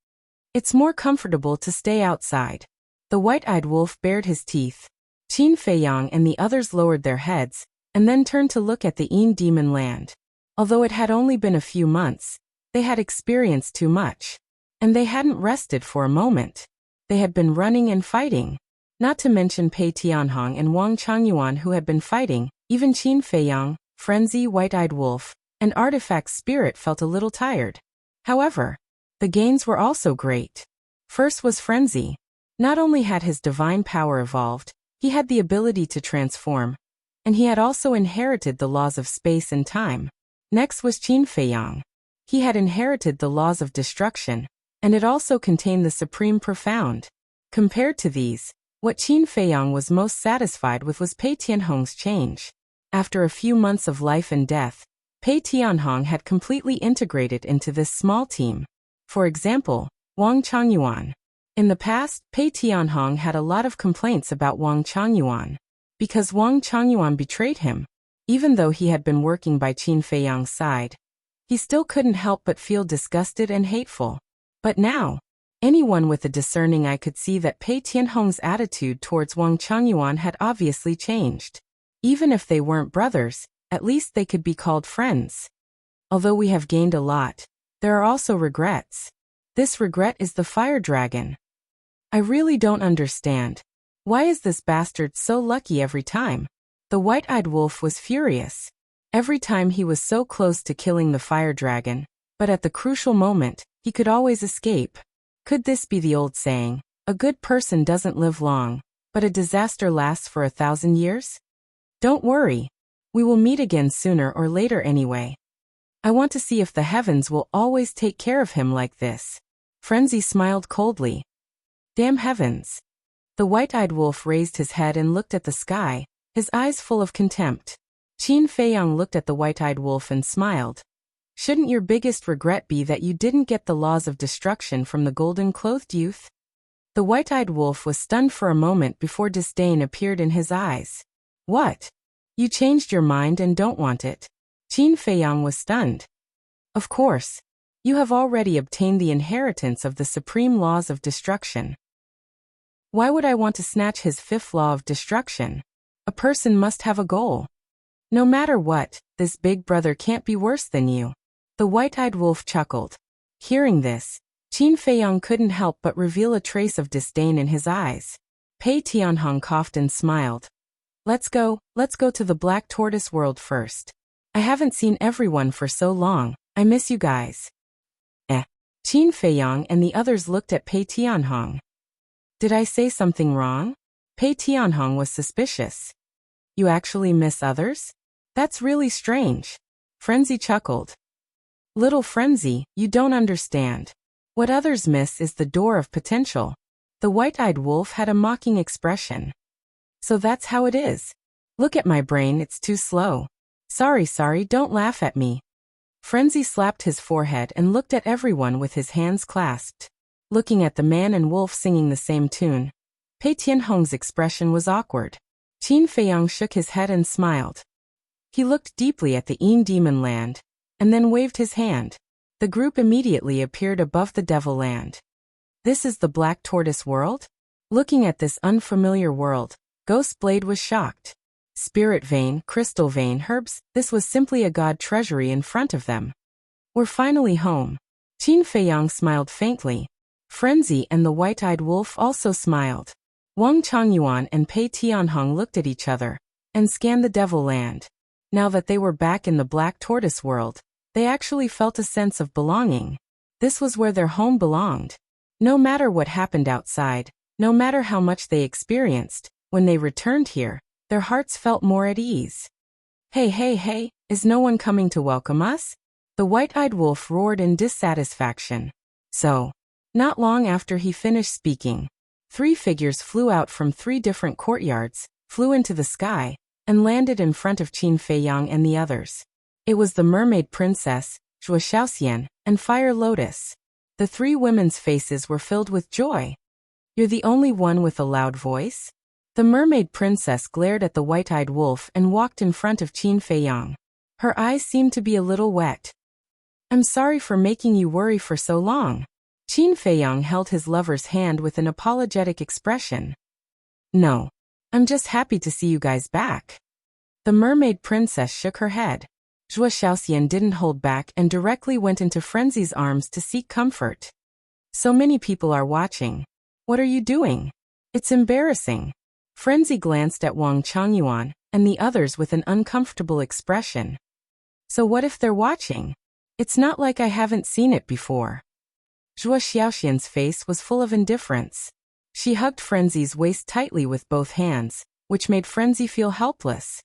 It's more comfortable to stay outside. The white-eyed wolf bared his teeth. Qin Feiyang and the others lowered their heads, and then turned to look at the demon land. Although it had only been a few months, they had experienced too much. And they hadn't rested for a moment. They had been running and fighting. Not to mention Pei Tianhong and Wang Changyuan who had been fighting, even Qin Feiyang, Frenzy, White-Eyed Wolf, and Artifact Spirit felt a little tired. However, the gains were also great. First was Frenzy. Not only had his divine power evolved, he had the ability to transform, and he had also inherited the laws of space and time. Next was Qin Feiyang. He had inherited the laws of destruction, and it also contained the supreme profound. Compared to these, what Qin Feiyang was most satisfied with was Pei Tianhong's change. After a few months of life and death, Pei Tianhong had completely integrated into this small team. For example, Wang Changyuan. In the past, Pei Tianhong had a lot of complaints about Wang Changyuan, because Wang Changyuan betrayed him. Even though he had been working by Qin Feiyang's side, he still couldn't help but feel disgusted and hateful. But now, anyone with a discerning eye could see that Pei Tianhong's attitude towards Wang Changyuan had obviously changed. Even if they weren't brothers, at least they could be called friends. Although we have gained a lot, there are also regrets. This regret is the fire dragon. I really don't understand. Why is this bastard so lucky every time? The White-Eyed Wolf was furious. Every time he was so close to killing the fire dragon, but at the crucial moment, he could always escape. Could this be the old saying, a good person doesn't live long, but a disaster lasts for 1,000 years? Don't worry. We will meet again sooner or later anyway. I want to see if the heavens will always take care of him like this. Frenzy smiled coldly. Damn heavens. The White-Eyed Wolf raised his head and looked at the sky, his eyes full of contempt. Qin Feiyang looked at the White-Eyed Wolf and smiled. Shouldn't your biggest regret be that you didn't get the laws of destruction from the golden-clothed youth? The White-Eyed Wolf was stunned for a moment before disdain appeared in his eyes. What? You changed your mind and don't want it? Qin Feiyang was stunned. Of course. You have already obtained the inheritance of the supreme laws of destruction. Why would I want to snatch his fifth law of destruction? A person must have a goal. No matter what, this big brother can't be worse than you. The White-Eyed Wolf chuckled. Hearing this, Qin Feiyang couldn't help but reveal a trace of disdain in his eyes. Pei Tianhong coughed and smiled. Let's go to the Black Tortoise world first. I haven't seen everyone for so long, I miss you guys. Qin Feiyang and the others looked at Pei Tianhong. Did I say something wrong? Pei Tianhong was suspicious. You actually miss others? That's really strange. Frenzy chuckled. Little Frenzy, you don't understand. What others miss is the door of potential. The White-Eyed Wolf had a mocking expression. So that's how it is. Look at my brain, it's too slow. Sorry, don't laugh at me. Frenzy slapped his forehead and looked at everyone with his hands clasped. Looking at the man and wolf singing the same tune, Pei Tianhong's expression was awkward. Qin Feiyang shook his head and smiled. He looked deeply at the demon land, and then waved his hand. The group immediately appeared above the Devil Land. This is the Black Tortoise world? Looking at this unfamiliar world, Ghostblade was shocked. Spirit vein, crystal vein, herbs, this was simply a god treasury in front of them. We're finally home. Qin Feiyang smiled faintly. Frenzy and the White-Eyed Wolf also smiled. Wang Changyuan and Pei Tianhong looked at each other, and scanned the Devil Land. Now that they were back in the Black Tortoise world, they actually felt a sense of belonging. This was where their home belonged. No matter what happened outside, no matter how much they experienced, when they returned here, their hearts felt more at ease. Hey, is no one coming to welcome us? The White-Eyed Wolf roared in dissatisfaction. So, not long after he finished speaking, 3 figures flew out from 3 different courtyards, flew into the sky, and landed in front of Qin Feiyang and the others. It was the Mermaid Princess, Zhuo Xiaoxian, and Fire Lotus. The 3 women's faces were filled with joy. You're the only one with a loud voice? The Mermaid Princess glared at the White-Eyed Wolf and walked in front of Qin Feiyang. Her eyes seemed to be a little wet. I'm sorry for making you worry for so long. Qin Feiyang held his lover's hand with an apologetic expression. No. I'm just happy to see you guys back. The mermaid princess shook her head. Zhuo Xiaoxian didn't hold back and directly went into Frenzy's arms to seek comfort. So many people are watching. What are you doing? It's embarrassing. Frenzy glanced at Wang Changyuan and the others with an uncomfortable expression. So what if they're watching? It's not like I haven't seen it before. Zhuo Xiaoxian's face was full of indifference. She hugged Frenzy's waist tightly with both hands, which made Frenzy feel helpless.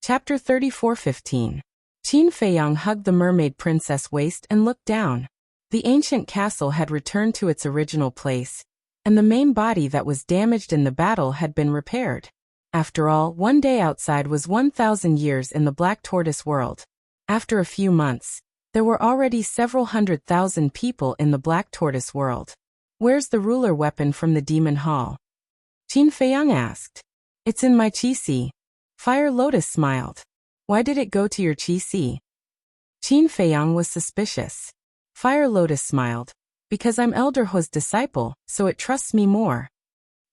Chapter 34:15. Qin Feiyang hugged the mermaid princess waist and looked down. The ancient castle had returned to its original place, and the main body that was damaged in the battle had been repaired. After all, one day outside was 1,000 years in the Black Tortoise world. After a few months, there were already several 100,000 people in the Black Tortoise world. Where's the ruler weapon from the Demon Hall? Qin Feiyang asked. It's in my qi. Fire Lotus smiled. Why did it go to your qi? Qin Feiyang was suspicious. Fire Lotus smiled. Because I'm Elder Huo's disciple, so it trusts me more.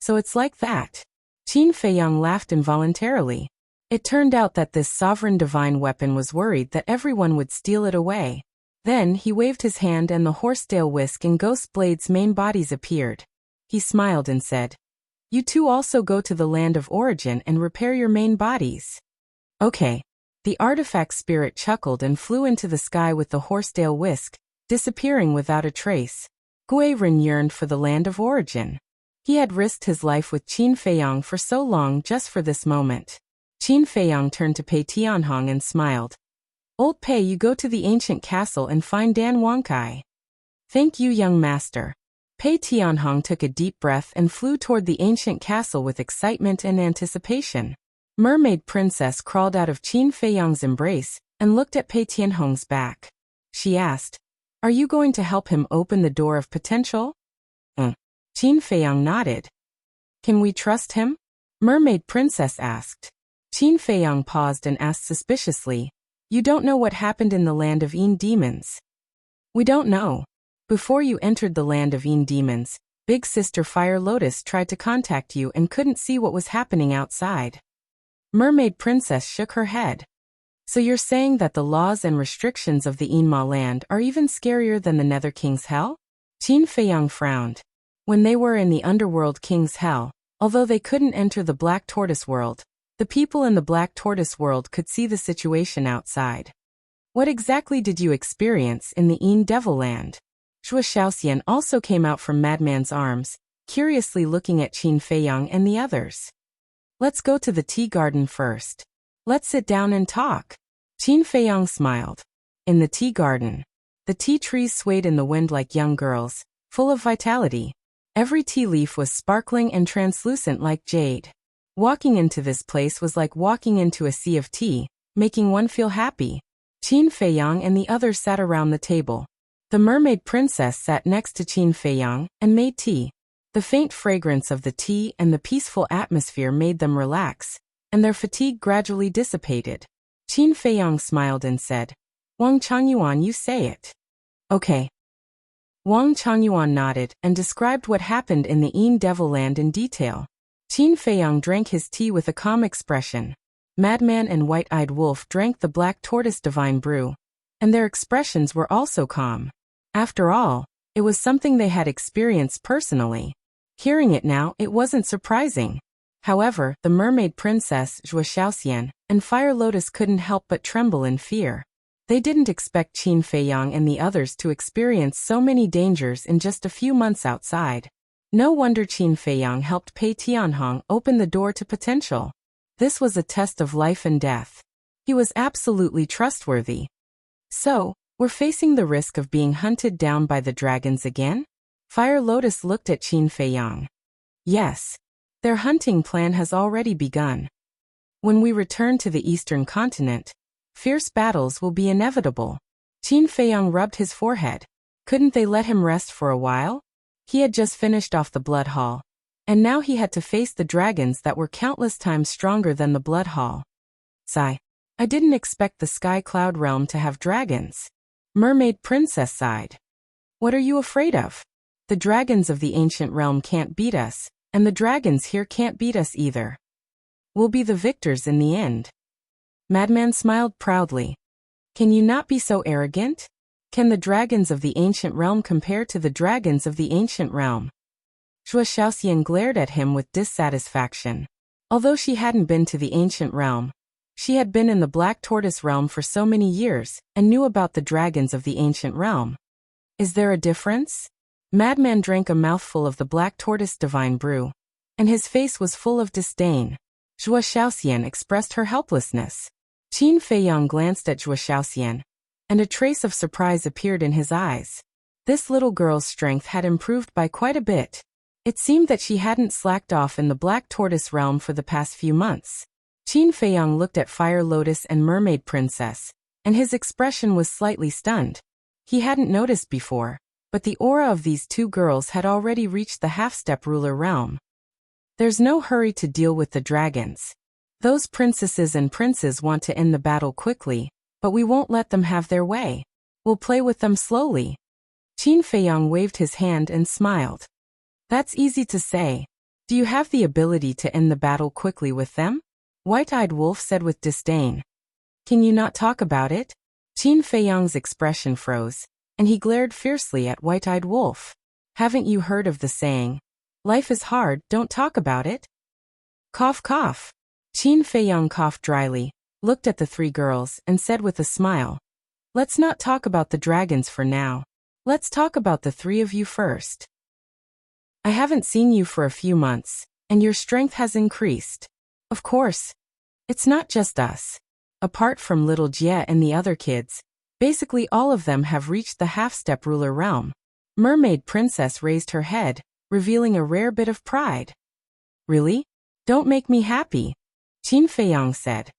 So it's like that. Qin Feiyang laughed involuntarily. It turned out that this sovereign divine weapon was worried that everyone would steal it away. Then he waved his hand and the horsetail whisk and Ghost Blade's main bodies appeared. He smiled and said, You two also go to the land of origin and repair your main bodies. Okay. The artifact spirit chuckled and flew into the sky with the horsetail whisk, disappearing without a trace. Gui Ren yearned for the land of origin. He had risked his life with Qin Feiyang for so long just for this moment. Qin Feiyang turned to Pei Tianhong and smiled. Old Pei, you go to the ancient castle and find Dan Wangkai. Thank you, young master. Pei Tianhong took a deep breath and flew toward the ancient castle with excitement and anticipation. Mermaid Princess crawled out of Qin Feiyang's embrace and looked at Pei Tianhong's back. She asked, Are you going to help him open the door of potential? Qin Feiyang nodded. Can we trust him? Mermaid Princess asked. Qin Feiyang paused and asked suspiciously, You don't know what happened in the land of Yin demons? We don't know. Before you entered the land of Yin demons, Big Sister Fire Lotus tried to contact you and couldn't see what was happening outside. Mermaid Princess shook her head. So you're saying that the laws and restrictions of the Yinma land are even scarier than the Nether King's Hell? Qin Feiyang frowned. When they were in the Underworld King's Hell, although they couldn't enter the Black Tortoise world, the people in the Black Tortoise world could see the situation outside. What exactly did you experience in the Yin Devil land? Zhuo Xiaoxian also came out from Madman's arms, curiously looking at Qin Feiyang and the others. Let's go to the tea garden first. Let's sit down and talk. Qin Feiyang smiled. In the tea garden, the tea trees swayed in the wind like young girls, full of vitality. Every tea leaf was sparkling and translucent like jade. Walking into this place was like walking into a sea of tea, making one feel happy. Qin Feiyang and the others sat around the table. The mermaid princess sat next to Qin Feiyang and made tea. The faint fragrance of the tea and the peaceful atmosphere made them relax, and their fatigue gradually dissipated. Qin Feiyang smiled and said, Wang Changyuan, you say it. Okay. Wang Changyuan nodded and described what happened in the Yin Devil land in detail. Qin Feiyang drank his tea with a calm expression. Madman and White-Eyed Wolf drank the Black Tortoise Divine Brew, and their expressions were also calm. After all, it was something they had experienced personally. Hearing it now, it wasn't surprising. However, the mermaid princess, Zhuo Xiaoxian, and Fire Lotus couldn't help but tremble in fear. They didn't expect Qin Feiyang and the others to experience so many dangers in just a few months outside. No wonder Qin Feiyang helped Pei Tianhong open the door to potential. This was a test of life and death. He was absolutely trustworthy. So, we're facing the risk of being hunted down by the dragons again? Fire Lotus looked at Qin Feiyang. Yes. Their hunting plan has already begun. When we return to the eastern continent, fierce battles will be inevitable. Qin Feiyang rubbed his forehead. Couldn't they let him rest for a while? He had just finished off the Blood Hall, and now he had to face the dragons that were countless times stronger than the Blood Hall. Sigh. I didn't expect the Sky Cloud realm to have dragons. Mermaid Princess sighed. What are you afraid of? The dragons of the ancient realm can't beat us, and the dragons here can't beat us either. We'll be the victors in the end. Madman smiled proudly. Can you not be so arrogant? Can the dragons of the ancient realm compare to the dragons of the ancient realm? Zhuo Xiaoxian glared at him with dissatisfaction. Although she hadn't been to the ancient realm, she had been in the Black Tortoise realm for so many years and knew about the dragons of the ancient realm. Is there a difference? Madman drank a mouthful of the Black Tortoise divine brew, and his face was full of disdain. Zhuo Xiaoxian expressed her helplessness. Qin Feiyang glanced at Zhuo Xiaoxian, and a trace of surprise appeared in his eyes. This little girl's strength had improved by quite a bit. It seemed that she hadn't slacked off in the Black Tortoise realm for the past few months. Qin Feiyang looked at Fire Lotus and Mermaid Princess, and his expression was slightly stunned. He hadn't noticed before, but the aura of these two girls had already reached the half-step ruler realm. There's no hurry to deal with the dragons. Those princesses and princes want to end the battle quickly, but we won't let them have their way. We'll play with them slowly. Qin Feiyang waved his hand and smiled. That's easy to say. Do you have the ability to end the battle quickly with them? White-Eyed Wolf said with disdain. Can you not talk about it? Qin Feiyang's expression froze, and he glared fiercely at White-Eyed Wolf. Haven't you heard of the saying, life is hard, don't talk about it? Cough cough. Qin Feiyang coughed dryly, looked at the three girls, and said with a smile, let's not talk about the dragons for now. Let's talk about the three of you first. I haven't seen you for a few months, and your strength has increased. Of course. It's not just us. Apart from little Jie and the other kids, basically all of them have reached the half-step ruler realm. Mermaid Princess raised her head, revealing a rare bit of pride. Really? Don't make me happy, Qin Feiyang said.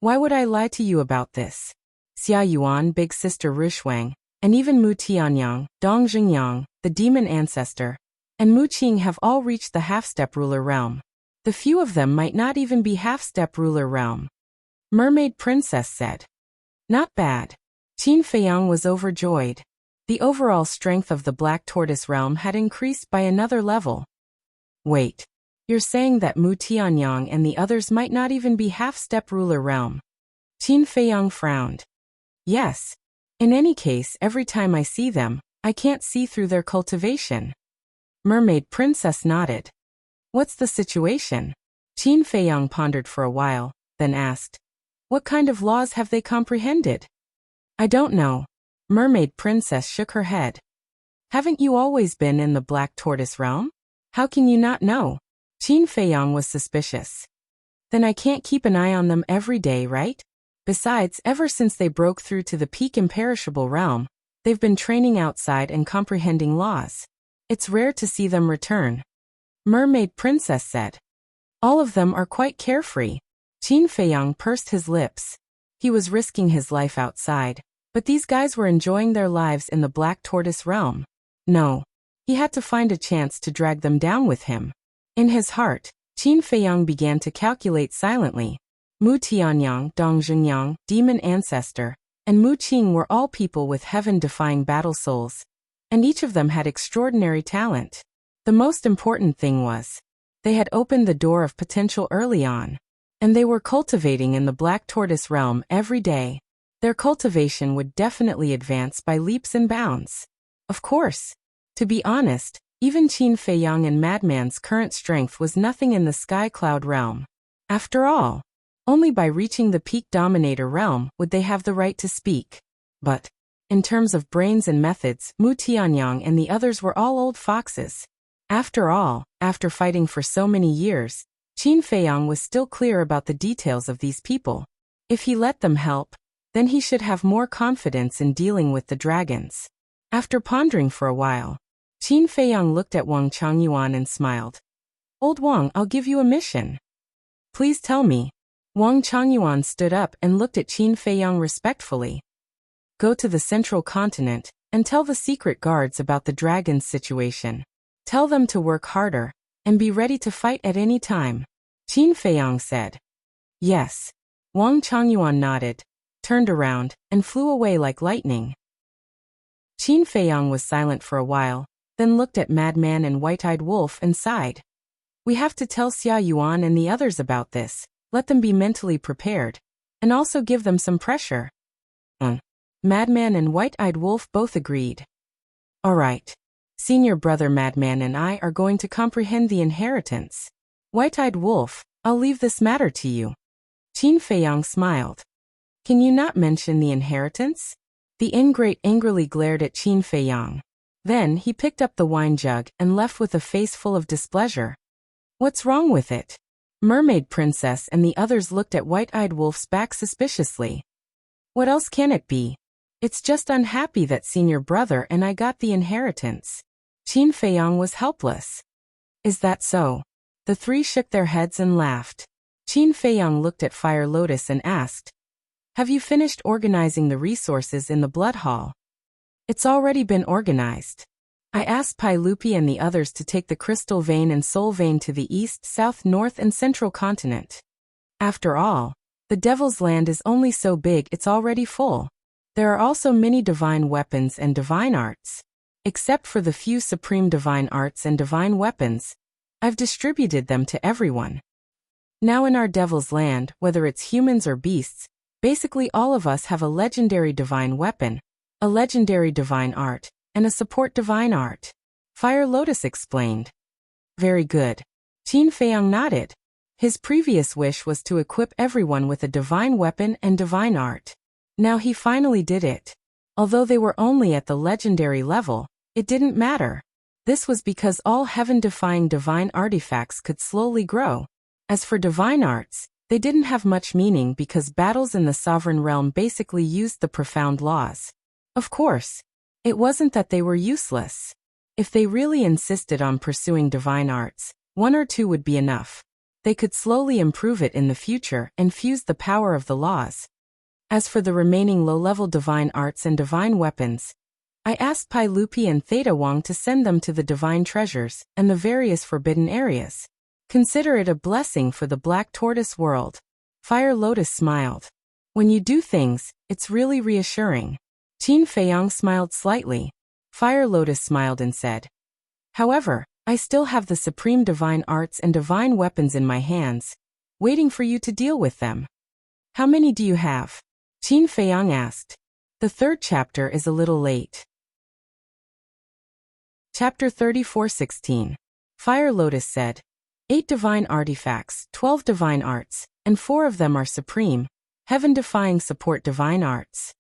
Why would I lie to you about this? Xia Yuan, big sister Rishuang, and even Mu Tianyang, Dong Xingyang, the demon ancestor, and Mu Qing have all reached the half-step ruler realm. The few of them might not even be half-step ruler realm. Mermaid Princess said. Not bad. Qin Feiyang was overjoyed. The overall strength of the Black Tortoise realm had increased by another level. Wait. You're saying that Mu Tianyang and the others might not even be half-step ruler realm? Qin Feiyang frowned. Yes. In any case, every time I see them, I can't see through their cultivation. Mermaid Princess nodded. What's the situation? Qin Feiyang pondered for a while, then asked. What kind of laws have they comprehended? I don't know. Mermaid Princess shook her head. Haven't you always been in the Black Tortoise realm? How can you not know? Qin Feiyang was suspicious. Then I can't keep an eye on them every day, right? Besides, ever since they broke through to the peak imperishable realm, they've been training outside and comprehending laws. It's rare to see them return. Mermaid Princess said. All of them are quite carefree. Qin Feiyang pursed his lips. He was risking his life outside, but these guys were enjoying their lives in the Black Tortoise realm. No. He had to find a chance to drag them down with him. In his heart, Qin Feiyang began to calculate silently. Mu Tianyang, Dong Xingyang, demon ancestor, and Mu Qing were all people with heaven-defying battle souls, and each of them had extraordinary talent. The most important thing was, they had opened the door of potential early on, and they were cultivating in the Black Tortoise realm every day. Their cultivation would definitely advance by leaps and bounds. Of course. To be honest, even Qin Feiyang and Madman's current strength was nothing in the Sky Cloud realm. After all, only by reaching the Peak Dominator realm would they have the right to speak. But, in terms of brains and methods, Mu Tianyang and the others were all old foxes. After all, after fighting for so many years, Qin Feiyang was still clear about the details of these people. If he let them help, then he should have more confidence in dealing with the dragons. After pondering for a while, Qin Feiyang looked at Wang Changyuan and smiled. Old Wang, I'll give you a mission. Please tell me. Wang Changyuan stood up and looked at Qin Feiyang respectfully. Go to the central continent and tell the secret guards about the dragon's situation. Tell them to work harder and be ready to fight at any time. Qin Feiyang said. Yes. Wang Changyuan nodded, turned around, and flew away like lightning. Qin Feiyang was silent for a while, then looked at Madman and White-Eyed Wolf and sighed. We have to tell Xia Yuan and the others about this, let them be mentally prepared, and also give them some pressure. Madman and White-Eyed Wolf both agreed. All right. Senior brother Madman and I are going to comprehend the inheritance. White-Eyed Wolf, I'll leave this matter to you. Qin Feiyang smiled. Can you not mention the inheritance? The ingrate angrily glared at Qin Feiyang. Then he picked up the wine jug and left with a face full of displeasure. What's wrong with it? Mermaid Princess and the others looked at White-Eyed Wolf's back suspiciously. What else can it be? It's just unhappy that senior brother and I got the inheritance. Qin Feiyang was helpless. Is that so? The three shook their heads and laughed. Qin Feiyang looked at Fire Lotus and asked, Have you finished organizing the resources in the Blood Hall? It's already been organized. I asked Pai Lupi and the others to take the Crystal Vein and Soul Vein to the east, south, north and central continent. After all, the Devil's Land is only so big it's already full. There are also many divine weapons and divine arts. Except for the few supreme divine arts and divine weapons, I've distributed them to everyone. Now in our Devil's Land, whether it's humans or beasts, basically all of us have a legendary divine weapon, a legendary divine art, and a support divine art. Fire Lotus explained. Very good. Qin Feiyang nodded. His previous wish was to equip everyone with a divine weapon and divine art. Now he finally did it. Although they were only at the legendary level, it didn't matter. This was because all heaven-defying divine artifacts could slowly grow. As for divine arts, they didn't have much meaning because battles in the sovereign realm basically used the profound laws. Of course, it wasn't that they were useless. If they really insisted on pursuing divine arts, one or two would be enough. They could slowly improve it in the future and fuse the power of the laws. As for the remaining low-level divine arts and divine weapons, I asked Pai Lupi and Theta Wong to send them to the divine treasures and the various forbidden areas. Consider it a blessing for the Black Tortoise world. Fire Lotus smiled. When you do things, it's really reassuring. Qin Feiyang smiled slightly. Fire Lotus smiled and said, However, I still have the supreme divine arts and divine weapons in my hands, waiting for you to deal with them. How many do you have? Qin Feiyang asked. The third chapter is a little late. Chapter 34:16. Fire Lotus said, 8 divine artifacts, 12 divine arts, and 4 of them are supreme, heaven-defying support divine arts.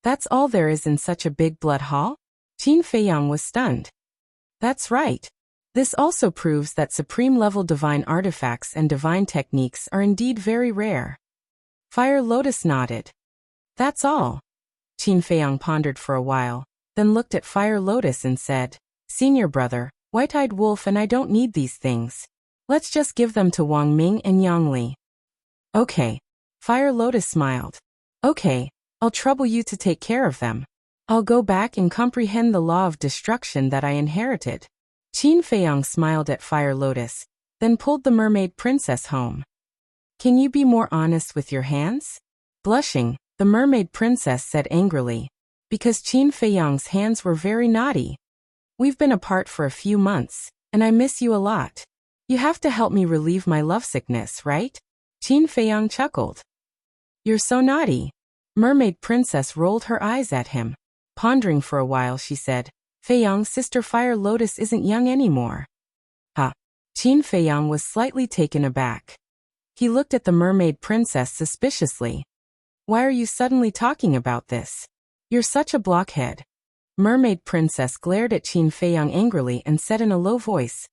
That's all there is in such a big blood hall? Qin Feiyang was stunned. That's right. This also proves that supreme-level divine artifacts and divine techniques are indeed very rare. Fire Lotus nodded. That's all. Qin Feiyang pondered for a while, then looked at Fire Lotus and said, Senior brother, White-Eyed Wolf and I don't need these things. Let's just give them to Wang Ming and Yang Li. Okay. Fire Lotus smiled. Okay, I'll trouble you to take care of them. I'll go back and comprehend the law of destruction that I inherited. Qin Feiyang smiled at Fire Lotus, then pulled the mermaid princess home. Can you be more honest with your hands? Blushing, the mermaid princess said angrily. Because Qin Feiyang's hands were very naughty. We've been apart for a few months, and I miss you a lot. You have to help me relieve my lovesickness, right? Qin Feiyang chuckled. You're so naughty. Mermaid Princess rolled her eyes at him. Pondering for a while, she said, Feiyang's sister Fire Lotus isn't young anymore. Huh. Qin Feiyang was slightly taken aback. He looked at the Mermaid Princess suspiciously. Why are you suddenly talking about this? You're such a blockhead. Mermaid Princess glared at Qin Feiyang angrily and said in a low voice,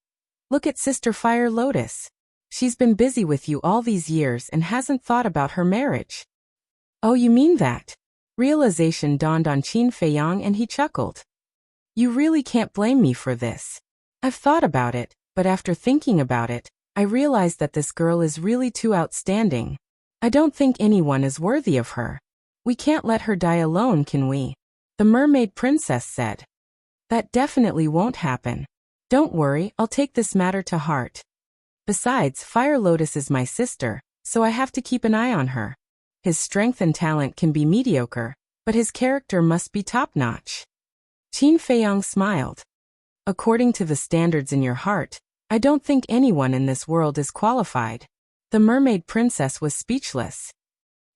Look at Sister Fire Lotus. She's been busy with you all these years and hasn't thought about her marriage. Oh, you mean that? Realization dawned on Qin Feiyang and he chuckled. You really can't blame me for this. I've thought about it, but after thinking about it, I realized that this girl is really too outstanding. I don't think anyone is worthy of her. We can't let her die alone, can we? The Mermaid Princess said. That definitely won't happen. Don't worry, I'll take this matter to heart. Besides, Fire Lotus is my sister, so I have to keep an eye on her. His strength and talent can be mediocre, but his character must be top-notch. Qin Feiyang smiled. According to the standards in your heart, I don't think anyone in this world is qualified. The mermaid princess was speechless.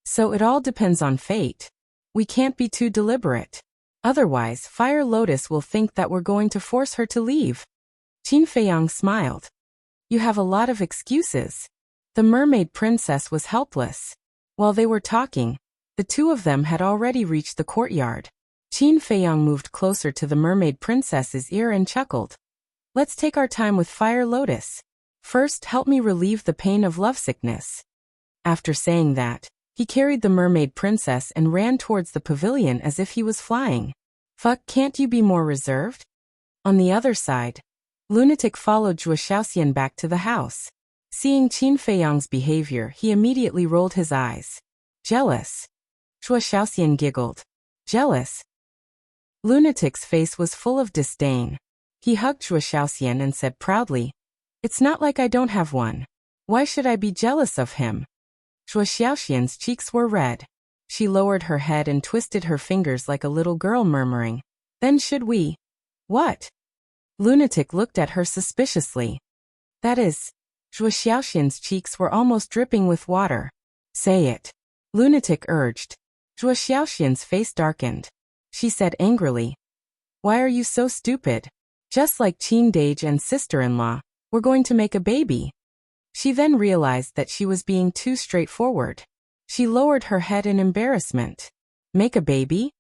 So it all depends on fate. We can't be too deliberate. Otherwise, Fire Lotus will think that we're going to force her to leave. Qin Feiyang smiled. You have a lot of excuses. The mermaid princess was helpless. While they were talking, the two of them had already reached the courtyard. Qin Feiyang moved closer to the mermaid princess's ear and chuckled. Let's take our time with Fire Lotus. First, help me relieve the pain of lovesickness. After saying that, he carried the mermaid princess and ran towards the pavilion as if he was flying. Fuck, can't you be more reserved? On the other side, Lunatic followed Zhuo Xiaoxian back to the house. Seeing Qin Feiyang's behavior, he immediately rolled his eyes. Jealous. Zhuo Xiaoxian giggled. Jealous? Lunatic's face was full of disdain. He hugged Zhuo Xiaoxian and said proudly, It's not like I don't have one. Why should I be jealous of him? Zhuo Xiaoxian's cheeks were red. She lowered her head and twisted her fingers like a little girl, murmuring, Then should we? What? Lunatic looked at her suspiciously. That is, Zhuo Xiaoxian's cheeks were almost dripping with water. Say it. Lunatic urged. Zhuo Xiaoxian's face darkened. She said angrily, Why are you so stupid? Just like Qin Dage and sister-in-law, we're going to make a baby. She then realized that she was being too straightforward. She lowered her head in embarrassment. Make a baby?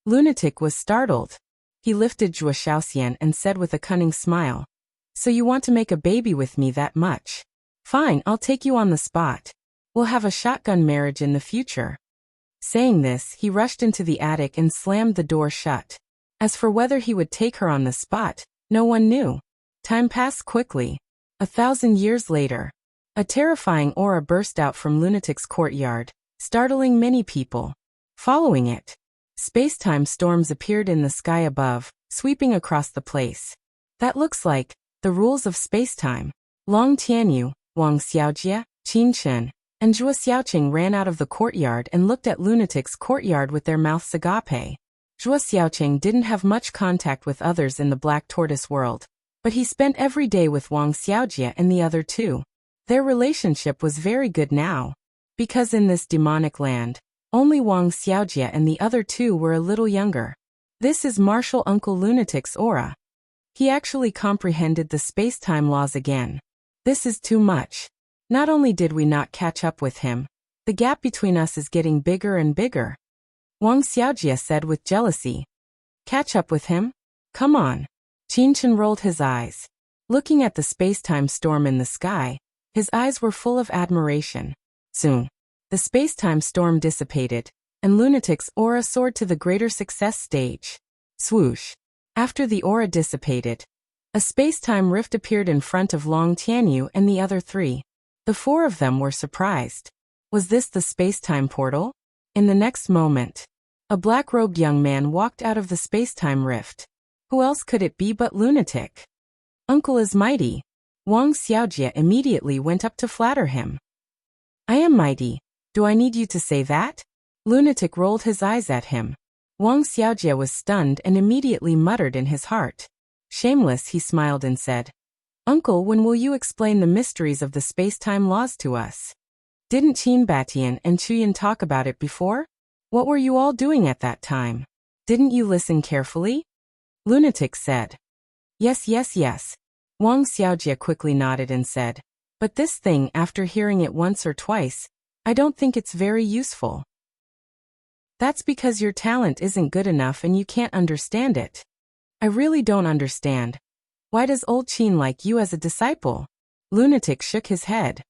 Lunatic was startled. He lifted Zhuo Xiaoxian and said with a cunning smile, So you want to make a baby with me that much? Fine, I'll take you on the spot. We'll have a shotgun marriage in the future. Saying this, he rushed into the attic and slammed the door shut. As for whether he would take her on the spot, no one knew. Time passed quickly. 1,000 years later, a terrifying aura burst out from Lunatic's courtyard, startling many people. Following it, space-time storms appeared in the sky above, sweeping across the place. That looks like the rules of space-time. Long Tianyu, Wang Xiaojie, Qin Chen, and Zhuo Xiaoqing ran out of the courtyard and looked at Lunatic's courtyard with their mouths agape. Zhuo Xiaoqing didn't have much contact with others in the Black Tortoise world, but he spent every day with Wang Xiaojie and the other two. Their relationship was very good now. Because in this demonic land, only Wang Xiaojie and the other two were a little younger. This is Martial Uncle Lunatic's aura. He actually comprehended the space-time laws again. This is too much. Not only did we not catch up with him, the gap between us is getting bigger and bigger. Wang Xiaojie said with jealousy. Catch up with him? Come on. Qin Chen rolled his eyes. Looking at the space-time storm in the sky, his eyes were full of admiration. Soon, the space-time storm dissipated, and Lunatic's aura soared to the greater success stage. Swoosh. After the aura dissipated, a space-time rift appeared in front of Long Tianyu and the other three. The four of them were surprised. Was this the space-time portal? In the next moment, a black-robed young man walked out of the space-time rift. Who else could it be but Lunatic? Uncle is mighty. Wang Xiaojie immediately went up to flatter him. I am mighty. Do I need you to say that? Lunatic rolled his eyes at him. Wang Xiaojie was stunned and immediately muttered in his heart. Shameless, he smiled and said, Uncle, when will you explain the mysteries of the space-time laws to us? Didn't Qin Batian and Chuyan talk about it before? What were you all doing at that time? Didn't you listen carefully? Lunatic said. Yes. Wang Xiaojie quickly nodded and said, But this thing, after hearing it once or twice, I don't think it's very useful. That's because your talent isn't good enough and you can't understand it. I really don't understand. Why does old Qin like you as a disciple? Lunatic shook his head.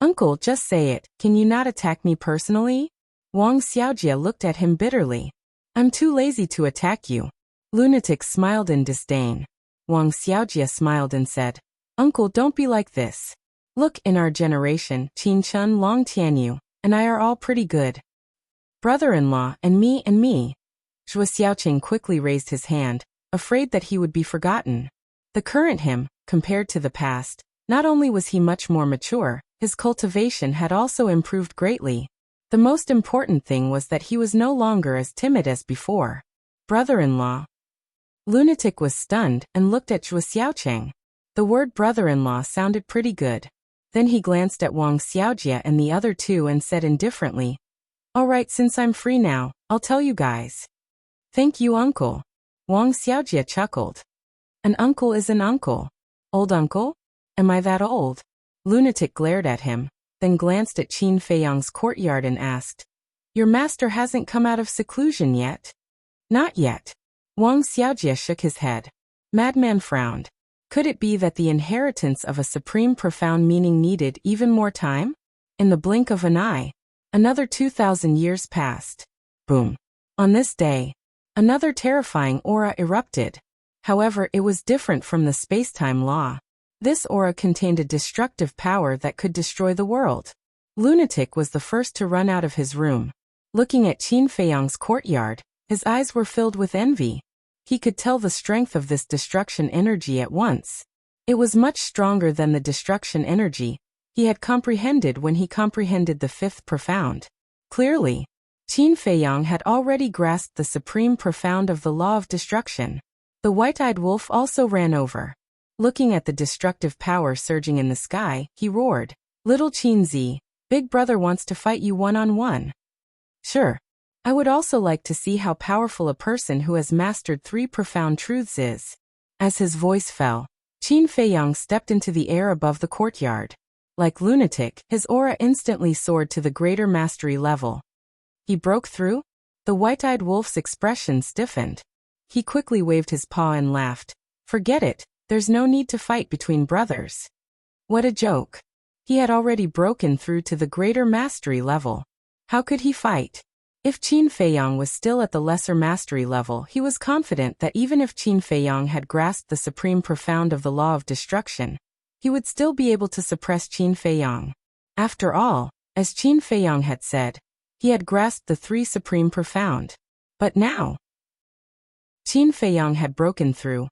Uncle, just say it. Can you not attack me personally? Wang Xiaojie looked at him bitterly. I'm too lazy to attack you. Lunatic smiled in disdain. Wang Xiaojie smiled and said, Uncle, don't be like this. Look, in our generation, Qin Chen, Long Tianyu, and I are all pretty good. Brother-in-law, and me. Zhuo Xiaoqing quickly raised his hand, afraid that he would be forgotten. The current him, compared to the past, not only was he much more mature, his cultivation had also improved greatly. The most important thing was that he was no longer as timid as before. Brother-in-law. Lunatic was stunned and looked at Zhuo Xiaoqing. The word brother-in-law sounded pretty good. Then he glanced at Wang Xiaojie and the other two and said indifferently, "All right, since I'm free now, I'll tell you guys." "Thank you, uncle." Wang Xiaojie chuckled. "An uncle is an uncle. Old uncle? Am I that old?" Lunatic glared at him, then glanced at Qin Feiyang's courtyard and asked, "Your master hasn't come out of seclusion yet?" "Not yet." Wang Xiaojie shook his head. Madman frowned. Could it be that the inheritance of a supreme profound meaning needed even more time? In the blink of an eye, another 2,000 years passed. Boom. On this day, another terrifying aura erupted. However, it was different from the space-time law. This aura contained a destructive power that could destroy the world. Lunatic was the first to run out of his room. Looking at Qin Feiyang's courtyard, his eyes were filled with envy. He could tell the strength of this destruction energy at once. It was much stronger than the destruction energy he had comprehended when he comprehended the fifth profound. Clearly, Qin Feiyang had already grasped the supreme profound of the law of destruction. The white-eyed wolf also ran over. Looking at the destructive power surging in the sky, he roared, "Little Qin Zi, Big Brother wants to fight you one-on-one." "Sure. I would also like to see how powerful a person who has mastered 3 profound truths is." As his voice fell, Qin Feiyang stepped into the air above the courtyard. Like Lunatic, his aura instantly soared to the greater mastery level. He broke through? The white-eyed wolf's expression stiffened. He quickly waved his paw and laughed. "Forget it, there's no need to fight between brothers." What a joke. He had already broken through to the greater mastery level. How could he fight? If Qin Feiyang was still at the lesser mastery level, he was confident that even if Qin Feiyang had grasped the supreme profound of the law of destruction, he would still be able to suppress Qin Feiyang. After all, as Qin Feiyang had said, he had grasped the 3 supreme profound. But now, Qin Feiyang had broken through,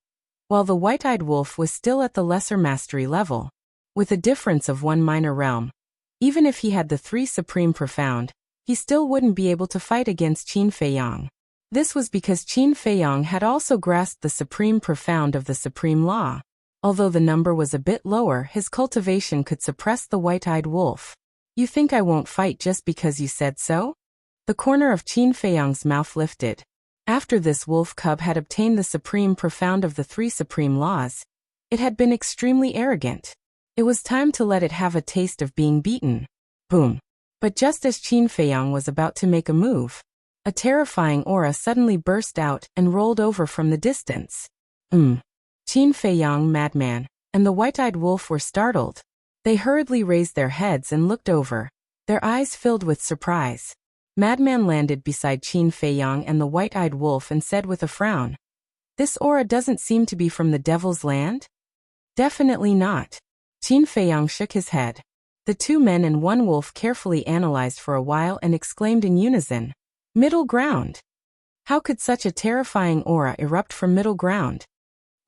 while the white-eyed wolf was still at the lesser mastery level, with a difference of 1 minor realm. Even if he had the 3 supreme profound, he still wouldn't be able to fight against Qin Feiyang. This was because Qin Feiyang had also grasped the supreme profound of the supreme law. Although the number was a bit lower, his cultivation could suppress the white-eyed wolf. "You think I won't fight just because you said so?" The corner of Qin Feiyang's mouth lifted. After this wolf cub had obtained the supreme profound of the 3 supreme laws, it had been extremely arrogant. It was time to let it have a taste of being beaten. Boom. But just as Qin Feiyang was about to make a move, a terrifying aura suddenly burst out and rolled over from the distance. Qin Feiyang, Madman, and the white-eyed wolf were startled. They hurriedly raised their heads and looked over, their eyes filled with surprise. Madman landed beside Qin Feiyang and the white-eyed wolf and said with a frown, "This aura doesn't seem to be from the Devil's Land?" "Definitely not." Qin Feiyang shook his head. The 2 men and 1 wolf carefully analyzed for a while and exclaimed in unison, "Middle ground! How could such a terrifying aura erupt from middle ground?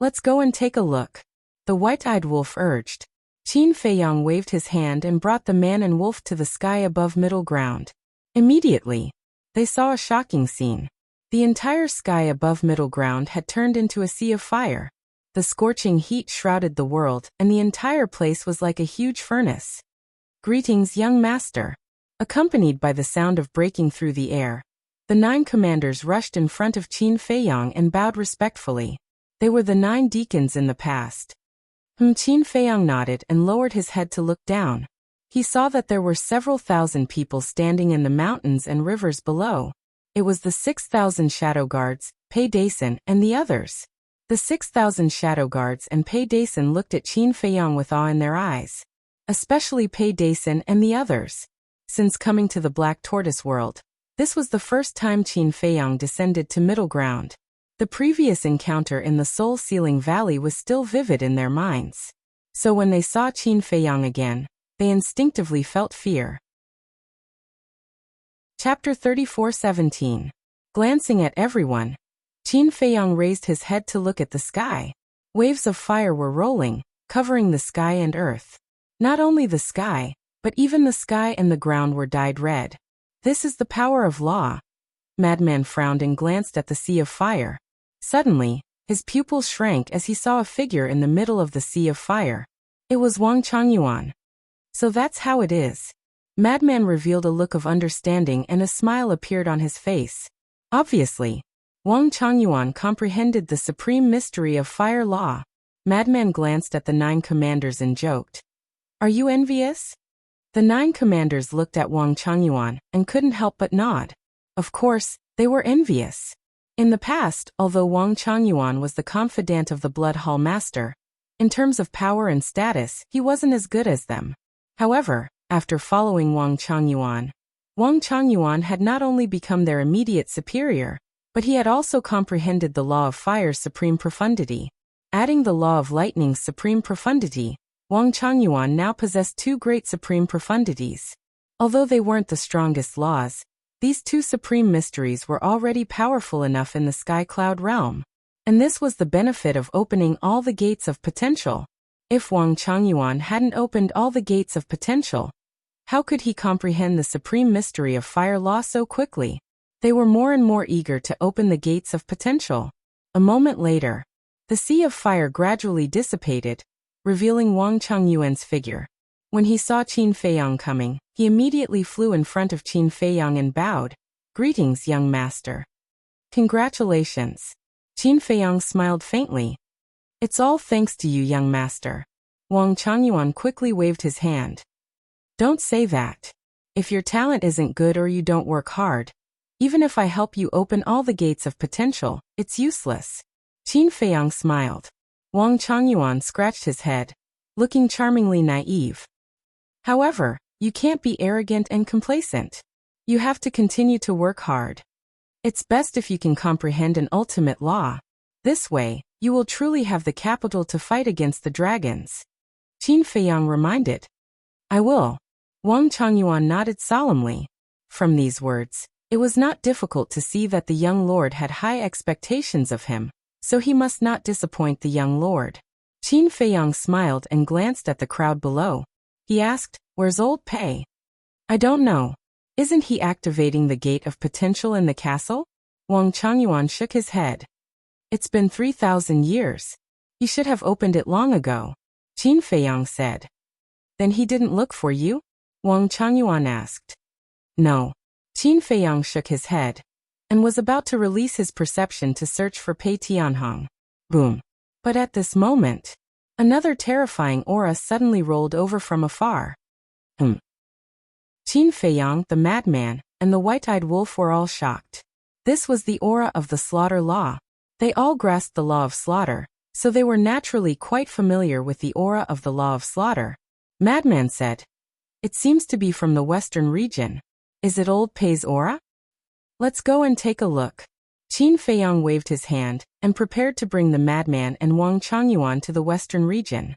Let's go and take a look," the white-eyed wolf urged. Qin Feiyang waved his hand and brought the man and wolf to the sky above middle ground. Immediately, they saw a shocking scene. The entire sky above middle ground had turned into a sea of fire. The scorching heat shrouded the world, and the entire place was like a huge furnace. "Greetings, young master." Accompanied by the sound of breaking through the air, the 9 commanders rushed in front of Qin Feiyang and bowed respectfully. They were the 9 deacons in the past. Qin Feiyang nodded and lowered his head to look down. He saw that there were several thousand people standing in the mountains and rivers below. It was the 6,000 shadow guards, Pei Dason, and the others. The 6,000 shadow guards and Pei Dason looked at Qin Feiyang with awe in their eyes. Especially Pei Dason and the others. Since coming to the Black Tortoise world, this was the first time Qin Feiyang descended to middle ground. The previous encounter in the Soul-Sealing Valley was still vivid in their minds. So when they saw Qin Feiyang again, they instinctively felt fear. Chapter 34:17. Glancing at everyone, Qin Feiyang raised his head to look at the sky. Waves of fire were rolling, covering the sky and earth. Not only the sky, but even the sky and the ground were dyed red. "This is the power of law." Madman frowned and glanced at the sea of fire. Suddenly, His pupils shrank as he saw a figure in the middle of the sea of fire. It was Wang Changyuan. So that's how it is. Madman revealed a look of understanding and a smile appeared on his face. Obviously, Wang Changyuan comprehended the supreme mystery of fire law. Madman glanced at the 9 commanders and joked. Are you envious? The 9 commanders looked at Wang Changyuan and couldn't help but nod. Of course, they were envious. In the past, although Wang Changyuan was the confidant of the Blood Hall Master, in terms of power and status, he wasn't as good as them. However, after following Wang Changyuan had not only become their immediate superior, but he had also comprehended the law of fire's supreme profundity. Adding the law of lightning's supreme profundity, Wang Changyuan now possessed 2 great supreme profundities. Although they weren't the strongest laws, these 2 supreme mysteries were already powerful enough in the sky cloud realm. And this was the benefit of opening all the gates of potential. If Wang Changyuan hadn't opened all the gates of potential, how could he comprehend the supreme mystery of fire law so quickly? They were more and more eager to open the gates of potential. A moment later, the sea of fire gradually dissipated, revealing Wang Changyuan's figure. When he saw Qin Feiyang coming, he immediately flew in front of Qin Feiyang and bowed. Greetings, young master. Congratulations. Qin Feiyang smiled faintly. It's all thanks to you, young master. Wang Changyuan quickly waved his hand. Don't say that. If your talent isn't good or you don't work hard, even if I help you open all the gates of potential, it's useless. Qin Feiyang smiled. Wang Changyuan scratched his head, looking charmingly naive. However, you can't be arrogant and complacent. You have to continue to work hard. It's best if you can comprehend an ultimate law. This way, you will truly have the capital to fight against the dragons. Qin Feiyang reminded. I will. Wang Changyuan nodded solemnly. From these words, it was not difficult to see that the young lord had high expectations of him, so he must not disappoint the young lord. Qin Feiyang smiled and glanced at the crowd below. He asked, Where's old Pei? I don't know. Isn't he activating the gate of potential in the castle? Wang Changyuan shook his head. It's been 3,000 years. He should have opened it long ago. Qin Feiyang said. Then he didn't look for you? Wang Changyuan asked. No. Qin Feiyang shook his head and was about to release his perception to search for Pei Tianhong. Boom. But at this moment, another terrifying aura suddenly rolled over from afar. Qin Feiyang, the madman, and the white-eyed wolf were all shocked. This was the aura of the slaughter law. They all grasped the law of slaughter, so they were naturally quite familiar with the aura of the law of slaughter. Madman said, It seems to be from the western region. Is it old Pei's aura? Let's go and take a look. Qin Feiyang waved his hand and prepared to bring the madman and Wang Changyuan to the western region.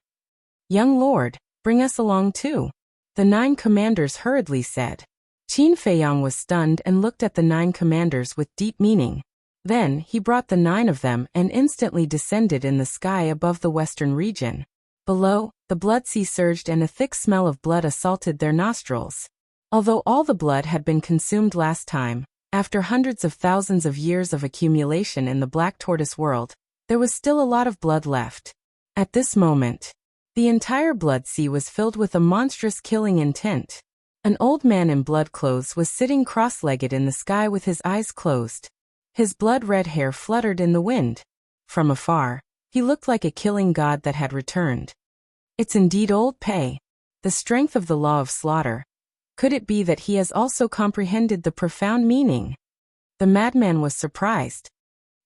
Young lord, bring us along too. The 9 commanders hurriedly said. Qin Feiyang was stunned and looked at the 9 commanders with deep meaning. Then he brought the 9 of them and instantly descended in the sky above the western region. Below, the blood sea surged and a thick smell of blood assaulted their nostrils. Although all the blood had been consumed last time, after hundreds of thousands of years of accumulation in the Black Tortoise world, there was still a lot of blood left. At this moment, the entire blood sea was filled with a monstrous killing intent. An old man in blood clothes was sitting cross-legged in the sky with his eyes closed. His blood-red hair fluttered in the wind. From afar, he looked like a killing god that had returned. It's indeed old Pei, the strength of the law of slaughter. Could it be that he has also comprehended the profound meaning? The madman was surprised.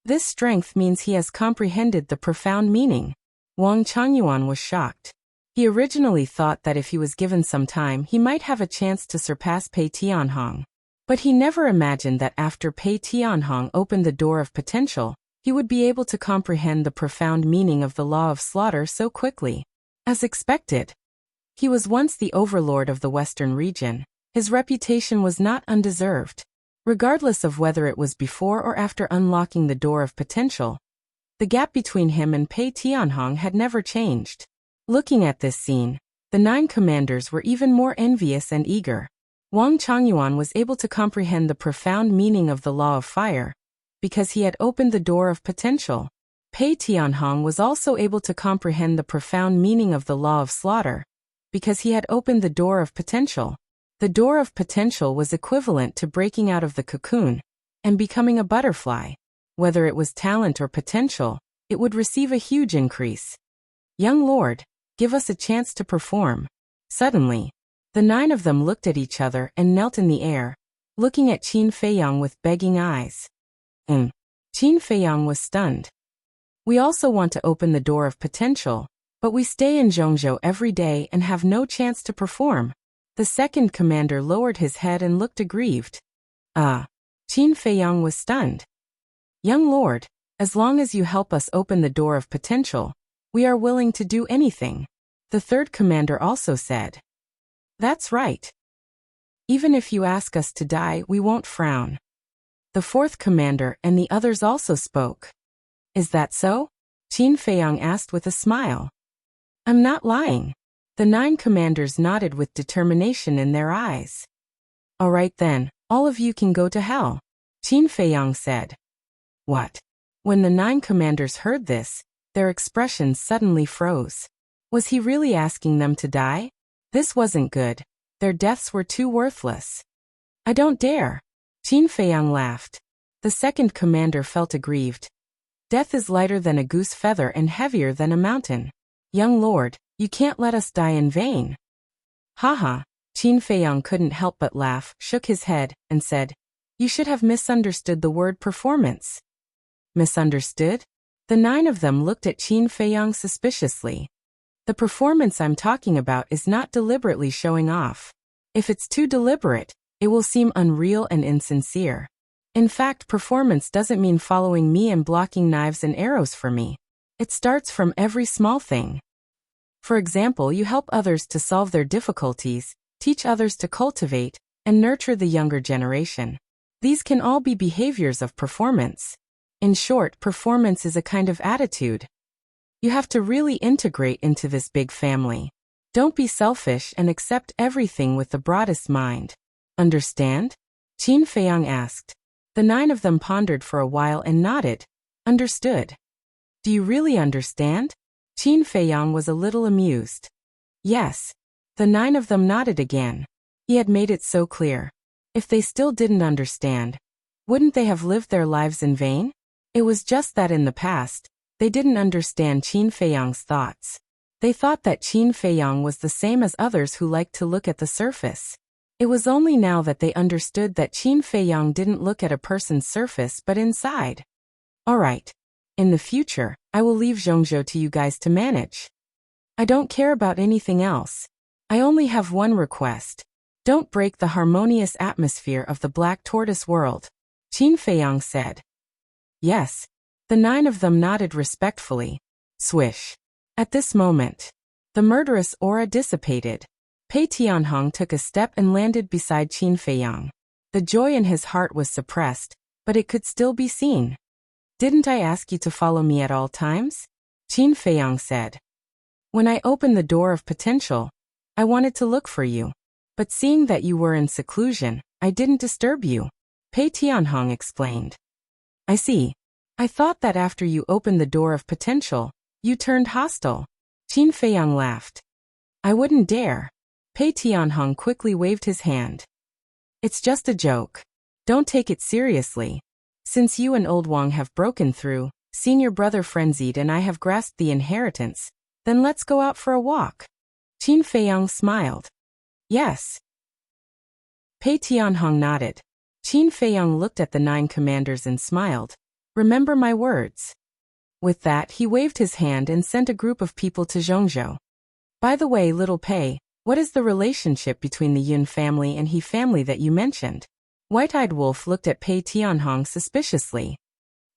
This strength means he has comprehended the profound meaning. Wang Changyuan was shocked. He originally thought that if he was given some time he might have a chance to surpass Pei Tianhong. But he never imagined that after Pei Tianhong opened the door of potential, he would be able to comprehend the profound meaning of the law of slaughter so quickly. As expected, he was once the overlord of the western region. His reputation was not undeserved. Regardless of whether it was before or after unlocking the door of potential, the gap between him and Pei Tianhong had never changed. Looking at this scene, the 9 commanders were even more envious and eager. Wang Changyuan was able to comprehend the profound meaning of the law of fire, because he had opened the door of potential. Pei Tianhong was also able to comprehend the profound meaning of the law of slaughter, because he had opened the door of potential. The door of potential was equivalent to breaking out of the cocoon and becoming a butterfly. Whether it was talent or potential, it would receive a huge increase. Young lord, give us a chance to perform. Suddenly, the 9 of them looked at each other and knelt in the air, looking at Qin Feiyang with begging eyes. Qin Feiyang was stunned. We also want to open the door of potential, but we stay in Zhongzhou every day and have no chance to perform. The second commander lowered his head and looked aggrieved. Qin Feiyang was stunned. Young lord, as long as you help us open the door of potential, we are willing to do anything. The third commander also said. That's right. Even if you ask us to die, we won't frown. The fourth commander and the others also spoke. Is that so? Qin Feiyang asked with a smile. I'm not lying. The 9 commanders nodded with determination in their eyes. All right then, all of you can go to hell, Qin Feiyang said. What? When the 9 commanders heard this, their expressions suddenly froze. Was he really asking them to die? This wasn't good. Their deaths were too worthless. I don't dare. Qin Feiyang laughed. The second commander felt aggrieved. Death is lighter than a goose feather and heavier than a mountain. Young lord, you can't let us die in vain. Haha, Qin Feiyang couldn't help but laugh, shook his head, and said, You should have misunderstood the word performance. Misunderstood? The 9 of them looked at Qin Feiyang suspiciously. The performance I'm talking about is not deliberately showing off. If it's too deliberate, it will seem unreal and insincere. In fact, performance doesn't mean following me and blocking knives and arrows for me. It starts from every small thing. For example, you help others to solve their difficulties, teach others to cultivate, and nurture the younger generation. These can all be behaviors of performance. In short, performance is a kind of attitude. You have to really integrate into this big family. Don't be selfish and accept everything with the broadest mind. Understand? Qin Feiyang asked. The 9 of them pondered for a while and nodded. Understood. Do you really understand? Qin Feiyang was a little amused. Yes. The 9 of them nodded again. He had made it so clear. If they still didn't understand, wouldn't they have lived their lives in vain? It was just that in the past, they didn't understand Qin Feiyang's thoughts. They thought that Qin Feiyang was the same as others who liked to look at the surface. It was only now that they understood that Qin Feiyang didn't look at a person's surface but inside. All right. In the future, I will leave Zhongzhou to you guys to manage. I don't care about anything else. I only have one request. Don't break the harmonious atmosphere of the Black Tortoise world, Qin Feiyang said. Yes. The 9 of them nodded respectfully. Swish. At this moment, the murderous aura dissipated. Pei Tianhong took a step and landed beside Qin Feiyang. The joy in his heart was suppressed, but it could still be seen. Didn't I ask you to follow me at all times? Qin Feiyang said. When I opened the door of potential, I wanted to look for you. But seeing that you were in seclusion, I didn't disturb you, Pei Tianhong explained. I see. I thought that after you opened the door of potential, you turned hostile. Qin Feiyang laughed. I wouldn't dare. Pei Tianhong quickly waved his hand. It's just a joke. Don't take it seriously. Since you and Old Wang have broken through, senior brother Frenzied and I have grasped the inheritance, then let's go out for a walk. Qin Feiyang smiled. Yes. Pei Tianhong nodded. Qin Feiyang looked at the 9 commanders and smiled. Remember my words. With that, he waved his hand and sent a group of people to Zhongzhou. By the way, little Pei, what is the relationship between the Yun family and He family that you mentioned? White-Eyed Wolf looked at Pei Tianhong suspiciously.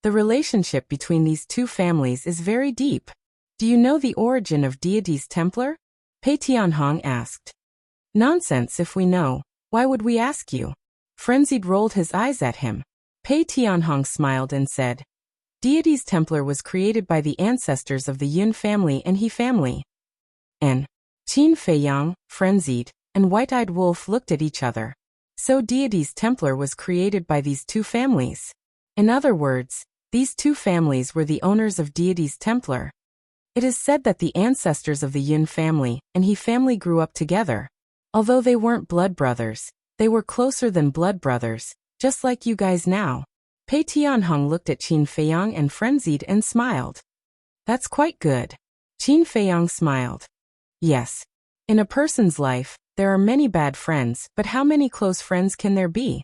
The relationship between these 2 families is very deep. Do you know the origin of deities Templar? Pei Tianhong asked. Nonsense, if we know, why would we ask you? Frenzied rolled his eyes at him. Pei Tianhong smiled and said, Deities Templar was created by the ancestors of the Yun family and He family. And Qin Feiyang, Frenzied, and White-Eyed Wolf looked at each other. So Deities Templar was created by these 2 families. In other words, These two families were the owners of deities Templar. It is said that the ancestors of the Yun family and He family grew up together. Although they weren't blood brothers, they were closer than blood brothers, just like you guys now. Pei Tianhong looked at Qin Feiyang and frenzied and smiled. That's quite good. Qin Feiyang smiled. Yes. In a person's life, there are many bad friends, but how many close friends can there be?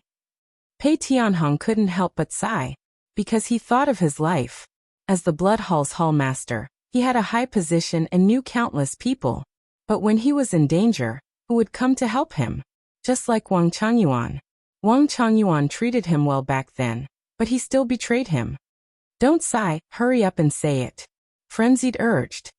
Pei Tianhong couldn't help but sigh, because he thought of his life. As the Blood Hall's hall master, he had a high position and knew countless people. But when he was in danger, who would come to help him? Just like Wang Changyuan. Wang Changyuan treated him well back then, but he still betrayed him. Don't sigh, hurry up and say it. Frenzied urged.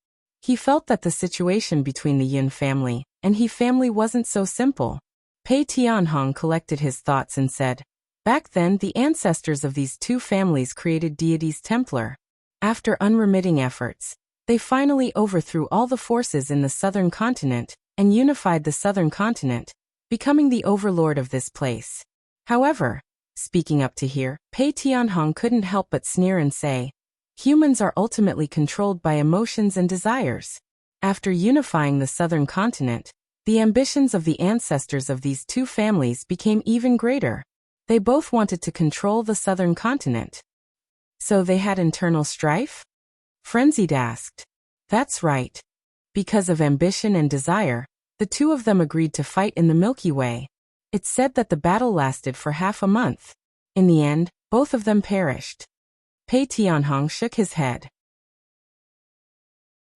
He felt that the situation between the Yun family and He family wasn't so simple. Pei Tianhong collected his thoughts and said, back then the ancestors of these two families created deities Templar. After unremitting efforts, they finally overthrew all the forces in the southern continent and unified the southern continent, becoming the overlord of this place. However, speaking up to here, Pei Tianhong couldn't help but sneer and say, humans are ultimately controlled by emotions and desires. After unifying the southern continent, the ambitions of the ancestors of these two families became even greater. They both wanted to control the southern continent. So they had internal strife? Frenzied asked. That's right. Because of ambition and desire, the two of them agreed to fight in the Milky Way. It's said that the battle lasted for half a month. In the end, both of them perished. Pei Tianhong shook his head.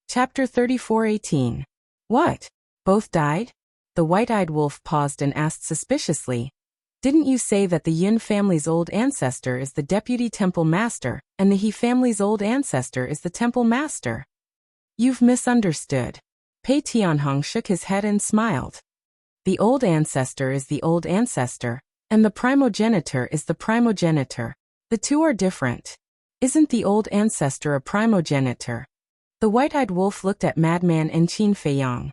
Chapter 34:18. What? Both died? The white-eyed wolf paused and asked suspiciously. Didn't you say that the Yun family's old ancestor is the deputy temple master, and the He family's old ancestor is the temple master? You've misunderstood. Pei Tianhong shook his head and smiled. The old ancestor is the old ancestor, and the primogenitor is the primogenitor. The two are different. Isn't the old ancestor a primogenitor? The white-eyed wolf looked at Madman and Qin Feiyang.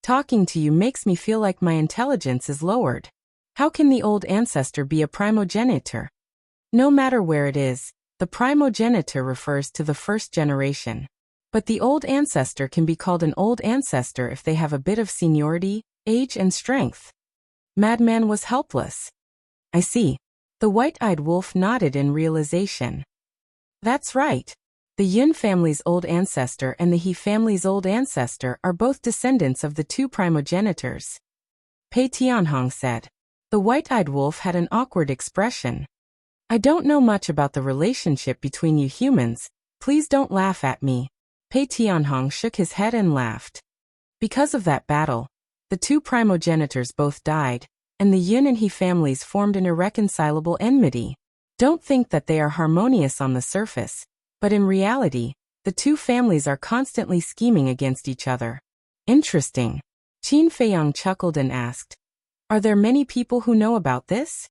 Talking to you makes me feel like my intelligence is lowered. How can the old ancestor be a primogenitor? No matter where it is, the primogenitor refers to the first generation. But the old ancestor can be called an old ancestor if they have a bit of seniority, age and strength. Madman was helpless. I see. The white-eyed wolf nodded in realization. That's right. The Yun family's old ancestor and the He family's old ancestor are both descendants of the two primogenitors. Pei Tianhong said. The white-eyed wolf had an awkward expression. I don't know much about the relationship between you humans. Please don't laugh at me. Pei Tianhong shook his head and laughed. Because of that battle, the two primogenitors both died, and the Yun and He families formed an irreconcilable enmity. Don't think that they are harmonious on the surface, but in reality, the two families are constantly scheming against each other. Interesting. Qin Feiyang chuckled and asked, are there many people who know about this?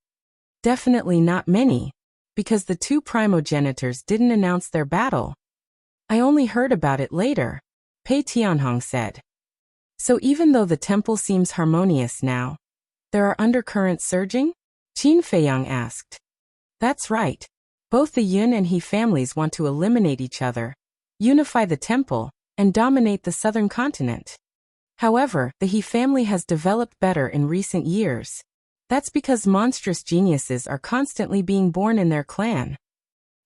Definitely not many, because the two primogenitors didn't announce their battle. I only heard about it later, Pei Tianhong said. So even though the temple seems harmonious now, there are undercurrents surging? Qin Feiyang asked. That's right. Both the Yun and He families want to eliminate each other, unify the temple, and dominate the southern continent. However, the He family has developed better in recent years. That's because monstrous geniuses are constantly being born in their clan.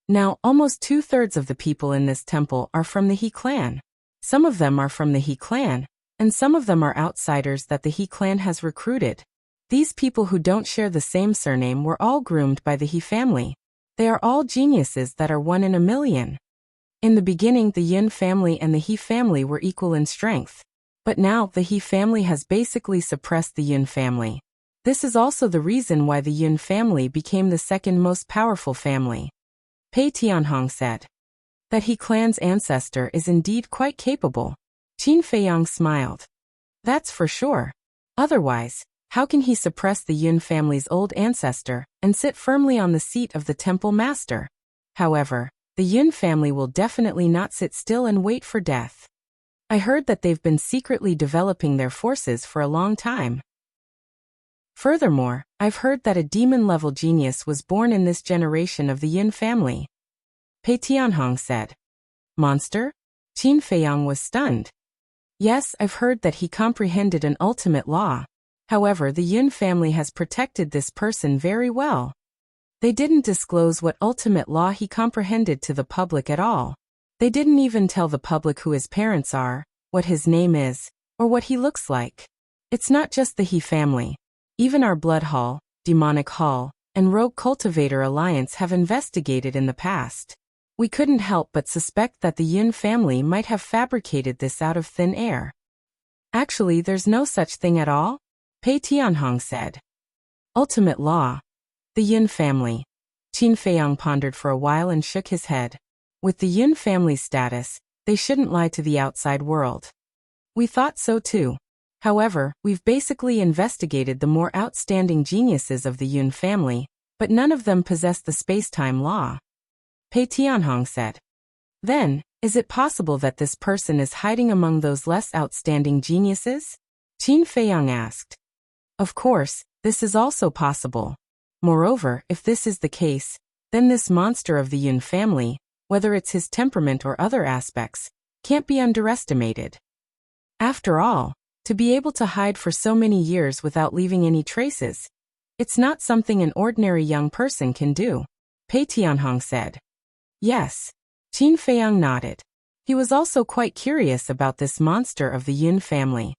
Now, almost 2/3 of the people in this temple are from the He clan. Some of them are from the He clan, and some of them are outsiders that the He clan has recruited. These people who don't share the same surname were all groomed by the He family. They are all geniuses that are one in a million. In the beginning, the Yun family and the He family were equal in strength. But now, the He family has basically suppressed the Yun family. This is also the reason why the Yun family became the second most powerful family. Pei Tianhong said. That He clan's ancestor is indeed quite capable. Qin Feiyang smiled. That's for sure. Otherwise, how can he suppress the Yun family's old ancestor and sit firmly on the seat of the temple master? However, the Yun family will definitely not sit still and wait for death. I heard that they've been secretly developing their forces for a long time. Furthermore, I've heard that a demon-level genius was born in this generation of the Yun family. Pei Tianhong said. Monster? Qin Feiyang was stunned. Yes, I've heard that he comprehended an ultimate law. However, the Yun family has protected this person very well. They didn't disclose what ultimate law he comprehended to the public at all. They didn't even tell the public who his parents are, what his name is, or what he looks like. It's not just the He family. Even our Blood Hall, Demonic Hall, and Rogue Cultivator Alliance have investigated in the past. We couldn't help but suspect that the Yun family might have fabricated this out of thin air. Actually, there's no such thing at all, Pei Tianhong said. Ultimate law. The Yun family. Qin Feiyang pondered for a while and shook his head. With the Yun family's status, they shouldn't lie to the outside world. We thought so too. However, we've basically investigated the more outstanding geniuses of the Yun family, but none of them possess the space-time law. Pei Tianhong said. Then, is it possible that this person is hiding among those less outstanding geniuses? Qin Feiyang asked. Of course, this is also possible. Moreover, if this is the case, then this monster of the Yun family, whether it's his temperament or other aspects, can't be underestimated. After all, to be able to hide for so many years without leaving any traces, it's not something an ordinary young person can do, Pei Tianhong said. Yes. Qin Feiyang nodded. He was also quite curious about this monster of the Yun family.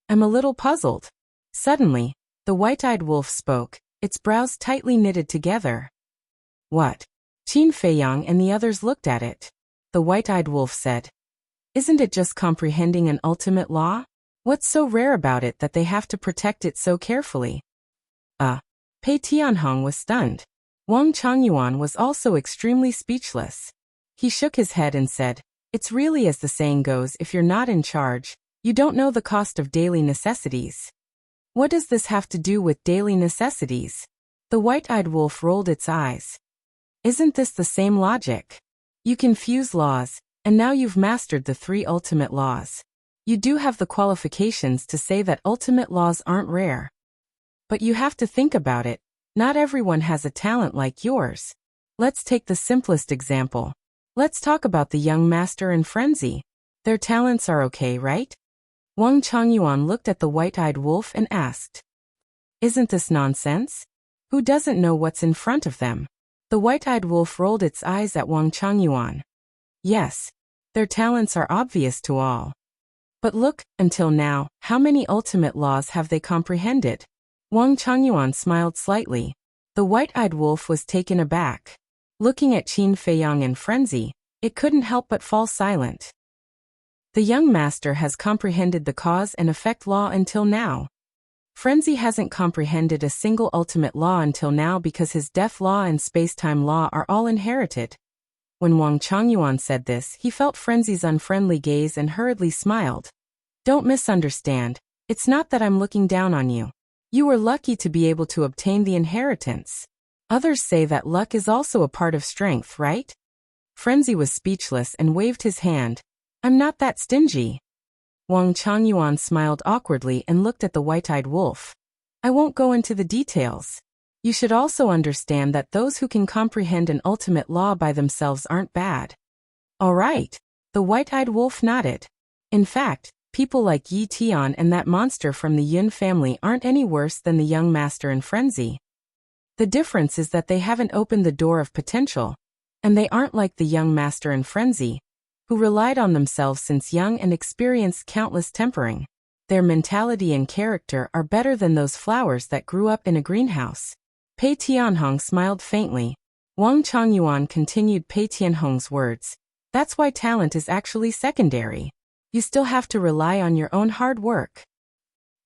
I'm a little puzzled. Suddenly, the white-eyed wolf spoke, its brows tightly knitted together. What? Qin Feiyang and the others looked at it. The white-eyed wolf said. Isn't it just comprehending an ultimate law? What's so rare about it that they have to protect it so carefully? Pei Tianhong was stunned. Wang Changyuan was also extremely speechless. He shook his head and said, it's really as the saying goes, if you're not in charge, you don't know the cost of daily necessities. What does this have to do with daily necessities? The white-eyed wolf rolled its eyes. Isn't this the same logic? You can fuse laws, and now you've mastered the 3 ultimate laws. You do have the qualifications to say that ultimate laws aren't rare. But you have to think about it. Not everyone has a talent like yours. Let's take the simplest example. Let's talk about the young master and Frenzy. Their talents are okay, right? Wang Changyuan looked at the white-eyed wolf and asked. Isn't this nonsense? Who doesn't know what's in front of them? The white-eyed wolf rolled its eyes at Wang Changyuan. Yes, their talents are obvious to all. But look, until now, how many ultimate laws have they comprehended? Wang Changyuan smiled slightly. The white-eyed wolf was taken aback. Looking at Qin Feiyang and Frenzy, it couldn't help but fall silent. The young master has comprehended the cause and effect law until now. Frenzy hasn't comprehended a single ultimate law until now because his death law and space-time law are all inherited. When Wang Changyuan said this, he felt Frenzy's unfriendly gaze and hurriedly smiled. Don't misunderstand. It's not that I'm looking down on you. You were lucky to be able to obtain the inheritance. Others say that luck is also a part of strength, right? Frenzy was speechless and waved his hand. I'm not that stingy. Wang Changyuan smiled awkwardly and looked at the white-eyed wolf. I won't go into the details. You should also understand that those who can comprehend an ultimate law by themselves aren't bad. All right. The white-eyed wolf nodded. In fact, people like Yi Tian and that monster from the Yun family aren't any worse than the young master and Frenzy. The difference is that they haven't opened the door of potential, and they aren't like the young master and Frenzy, who relied on themselves since young and experienced countless tempering. Their mentality and character are better than those flowers that grew up in a greenhouse. Pei Tianhong smiled faintly. Wang Changyuan continued Pei Tianhong's words. That's why talent is actually secondary. You still have to rely on your own hard work.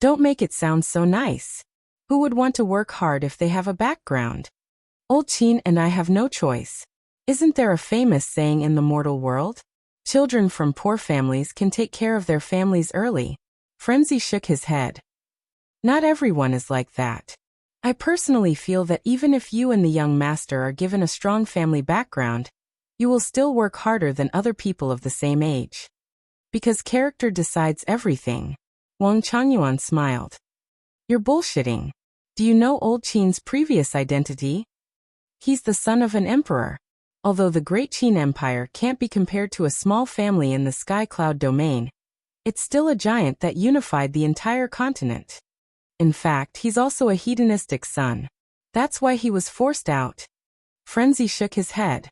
Don't make it sound so nice. Who would want to work hard if they have a background? Old Qin and I have no choice. Isn't there a famous saying in the mortal world? Children from poor families can take care of their families early. Frenzy shook his head. Not everyone is like that. I personally feel that even if you and the young master are given a strong family background, you will still work harder than other people of the same age. Because character decides everything. Wang Changyuan smiled. You're bullshitting. Do you know Old Qin's previous identity? He's the son of an emperor. Although the Great Qin Empire can't be compared to a small family in the Sky Cloud domain, it's still a giant that unified the entire continent. In fact, he's also a hedonistic son. That's why he was forced out. Frenzy shook his head.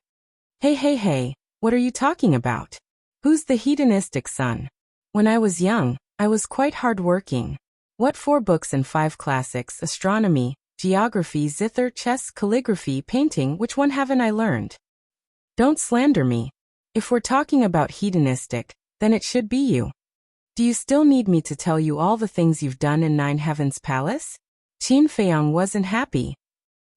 Hey, what are you talking about? Who's the hedonistic son? When I was young, I was quite hard-working. What 4 books and 5 classics, astronomy, geography, zither, chess, calligraphy, painting, which one haven't I learned? Don't slander me. If we're talking about hedonistic, then it should be you. Do you still need me to tell you all the things you've done in Nine Heavens Palace? Qin Feiyang wasn't happy.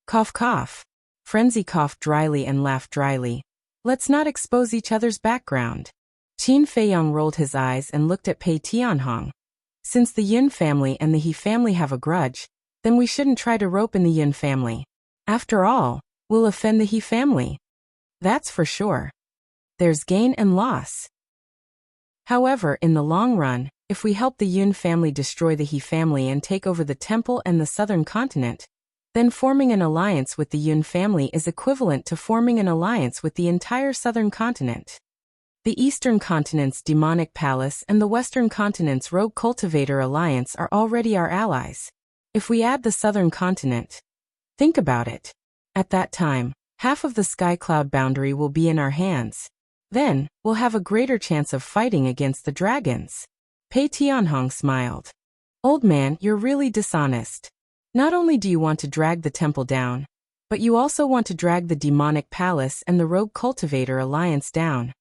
Cough cough. Frenzy coughed dryly and laughed dryly. Let's not expose each other's background. Qin Feiyang rolled his eyes and looked at Pei Tianhong. Since the Yun family and the He family have a grudge, then we shouldn't try to rope in the Yun family. After all, we'll offend the He family. That's for sure. There's gain and loss. However, in the long run, if we help the Yun family destroy the He family and take over the temple and the southern continent, then forming an alliance with the Yun family is equivalent to forming an alliance with the entire southern continent. The eastern continent's demonic palace and the western continent's rogue cultivator alliance are already our allies. If we add the southern continent, think about it. At that time, half of the sky cloud boundary will be in our hands. Then, we'll have a greater chance of fighting against the dragons. Pei Tianhong smiled. Old man, you're really dishonest. Not only do you want to drag the temple down, but you also want to drag the demonic palace and the rogue cultivator alliance down.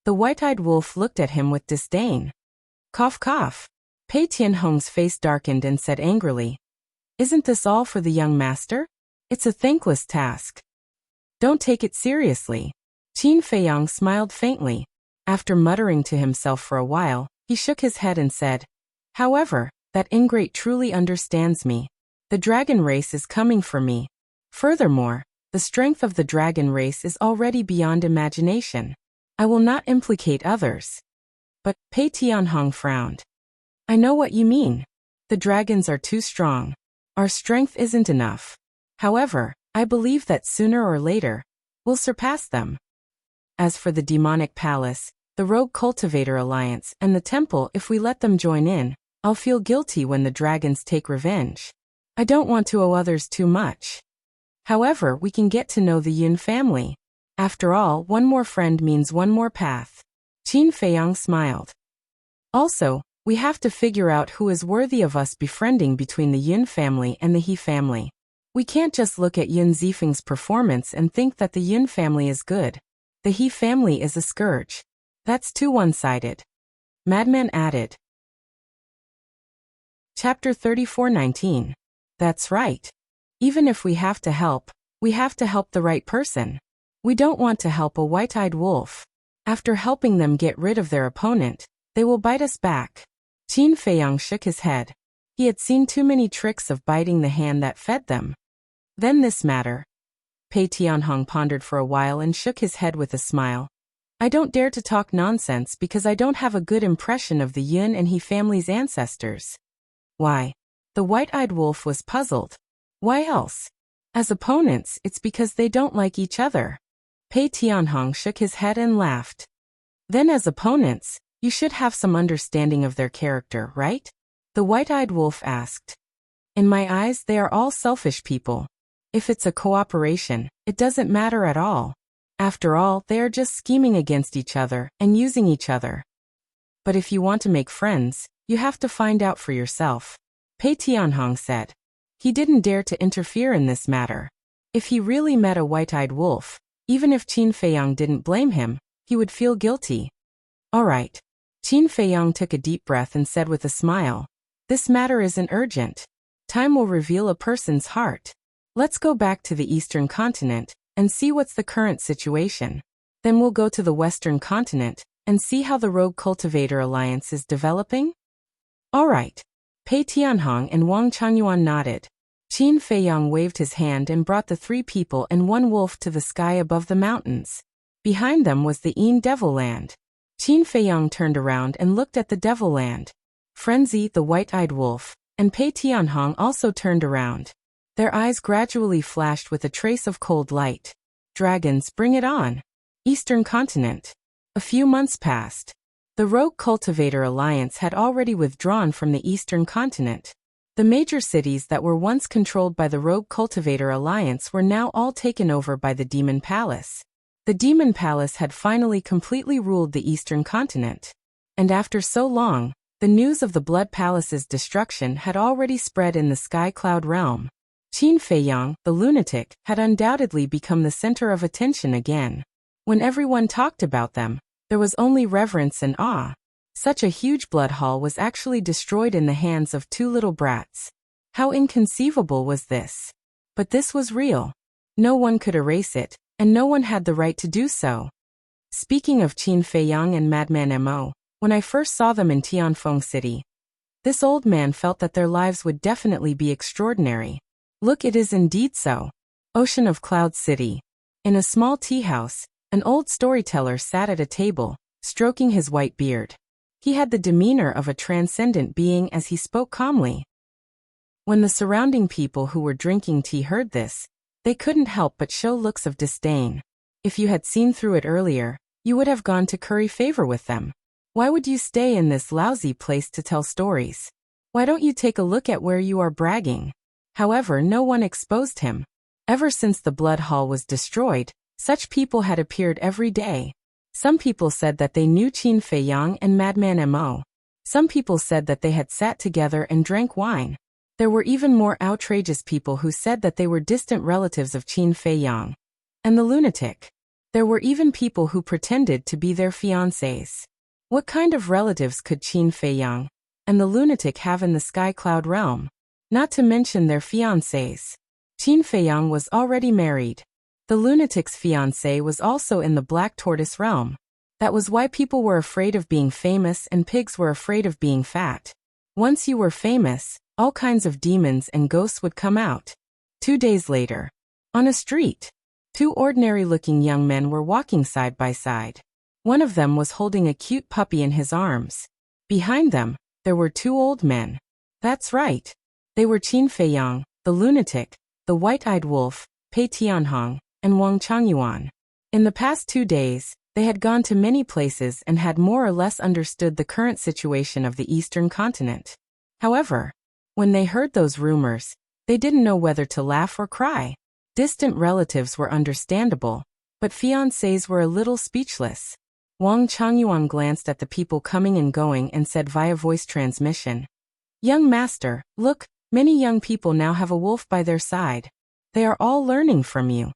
The white-eyed wolf looked at him with disdain. Cough cough. Pei Tianhong's face darkened and said angrily, Isn't this all for the young master? It's a thankless task. Don't take it seriously. Qin Feiyang smiled faintly. After muttering to himself for a while, he shook his head and said, However, that ingrate truly understands me. The dragon race is coming for me. Furthermore, the strength of the dragon race is already beyond imagination. I will not implicate others. But, Pei Tianhong frowned. I know what you mean. The dragons are too strong. Our strength isn't enough. However, I believe that sooner or later, we'll surpass them. As for the demonic palace, the rogue cultivator alliance, and the temple, if we let them join in, I'll feel guilty when the dragons take revenge. I don't want to owe others too much. However, we can get to know the Yun family. After all, one more friend means one more path. Qin Feiyang smiled. Also, we have to figure out who is worthy of us befriending between the Yun family and the He family. We can't just look at Yun Zifeng's performance and think that the Yun family is good. The He family is a scourge. That's too one-sided. Madman added. Chapter 34:19. That's right. Even if we have to help the right person. We don't want to help a white-eyed wolf. After helping them get rid of their opponent, they will bite us back. Qin Feiyang shook his head. He had seen too many tricks of biting the hand that fed them. Then this matter. Pei Tianhong pondered for a while and shook his head with a smile. I don't dare to talk nonsense because I don't have a good impression of the Yun and He family's ancestors. Why? The white-eyed wolf was puzzled. Why else? As opponents, it's because they don't like each other. Pei Tianhong shook his head and laughed. Then as opponents, you should have some understanding of their character, right? The white-eyed wolf asked. In my eyes, they are all selfish people. If it's a cooperation, it doesn't matter at all. After all, they are just scheming against each other and using each other. But if you want to make friends, you have to find out for yourself. Pei Tianhong said. He didn't dare to interfere in this matter. If he really met a white-eyed wolf, even if Qin Feiyang didn't blame him, he would feel guilty. All right. Qin Feiyang took a deep breath and said with a smile, This matter isn't urgent. Time will reveal a person's heart. Let's go back to the eastern continent and see what's the current situation. Then we'll go to the western continent and see how the rogue cultivator alliance is developing. All right. Pei Tianhong and Wang Changyuan nodded. Qin Feiyang waved his hand and brought the 3 people and 1 wolf to the sky above the mountains. Behind them was the Een Devil Land. Qin Feiyang turned around and looked at the Devil Land. Frenzy, the white-eyed wolf, and Pei Tianhong also turned around. Their eyes gradually flashed with a trace of cold light. dragons, bring it on. Eastern Continent. A few months passed. The Rogue Cultivator Alliance had already withdrawn from the Eastern Continent. The major cities that were once controlled by the Rogue Cultivator Alliance were now all taken over by the Demon Palace. The Demon Palace had finally completely ruled the Eastern Continent. And after so long, the news of the Blood Palace's destruction had already spread in the Sky Cloud realm. Qin Feiyang, the lunatic, had undoubtedly become the center of attention again. When everyone talked about them, there was only reverence and awe. Such a huge blood hall was actually destroyed in the hands of two little brats. How inconceivable was this? But this was real. No one could erase it, and no one had the right to do so. Speaking of Qin Feiyang and Madman Mo, when I first saw them in Tianfeng City, this old man felt that their lives would definitely be extraordinary. Look, it is indeed so. Ocean of Cloud City. In a small tea house, an old storyteller sat at a table, stroking his white beard. He had the demeanor of a transcendent being as he spoke calmly. When the surrounding people who were drinking tea heard this, they couldn't help but show looks of disdain. If you had seen through it earlier, you would have gone to curry favor with them. Why would you stay in this lousy place to tell stories? Why don't you take a look at where you are bragging? However, no one exposed him. Ever since the Blood Hall was destroyed, such people had appeared every day. Some people said that they knew Qin Feiyang and Madman Mo. Some people said that they had sat together and drank wine. There were even more outrageous people who said that they were distant relatives of Qin Feiyang and the lunatic. There were even people who pretended to be their fiancés. What kind of relatives could Qin Feiyang and the lunatic have in the Sky Cloud realm? Not to mention their fiancés. Qin Feiyang was already married. The lunatic's fiancé was also in the Black Tortoise realm. That was why people were afraid of being famous and pigs were afraid of being fat. Once you were famous, all kinds of demons and ghosts would come out. 2 days later, on a street, two ordinary-looking young men were walking side by side. One of them was holding a cute puppy in his arms. Behind them, there were two old men. That's right. They were Qin Feiyang, the lunatic, the white-eyed wolf, Pei Tianhong, and Wang Changyuan. In the past 2 days, they had gone to many places and had more or less understood the current situation of the Eastern Continent. However, when they heard those rumors, they didn't know whether to laugh or cry. Distant relatives were understandable, but fiancés were a little speechless. Wang Changyuan glanced at the people coming and going and said via voice transmission, "Young master, look, many young people now have a wolf by their side. They are all learning from you."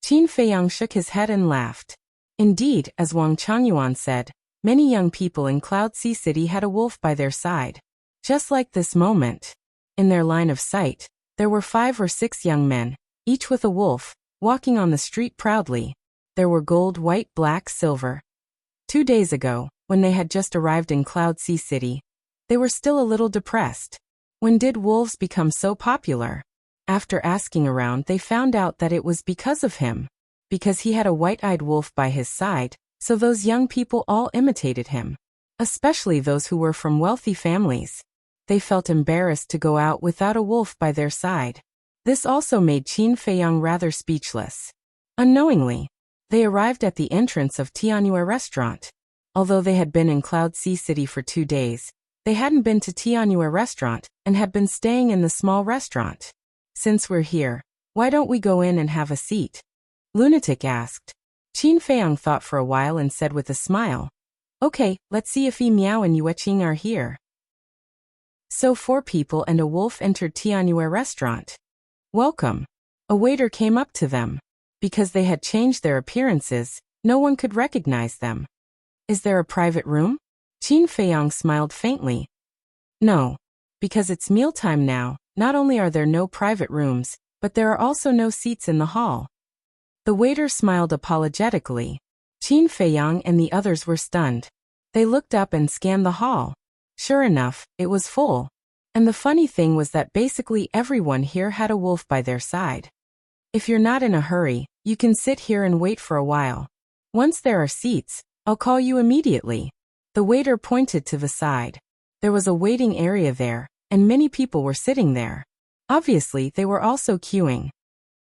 Qin Feiyang shook his head and laughed. Indeed, as Wang Changyuan said, many young people in Cloud Sea City had a wolf by their side. Just like this moment. In their line of sight, there were 5 or 6 young men, each with a wolf, walking on the street proudly. There were gold, white, black, silver. 2 days ago, when they had just arrived in Cloud Sea City, they were still a little depressed. When did wolves become so popular? After asking around, they found out that it was because of him. Because he had a white-eyed wolf by his side, so those young people all imitated him. Especially those who were from wealthy families. They felt embarrassed to go out without a wolf by their side. This also made Qin Feiyang rather speechless. Unknowingly, they arrived at the entrance of Tianyue Restaurant. Although they had been in Cloud Sea City for 2 days, they hadn't been to Tianyue Restaurant and had been staying in the small restaurant. "Since we're here, why don't we go in and have a seat?" Lunatic asked. Qin Feiyang thought for a while and said with a smile, "Okay, let's see if Yi Miao and Yueqing are here." So 4 people and a wolf entered Tianyue Restaurant. "Welcome." A waiter came up to them. Because they had changed their appearances, no one could recognize them. "Is there a private room?" Qin Feiyang smiled faintly. "No. Because it's mealtime now, not only are there no private rooms, but there are also no seats in the hall." The waiter smiled apologetically. Qin Feiyang and the others were stunned. They looked up and scanned the hall. Sure enough, it was full. And the funny thing was that basically everyone here had a wolf by their side. If you're not in a hurry, you can sit here and wait for a while. Once there are seats, I'll call you immediately. The waiter pointed to the side. There was a waiting area there, and many people were sitting there. Obviously, they were also queuing.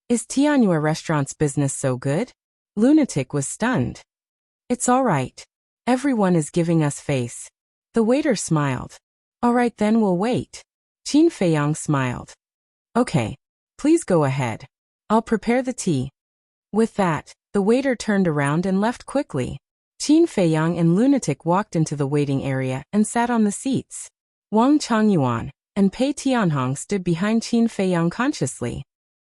Is Tianyu restaurant's business so good? Lunatic was stunned. It's all right. Everyone is giving us face. The waiter smiled. All right, then we'll wait. Qin Feiyang smiled. Okay. Please go ahead. I'll prepare the tea. With that, the waiter turned around and left quickly. Qin Feiyang and Lunatic walked into the waiting area and sat on the seats. Wang Changyuan and Pei Tianhong stood behind Qin Feiyang consciously.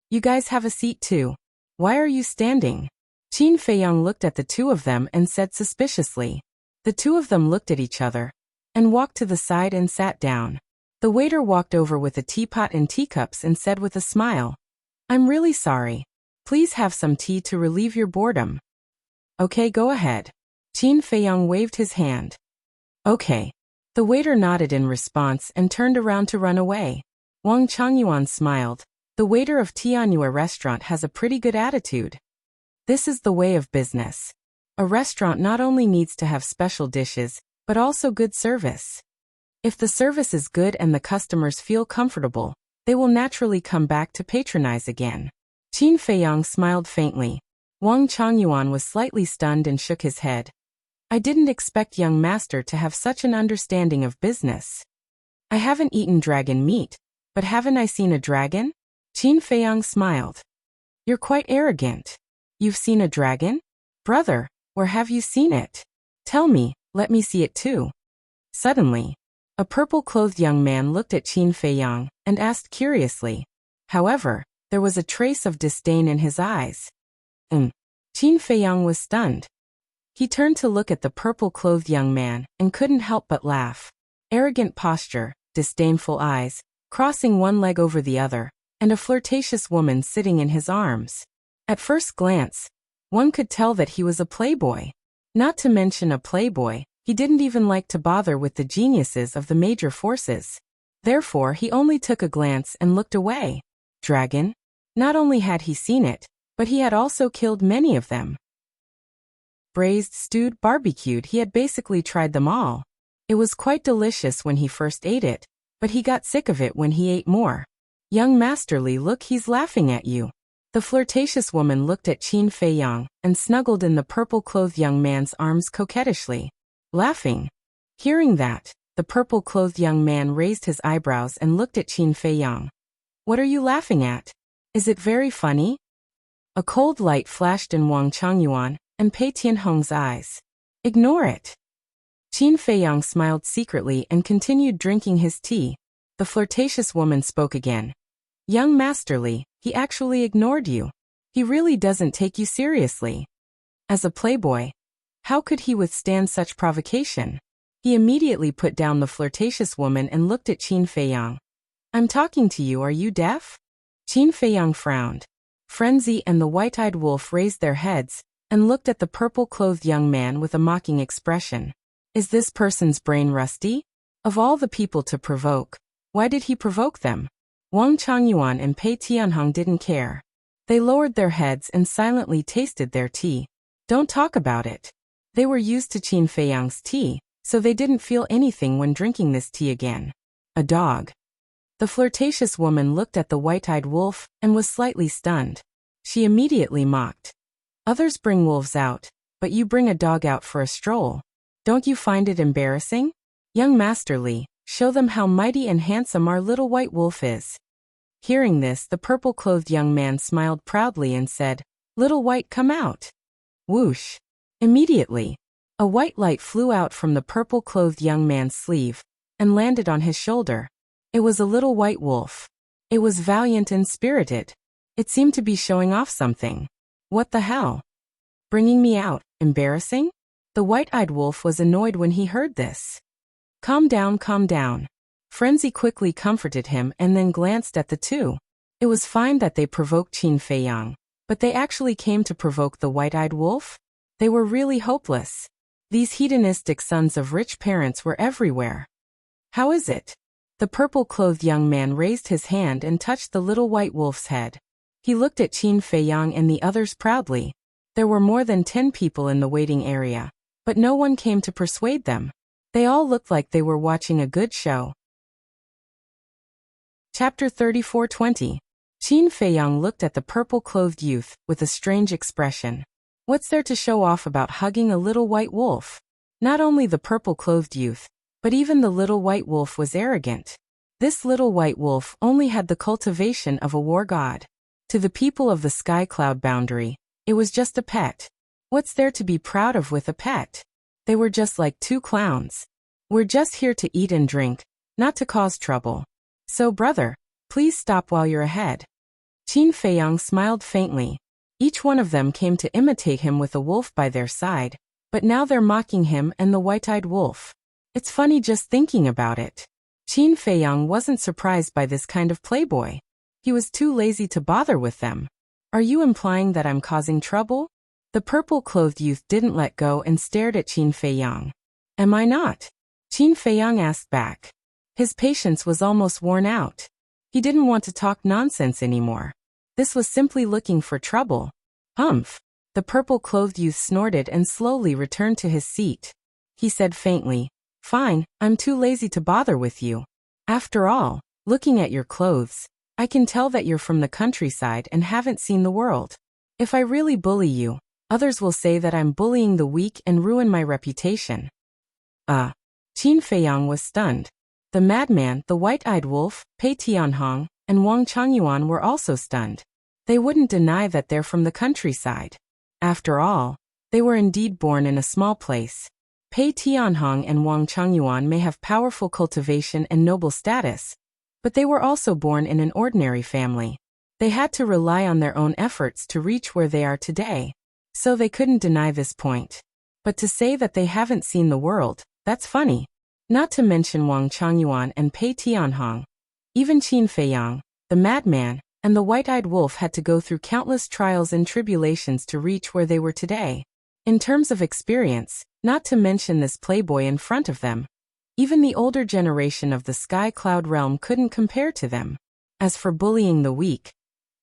You guys have a seat too. Why are you standing? Qin Feiyang looked at the two of them and said suspiciously. The two of them looked at each other and walked to the side and sat down. The waiter walked over with a teapot and teacups and said with a smile, I'm really sorry. Please have some tea to relieve your boredom. Okay, go ahead. Qin Feiyang waved his hand. Okay. The waiter nodded in response and turned around to run away. Wang Changyuan smiled. The waiter of Tianyu restaurant has a pretty good attitude. This is the way of business. A restaurant not only needs to have special dishes, but also good service. If the service is good and the customers feel comfortable, they will naturally come back to patronize again. Qin Feiyang smiled faintly. Wang Changyuan was slightly stunned and shook his head. I didn't expect young master to have such an understanding of business. I haven't eaten dragon meat, but haven't I seen a dragon? Qin Feiyang smiled. You're quite arrogant. You've seen a dragon? Brother, where have you seen it? Tell me, let me see it too. Suddenly, a purple-clothed young man looked at Qin Feiyang and asked curiously. However, there was a trace of disdain in his eyes. Qin Feiyang was stunned. He turned to look at the purple-clothed young man and couldn't help but laugh. Arrogant posture, disdainful eyes, crossing one leg over the other, and a flirtatious woman sitting in his arms. At first glance, one could tell that he was a playboy. Not to mention a playboy, he didn't even like to bother with the geniuses of the major forces. Therefore, he only took a glance and looked away. Dragon? Not only had he seen it, but he had also killed many of them. Braised, stewed, barbecued, he had basically tried them all. It was quite delicious when he first ate it, but he got sick of it when he ate more. Young Masterly, look, he's laughing at you. The flirtatious woman looked at Qin Feiyang and snuggled in the purple-clothed young man's arms coquettishly. Laughing. Hearing that, the purple-clothed young man raised his eyebrows and looked at Qin Feiyang. What are you laughing at? Is it very funny? A cold light flashed in Wang Changyuan and Pei Tianhong's eyes. Ignore it. Qin Feiyang smiled secretly and continued drinking his tea. The flirtatious woman spoke again. Young Masterly, he actually ignored you. He really doesn't take you seriously. As a playboy, how could he withstand such provocation? He immediately put down the flirtatious woman and looked at Qin Feiyang. I'm talking to you, are you deaf? Qin Feiyang frowned. Frenzy and the white-eyed wolf raised their heads and looked at the purple-clothed young man with a mocking expression. Is this person's brain rusty? Of all the people to provoke, why did he provoke them? Wang Changyuan and Pei Tianhong didn't care. They lowered their heads and silently tasted their tea. Don't talk about it. They were used to Qin Feiyang's tea, so they didn't feel anything when drinking this tea again. A dog. The flirtatious woman looked at the white-eyed wolf and was slightly stunned. She immediately mocked. Others bring wolves out, but you bring a dog out for a stroll. Don't you find it embarrassing? Young Masterly, show them how mighty and handsome our little white wolf is. Hearing this, the purple-clothed young man smiled proudly and said, Little white, come out. Whoosh. Immediately, a white light flew out from the purple-clothed young man's sleeve and landed on his shoulder. It was a little white wolf. It was valiant and spirited. It seemed to be showing off something. What the hell? Bringing me out, embarrassing? The white-eyed wolf was annoyed when he heard this. Calm down, calm down. Frenzy quickly comforted him and then glanced at the two. It was fine that they provoked Qin Feiyang, but they actually came to provoke the white-eyed wolf? They were really hopeless. These hedonistic sons of rich parents were everywhere. How is it? The purple-clothed young man raised his hand and touched the little white wolf's head. He looked at Qin Feiyang and the others proudly. There were more than 10 people in the waiting area, but no one came to persuade them. They all looked like they were watching a good show. Chapter 34:20. Qin Feiyang looked at the purple-clothed youth with a strange expression. What's there to show off about hugging a little white wolf? Not only the purple-clothed youth, but even the little white wolf was arrogant. This little white wolf only had the cultivation of a war god. To the people of the sky cloud boundary, it was just a pet. What's there to be proud of with a pet? They were just like two clowns. We're just here to eat and drink, not to cause trouble. So brother, please stop while you're ahead. Qin Feiyang smiled faintly. Each one of them came to imitate him with a wolf by their side, but now they're mocking him and the white-eyed wolf. It's funny just thinking about it. Qin Feiyang wasn't surprised by this kind of playboy. He was too lazy to bother with them. Are you implying that I'm causing trouble? The purple-clothed youth didn't let go and stared at Qin Feiyang. Am I not? Qin Feiyang asked back. His patience was almost worn out. He didn't want to talk nonsense anymore. This was simply looking for trouble. Humph. The purple-clothed youth snorted and slowly returned to his seat. He said faintly, Fine, I'm too lazy to bother with you. After all, looking at your clothes, I can tell that you're from the countryside and haven't seen the world. If I really bully you, others will say that I'm bullying the weak and ruin my reputation. Qin Feiyang was stunned. The madman, the white-eyed wolf, Pei Tianhong, and Wang Changyuan were also stunned. They wouldn't deny that they're from the countryside. After all, they were indeed born in a small place. Pei Tianhong and Wang Changyuan may have powerful cultivation and noble status, but they were also born in an ordinary family. They had to rely on their own efforts to reach where they are today, so they couldn't deny this point. But to say that they haven't seen the world, that's funny. Not to mention Wang Changyuan and Pei Tianhong. Even Qin Feiyang, the madman, and the white-eyed wolf had to go through countless trials and tribulations to reach where they were today. In terms of experience, not to mention this playboy in front of them, even the older generation of the sky cloud realm couldn't compare to them. As for bullying the weak,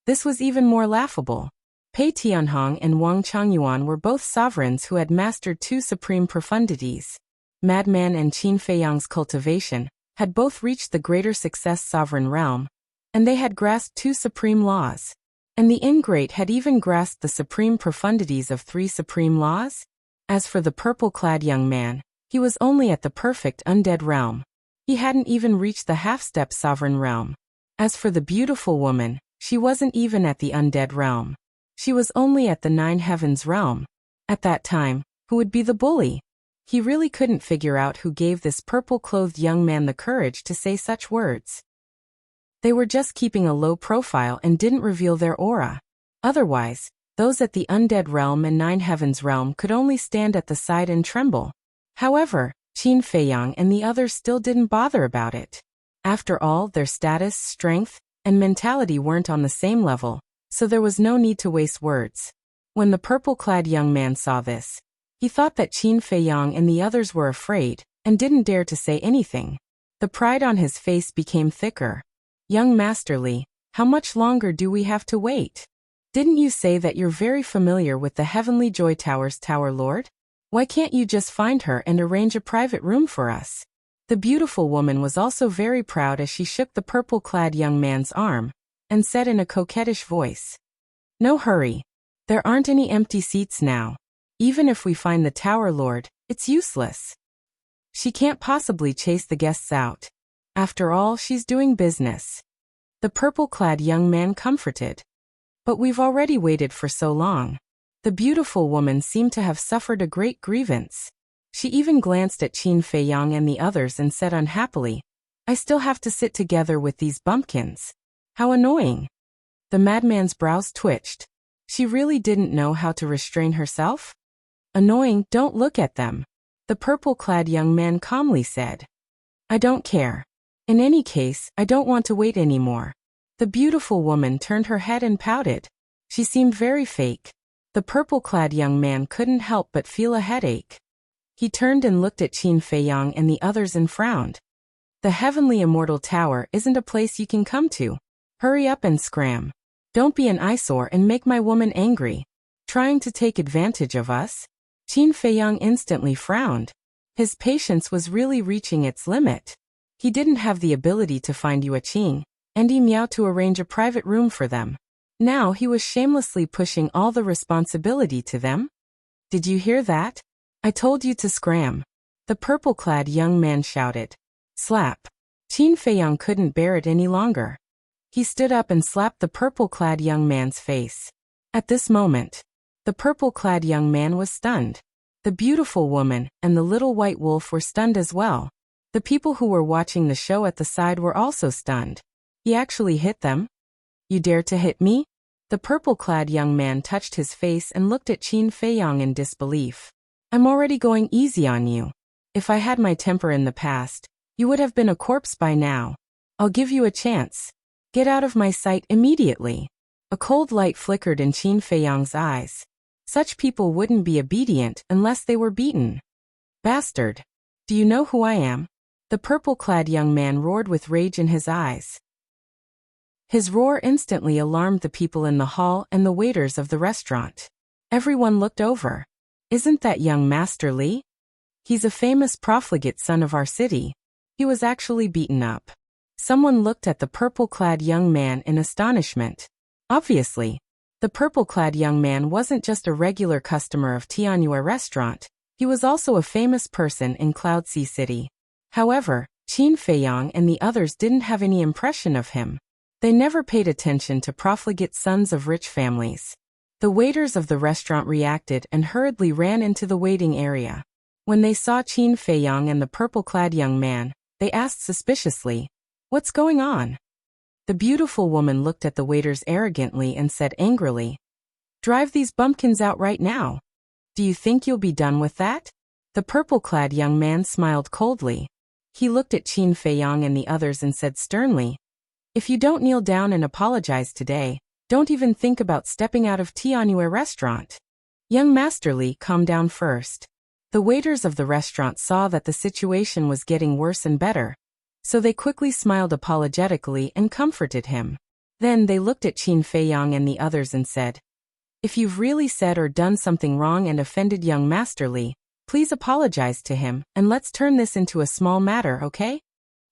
this was even more laughable. Pei Tianhong and Wang Changyuan were both sovereigns who had mastered two supreme profundities. Madman and Qin Feiyang's cultivation had both reached the greater success sovereign realm, and they had grasped two supreme laws. And the ingrate had even grasped the supreme profundities of three supreme laws? As for the purple-clad young man, he was only at the perfect undead realm. He hadn't even reached the half-step sovereign realm. As for the beautiful woman, she wasn't even at the undead realm. She was only at the nine heavens realm. At that time, who would be the bully? He really couldn't figure out who gave this purple-clothed young man the courage to say such words. They were just keeping a low profile and didn't reveal their aura. Otherwise, those at the undead realm and nine heavens realm could only stand at the side and tremble. However, Qin Feiyang and the others still didn't bother about it. After all, their status, strength, and mentality weren't on the same level, so there was no need to waste words. When the purple-clad young man saw this, he thought that Qin Feiyang and the others were afraid, and didn't dare to say anything. The pride on his face became thicker. Young Masterly, how much longer do we have to wait? Didn't you say that you're very familiar with the Heavenly Joy Tower's Tower Lord? Why can't you just find her and arrange a private room for us? The beautiful woman was also very proud as she shook the purple-clad young man's arm, and said in a coquettish voice, No hurry. There aren't any empty seats now. Even if we find the Tower Lord, it's useless. She can't possibly chase the guests out. After all, she's doing business. The purple-clad young man comforted. But we've already waited for so long. The beautiful woman seemed to have suffered a great grievance. She even glanced at Qin Feiyang and the others and said unhappily, I still have to sit together with these bumpkins. How annoying. The madman's brows twitched. She really didn't know how to restrain herself? Annoying, don't look at them. The purple-clad young man calmly said. I don't care. In any case, I don't want to wait anymore. The beautiful woman turned her head and pouted. She seemed very fake. The purple-clad young man couldn't help but feel a headache. He turned and looked at Qin Feiyang and the others and frowned. The Heavenly Immortal Tower isn't a place you can come to. Hurry up and scram. Don't be an eyesore and make my woman angry. Trying to take advantage of us? Qin Feiyang instantly frowned. His patience was really reaching its limit. He didn't have the ability to find Yueqing, Andy Meow to arrange a private room for them. Now he was shamelessly pushing all the responsibility to them. Did you hear that? I told you to scram. The purple-clad young man shouted. Slap. Qin Feiyang couldn't bear it any longer. He stood up and slapped the purple-clad young man's face. At this moment, the purple-clad young man was stunned. The beautiful woman and the little white wolf were stunned as well. The people who were watching the show at the side were also stunned. He actually hit them? You dare to hit me? The purple-clad young man touched his face and looked at Qin Feiyang in disbelief. I'm already going easy on you. If I had my temper in the past, you would have been a corpse by now. I'll give you a chance. Get out of my sight immediately. A cold light flickered in Qin Feiyang's eyes. Such people wouldn't be obedient unless they were beaten. Bastard! Do you know who I am? The purple-clad young man roared with rage in his eyes. His roar instantly alarmed the people in the hall and the waiters of the restaurant. Everyone looked over. Isn't that young Master Li? He's a famous profligate son of our city. He was actually beaten up. Someone looked at the purple-clad young man in astonishment. Obviously, the purple-clad young man wasn't just a regular customer of Tianyue restaurant, he was also a famous person in Cloud Sea City. However, Qin Feiyang and the others didn't have any impression of him. They never paid attention to profligate sons of rich families. The waiters of the restaurant reacted and hurriedly ran into the waiting area. When they saw Qin Feiyang and the purple-clad young man, they asked suspiciously, "What's going on?" The beautiful woman looked at the waiters arrogantly and said angrily, "Drive these bumpkins out right now. Do you think you'll be done with that?" The purple-clad young man smiled coldly. He looked at Qin Feiyang and the others and said sternly, "If you don't kneel down and apologize today, don't even think about stepping out of Tianyue restaurant." Young Master Li, calm down first. The waiters of the restaurant saw that the situation was getting worse and better, so they quickly smiled apologetically and comforted him. Then they looked at Qin Feiyang and the others and said, "If you've really said or done something wrong and offended young Master Li, please apologize to him and let's turn this into a small matter, okay?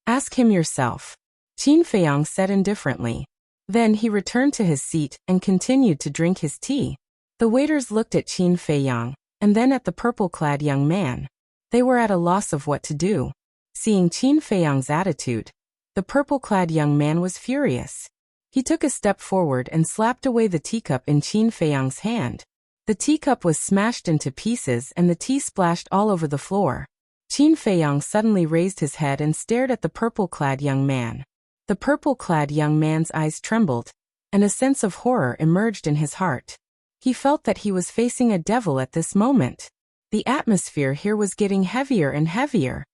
Ask him yourself," Qin Feiyang said indifferently. Then he returned to his seat and continued to drink his tea. The waiters looked at Qin Feiyang and then at the purple-clad young man. They were at a loss of what to do. Seeing Qin Feiyang's attitude, the purple-clad young man was furious. He took a step forward and slapped away the teacup in Qin Feiyang's hand. The teacup was smashed into pieces and the tea splashed all over the floor. Qin Feiyang suddenly raised his head and stared at the purple-clad young man. The purple-clad young man's eyes trembled, and a sense of horror emerged in his heart. He felt that he was facing a devil at this moment. The atmosphere here was getting heavier and heavier.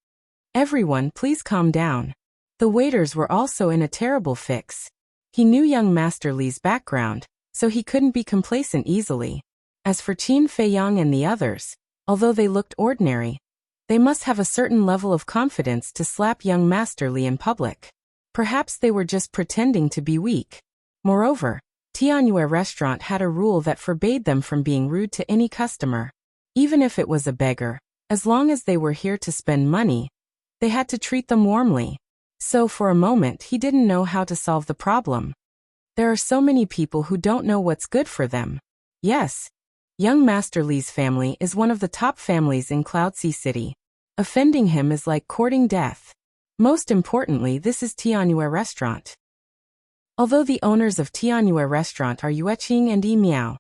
"Everyone, please calm down." The waiters were also in a terrible fix. He knew young Master Li's background, so he couldn't be complacent easily. As for Qin Feiyang and the others, although they looked ordinary, they must have a certain level of confidence to slap young Master Li in public. Perhaps they were just pretending to be weak. Moreover, Tianyue restaurant had a rule that forbade them from being rude to any customer. Even if it was a beggar, as long as they were here to spend money, they had to treat them warmly. So for a moment he didn't know how to solve the problem. There are so many people who don't know what's good for them. Yes, young Master Li's family is one of the top families in Cloud Sea City. Offending him is like courting death. Most importantly, this is Tianyue restaurant. Although the owners of Tianyue restaurant are Yueqing and Yi Miao,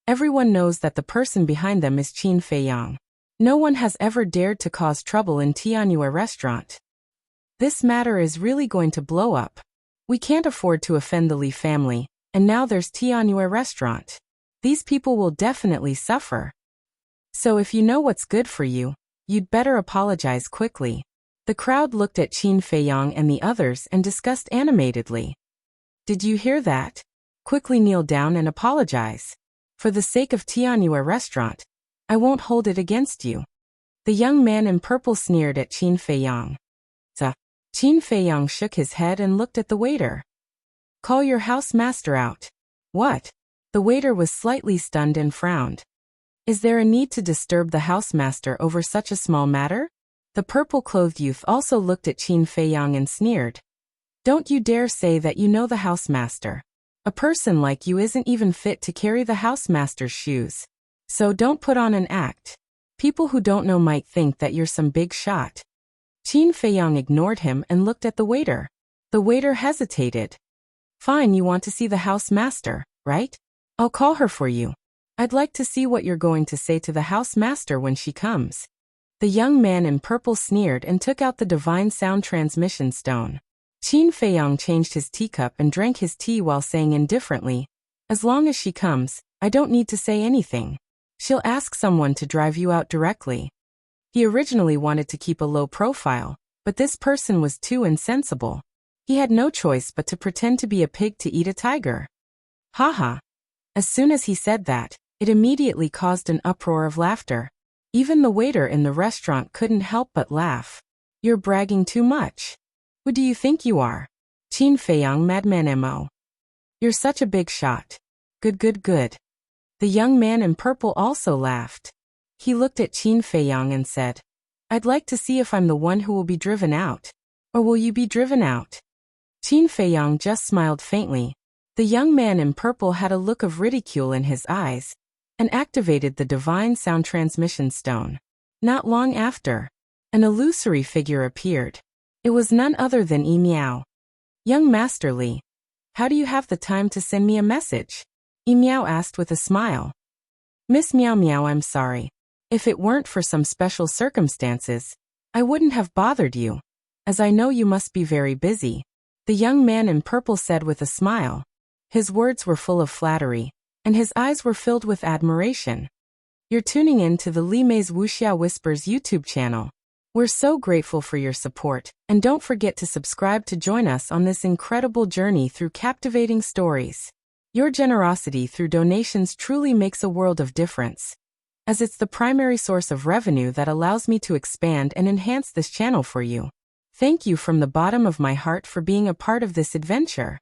everyone knows that the person behind them is Qin Feiyang. No one has ever dared to cause trouble in Tianyue restaurant. This matter is really going to blow up. We can't afford to offend the Li family, and now there's Tianyue restaurant. These people will definitely suffer. So if you know what's good for you, you'd better apologize quickly. The crowd looked at Qin Feiyang and the others and discussed animatedly. Did you hear that? Quickly kneel down and apologize. For the sake of Tianyue restaurant, I won't hold it against you. The young man in purple sneered at Qin Feiyang. Qin Feiyang shook his head and looked at the waiter. Call your housemaster out. What? The waiter was slightly stunned and frowned. Is there a need to disturb the housemaster over such a small matter? The purple-clothed youth also looked at Qin Feiyang and sneered. Don't you dare say that you know the housemaster. A person like you isn't even fit to carry the housemaster's shoes. So don't put on an act. People who don't know might think that you're some big shot. Qin Feiyang ignored him and looked at the waiter. The waiter hesitated. Fine, you want to see the housemaster, right? I'll call her for you. I'd like to see what you're going to say to the housemaster when she comes. The young man in purple sneered and took out the divine sound transmission stone. Qin Feiyang changed his teacup and drank his tea while saying indifferently, as long as she comes, I don't need to say anything. She'll ask someone to drive you out directly. He originally wanted to keep a low profile, but this person was too insensible. He had no choice but to pretend to be a pig to eat a tiger. Haha. As soon as he said that, it immediately caused an uproar of laughter. Even the waiter in the restaurant couldn't help but laugh. You're bragging too much. Who do you think you are? Qin Feiyang, madman mo. You're such a big shot. Good. The young man in purple also laughed. He looked at Qin Feiyang and said, I'd like to see if I'm the one who will be driven out. Or will you be driven out? Qin Feiyang just smiled faintly. The young man in purple had a look of ridicule in his eyes and activated the divine sound transmission stone. Not long after, an illusory figure appeared. It was none other than Yi Miao. Young Master Li, how do you have the time to send me a message? Yi Miao asked with a smile. Miss Miao Miao, I'm sorry. If it weren't for some special circumstances, I wouldn't have bothered you, as I know you must be very busy. The young man in purple said with a smile. His words were full of flattery, and his eyes were filled with admiration. You're tuning in to the Li Mei's Wuxia Whispers YouTube channel. We're so grateful for your support, and don't forget to subscribe to join us on this incredible journey through captivating stories. Your generosity through donations truly makes a world of difference, as it's the primary source of revenue that allows me to expand and enhance this channel for you. Thank you from the bottom of my heart for being a part of this adventure.